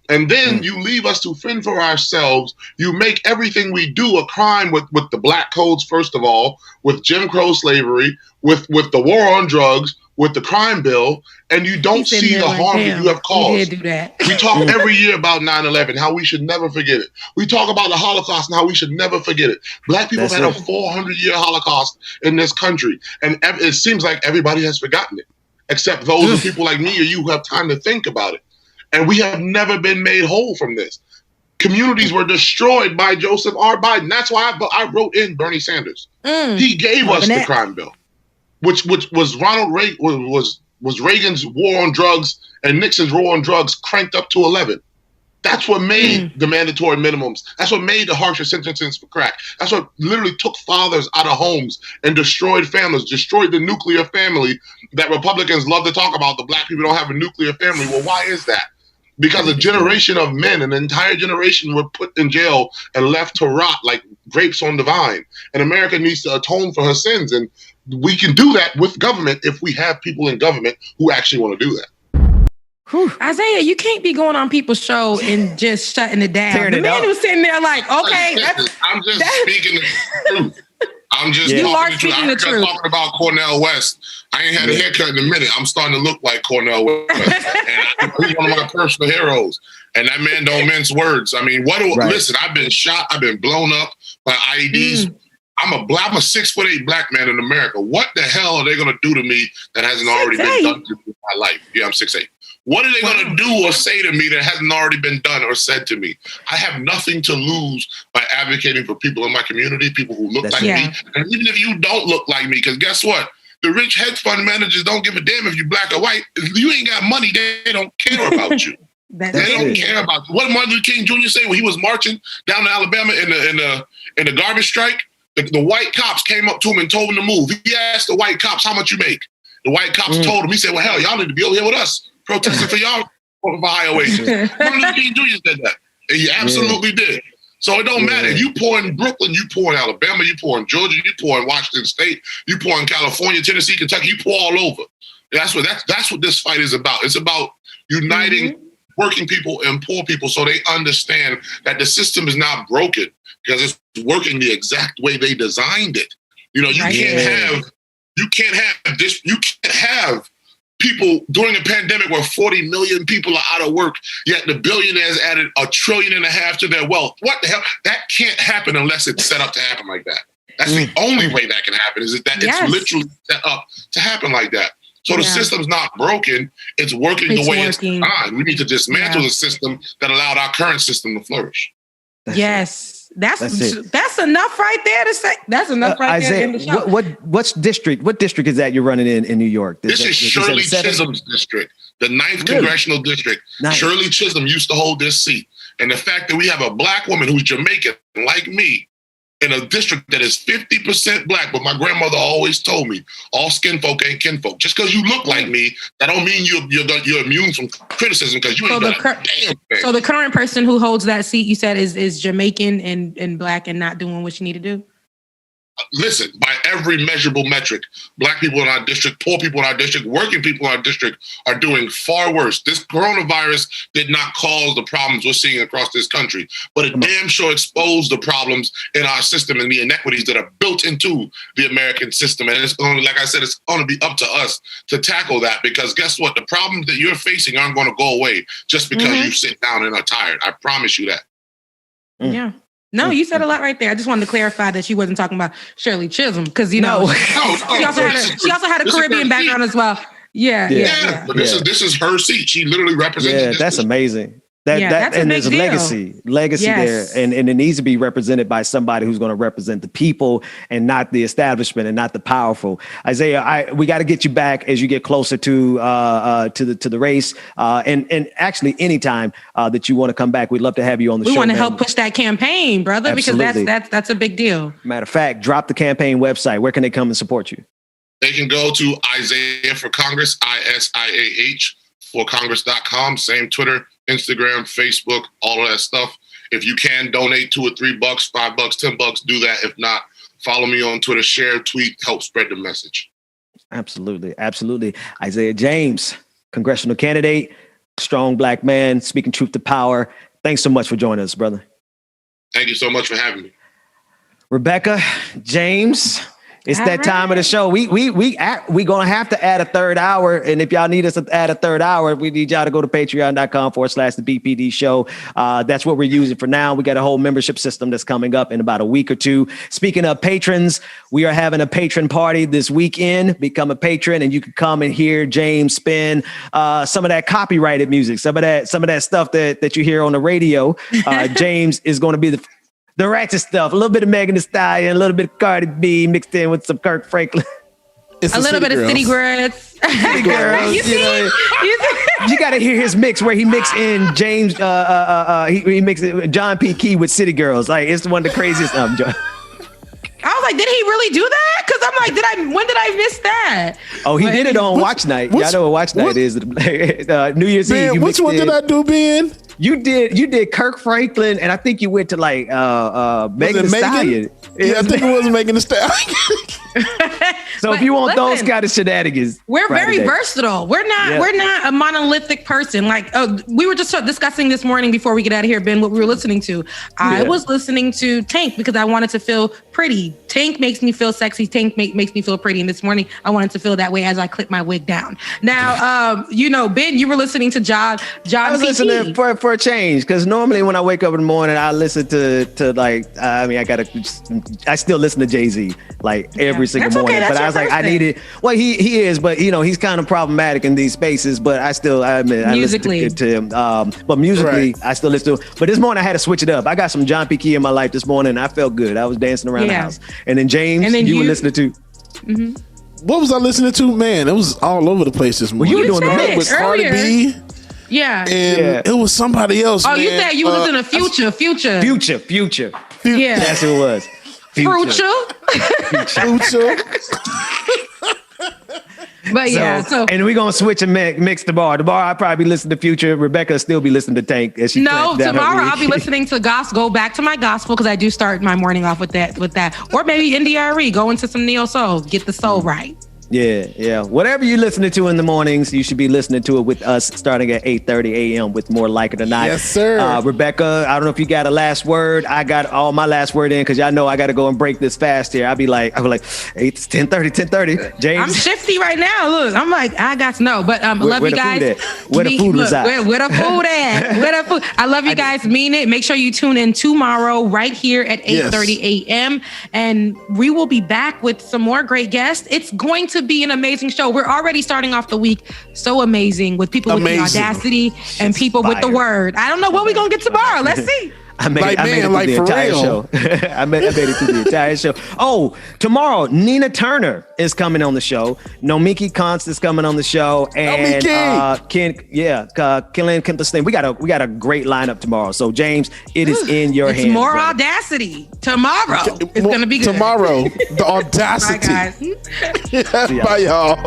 And then you leave us to fend for ourselves. You make everything we do a crime with the Black codes, first of all, with Jim Crow slavery, with the war on drugs, with the crime bill, and you don't see the harm that you have caused. We did do that. We talk every year about 9/11, how we should never forget it. We talk about the Holocaust and how we should never forget it. Black people have had a 400-year Holocaust in this country, and it seems like everybody has forgotten it. except those are people like me or you who have time to think about it. And we have never been made whole from this. Communities were destroyed by Joseph R. Biden. That's why I wrote in Bernie Sanders. He gave us the crime bill, which was Ronald Reagan was Reagan's war on drugs and Nixon's war on drugs cranked up to 11. That's what made the mandatory minimums. That's what made the harsher sentences for crack. That's what literally took fathers out of homes and destroyed families, destroyed the nuclear family that Republicans love to talk about. The black people don't have a nuclear family. Well, why is that? Because a generation of men, an entire generation, were put in jail and left to rot like grapes on the vine. And America needs to atone for her sins. And we can do that with government if we have people in government who actually want to do that. Isiah, you can't be going on people's show and just shutting it down. The man was sitting there like, okay. I'm just speaking the truth. I'm just talking the truth. Talking about Cornel West. I ain't had a haircut in a minute. I'm starting to look like Cornel West. And he's one of my personal heroes. And that man don't mince words. I mean, listen, I've been shot. I've been blown up by IEDs. I'm a 6'8" black man in America. What the hell are they going to do to me that hasn't already been done to me in my life? Yeah, I'm 6'8". What are they going to do or say to me that hasn't already been done or said to me? I have nothing to lose by advocating for people in my community, people who look like me. And even if you don't look like me, because guess what? The rich hedge fund managers don't give a damn if you're black or white. If you ain't got money, they don't care about you. They don't care about you. What did Martin Luther King Jr. say when he was marching down to Alabama in the garbage strike? The white cops came up to him and told him to move. He asked the white cops, how much you make? The white cops told him, he said, well, hell, y'all need to be over here with us, protesting for y'all for higher wages. Martin Luther King Jr. said that. And he absolutely did. So it don't matter. If you poor in Brooklyn, you poor in Alabama, you poor in Georgia, you poor in Washington State, you poor in California, Tennessee, Kentucky, you poor all over. That's what this fight is about. It's about uniting working people and poor people so they understand that the system is not broken because it's working the exact way they designed it. You know, you can't have people during a pandemic where 40 million people are out of work, yet the billionaires added $1.5 trillion to their wealth. What the hell? That can't happen unless it's set up to happen like that. That's the only way that can happen, is that it's literally set up to happen like that. So the system's not broken. It's working the way it's designed. We need to dismantle the system that allowed our current system to flourish. That's enough right there to say. That's enough right Isiah, there in the show. What district is that you're running in New York? This is Shirley Chisholm's district, the 9th Congressional District. Nice. Shirley Chisholm used to hold this seat. And the fact that we have a black woman who's Jamaican, like me, in a district that is 50% black, but my grandmother always told me, all skin folk ain't kinfolk. Just because you look like me, that don't mean you're immune from criticism because you ain't done a damn thing. So the current person who holds that seat, you said, is Jamaican and black and not doing what you need to do? Listen, by every measurable metric, black people in our district, poor people in our district, working people in our district are doing far worse. This coronavirus did not cause the problems we're seeing across this country, but it damn sure exposed the problems in our system and the inequities that are built into the American system. And it's going to, like I said, it's going to be up to us to tackle that, because guess what? The problems that you're facing aren't going to go away just because you sit down and are tired. I promise you that. Yeah. No, you said a lot right there. I just wanted to clarify that she wasn't talking about Shirley Chisholm because, you know, she also had a Caribbean background as well. Yeah. But this is her seat. She literally represents. Yeah, that's amazing. That's and there's a legacy there, and it needs to be represented by somebody who's going to represent the people and not the establishment and not the powerful. Isiah, we got to get you back as you get closer to the race, and actually anytime that you want to come back, we'd love to have you on the show. We want to help push that campaign, brother, Absolutely. because that's a big deal. Matter of fact, drop the campaign website. Where can they come and support you? They can go to Isiah for Congress, ISIAH for Congress.com. Same Twitter, Instagram, Facebook, all of that stuff. If you can donate $2 or $3, $5, $10, do that. If not, follow me on Twitter, share, tweet, help spread the message. Absolutely. Isiah James, congressional candidate, strong black man, speaking truth to power. Thanks so much for joining us, brother. Thank you so much for having me. Rebecca, James, It's that time of the show. We gonna have to add a third hour, and if y'all need us to add a third hour, we need y'all to go to patreon.com/the BPD show. That's what we're using for now. We got a whole membership system that's coming up in about a week or two. Speaking of patrons, we are having a patron party this weekend. Become a patron, and you can come and hear James spin some of that copyrighted music, some of that stuff that you hear on the radio. James is going to be the ratchet stuff, a little bit of Megan Thee Stallion, a little bit of Cardi B mixed in with some Kirk Franklin. A little bit of City Girls. City Girls. You got to hear his mix where he mixed in James. He mixed it with John P. Key with City Girls. Like, it's one of the craziest. I was like, did he really do that? Because I'm like, when did I miss that? Oh, he did it on Watch Night. Y'all know what Watch Night is. New Year's Eve. Which one did I do, Ben? You did Kirk Franklin, and I think you went to like Megan Thee Stallion. Yeah, I think it was Megan Thee Stallion. So if you want those kind of shenanigans, we're very versatile. We're not a monolithic person. Like we were just discussing this morning before we get out of here, Ben, what we were listening to. I was listening to Tank because I wanted to feel pretty. Tank makes me feel sexy. Tank makes me feel pretty. And this morning I wanted to feel that way as I clip my wig down. Now, Ben, you were listening to John. I was listening for a change, because normally when I wake up in the morning, I listen to like, I still listen to Jay-Z like every single morning. But I was like, I needed. Well, he is, but he's kind of problematic in these spaces. But I listen to him. But musically, I still listen to him. But this morning I had to switch it up. I got some John P. Key in my life this morning. And I felt good. I was dancing around the house. And then James, you were listening to. Mm-hmm. What was I listening to? Man, it was all over the place this morning. Well, you were doing the mix with Cardi B. Yeah. And it was somebody else. Oh, you said you were listening to Future. Yeah. That's who it was. Future. But so and we're gonna switch and mix the bar. Tomorrow I'll probably be listening to Future. Rebecca will still be listening to Tank. As she tomorrow I'll be listening to gospel. Go back to my gospel because I do start my morning off with that. Or maybe NDRE, go into some neo soul, get the soul right. Yeah. Whatever you're listening to in the mornings, you should be listening to it with us starting at 8:30 a.m. with More Like It or Not. Yes, sir. Rebecca, I don't know if you got a last word. I got all my last word in because y'all know I got to go and break this fast here. I'll be like 10:30. James, I'm shifty right now. Look, I'm like, I got to know, but love you guys. Where the food was at? Where the food at? Where the food? I love you guys. Mean it. Make sure you tune in tomorrow right here at 8:30 a.m. and we will be back with some more great guests. It's going to be an amazing show. We're already starting off the week so amazing with people with the audacity and people with the word. I don't know what we're gonna get tomorrow. Let's see. I made it through the entire show. I made it through the entire show. Oh, tomorrow, Nina Turner is coming on the show. Nomiki Konst is coming on the show. And Killian Kempton. We got a great lineup tomorrow. So, James, it is in your hands. More audacity tomorrow. It's going to be good. Tomorrow, the audacity. Bye, guys. Bye, y'all.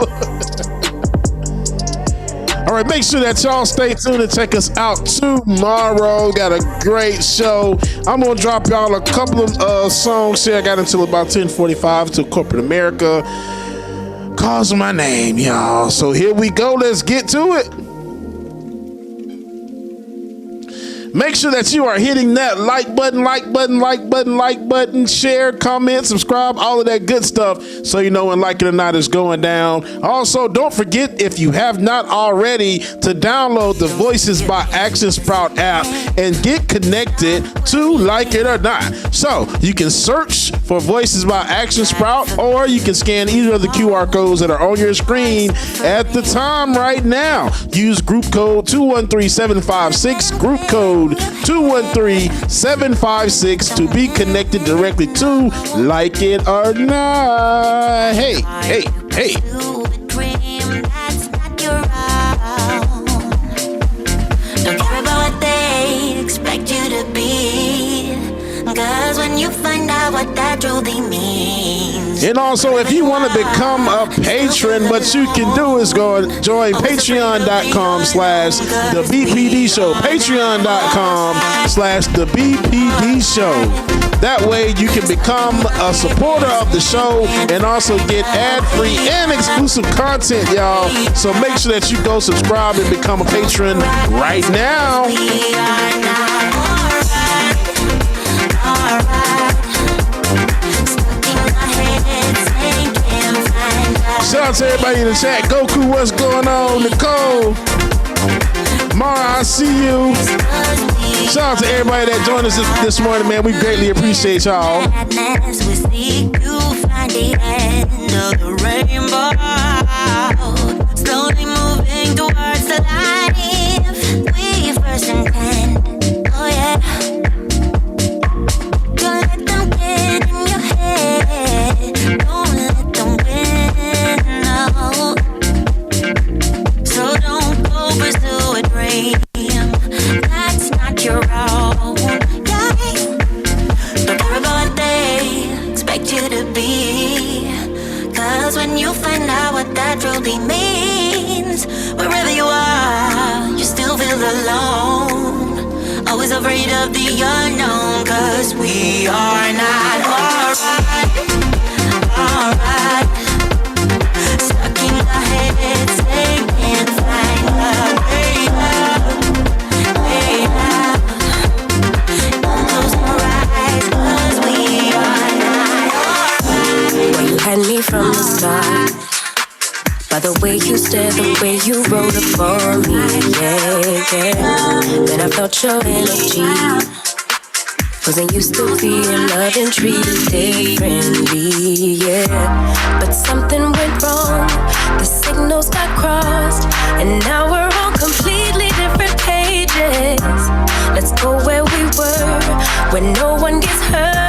All right, make sure that y'all stay tuned and check us out tomorrow. Got a great show. I'm going to drop y'all a couple of songs here. I got until about 10:45 to Corporate America. Calls my name, y'all. So here we go. Let's get to it. Make sure that you are hitting that like button, share, comment, subscribe, all of that good stuff so you know when Like It or Not is going down. Also, don't forget, if you have not already, to download the Voices by Action Sprout app and get connected to Like It or Not. So you can search for Voices by Action Sprout, or you can scan either of the QR codes that are on your screen at the time right now. Use group code 213756, group code 213756 to be connected directly to Like It or Not. Hey. Don't care about what they expect you to be, 'cause when you find out what that truly means. And also, if you want to become a patron, what you can do is go and join patreon.com/the BPD show. Patreon.com/the BPD show. That way you can become a supporter of the show and also get ad-free and exclusive content, y'all. So make sure that you go subscribe and become a patron right now. Stuck in my head saying Shout out to everybody in the chat. Goku, what's going on? Nicole, Mara, I see you. Shout out to everybody that joined us this morning, man. We greatly appreciate y'all. Madness, we seek to find the end of the rainbow. Slowly moving towards the life we first intend. Oh yeah. Don't let them get in your head. Don't let them win, no. So don't go pursue a dream that's not your own. Yeah. Don't care about what they expect you to be. Cause when you find out what that truly means, wherever you are, you still feel alone. Always afraid of the unknown. Cause we are not alright. Stuck in our heads, they can't find a way out. Don't close your eyes, cause we are not alright. Well, you had me from the start. By the way you stared, the way you wrote upon me, yeah. Then I felt your energy. Wasn't used to being loved and treated differently, yeah. But something went wrong, the signals got crossed, and now we're on completely different pages. Let's go where we were, where no one gets hurt.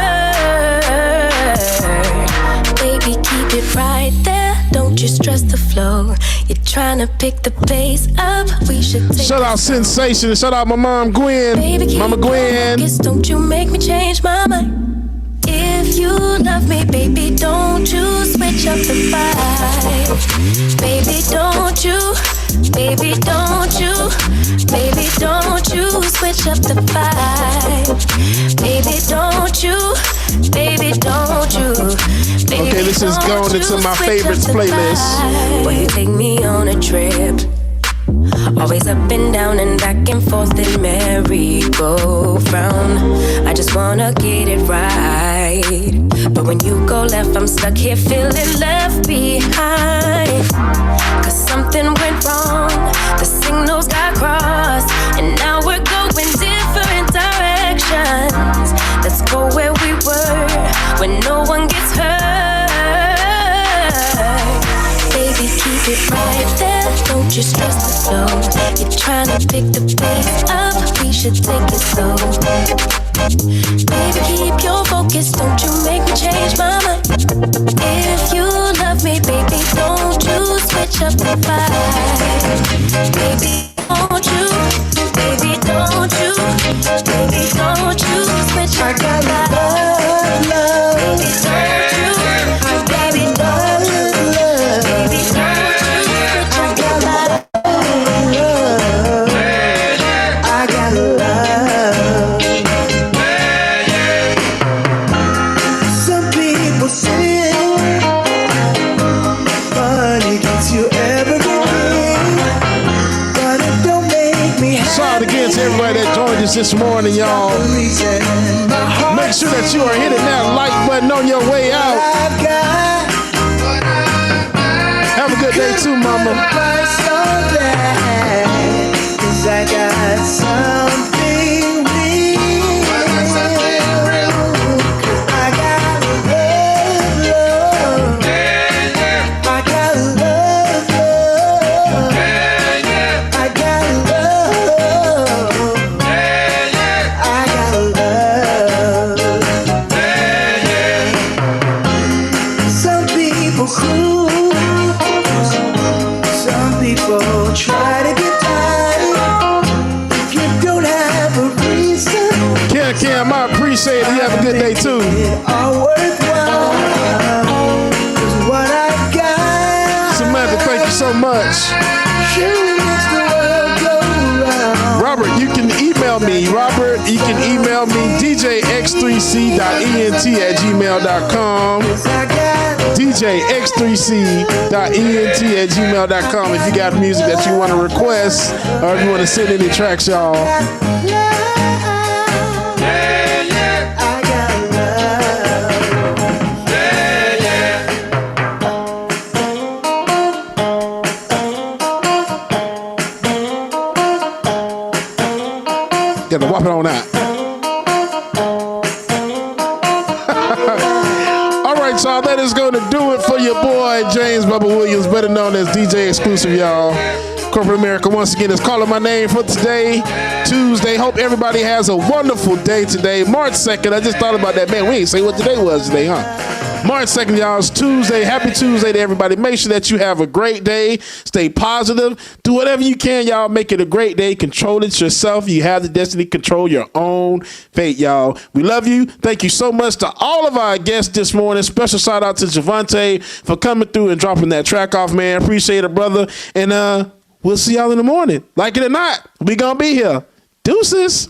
Baby, keep it right there, don't you stress the flow. You're trying to pick the pace up, we should take Shout out Sensation, shout out my mom Gwen. Baby, Mama Gwen. Don't you make me change my mind. If you love me, baby, don't you switch up the vibe. Baby, don't you, baby, don't you, baby, don't you switch up the vibe. Baby, don't you, baby, don't you. Baby, okay, this is going into my favorites playlist. Will you take me on a trip? Always up and down and back and forth in merry-go-round. I just wanna get it right. But when you go left, I'm stuck here feeling left behind. Cause something went wrong, the signals got crossed, and now we're going different directions. Let's go where we were, when no one gets hurt. Baby, keep it right there, don't you stress the flow. You're trying to pick the pace up, we should take it slow. Baby, keep your focus, don't you make me change my mind. If you love me, baby, don't you switch up the vibe. Baby, don't you, baby, don't you, baby, don't you switch up the vibe. Baby, don't you, baby, don't you, baby, don't you. Everybody that joined us this morning, y'all. Make sure that you are hitting that like button on your way out. Have a good day too, mama. I got something real. I got love. I got love. I got love. I got love. Some people cruel. Some people try to get Cam, I appreciate it. You have a good day too. Samantha, thank you so much. Robert, you can email me. Robert, you can email me djx3c.ent@gmail.com. djx3c.ent@gmail.com if you got music that you want to request or if you want to send any tracks, y'all. swap it on out. All right, y'all, that is going to do it for your boy, James Bubba Williams, better known as DJ Exclusive, y'all. Corporate America, once again, is calling my name for today, Tuesday. Hope everybody has a wonderful day today. March 2nd, I just thought about that. Man, we ain't say what today was today, huh? March 2nd, y'all, it's Tuesday. Happy Tuesday to everybody. Make sure that you have a great day. Stay positive. Do whatever you can, y'all. Make it a great day. Control it yourself. You have the destiny. Control your own fate, y'all. We love you. Thank you so much to all of our guests this morning. Special shout out to Javonte for coming through and dropping that track off, man. Appreciate it, brother. And we'll see y'all in the morning. Like it or not, we gonna be here. Deuces.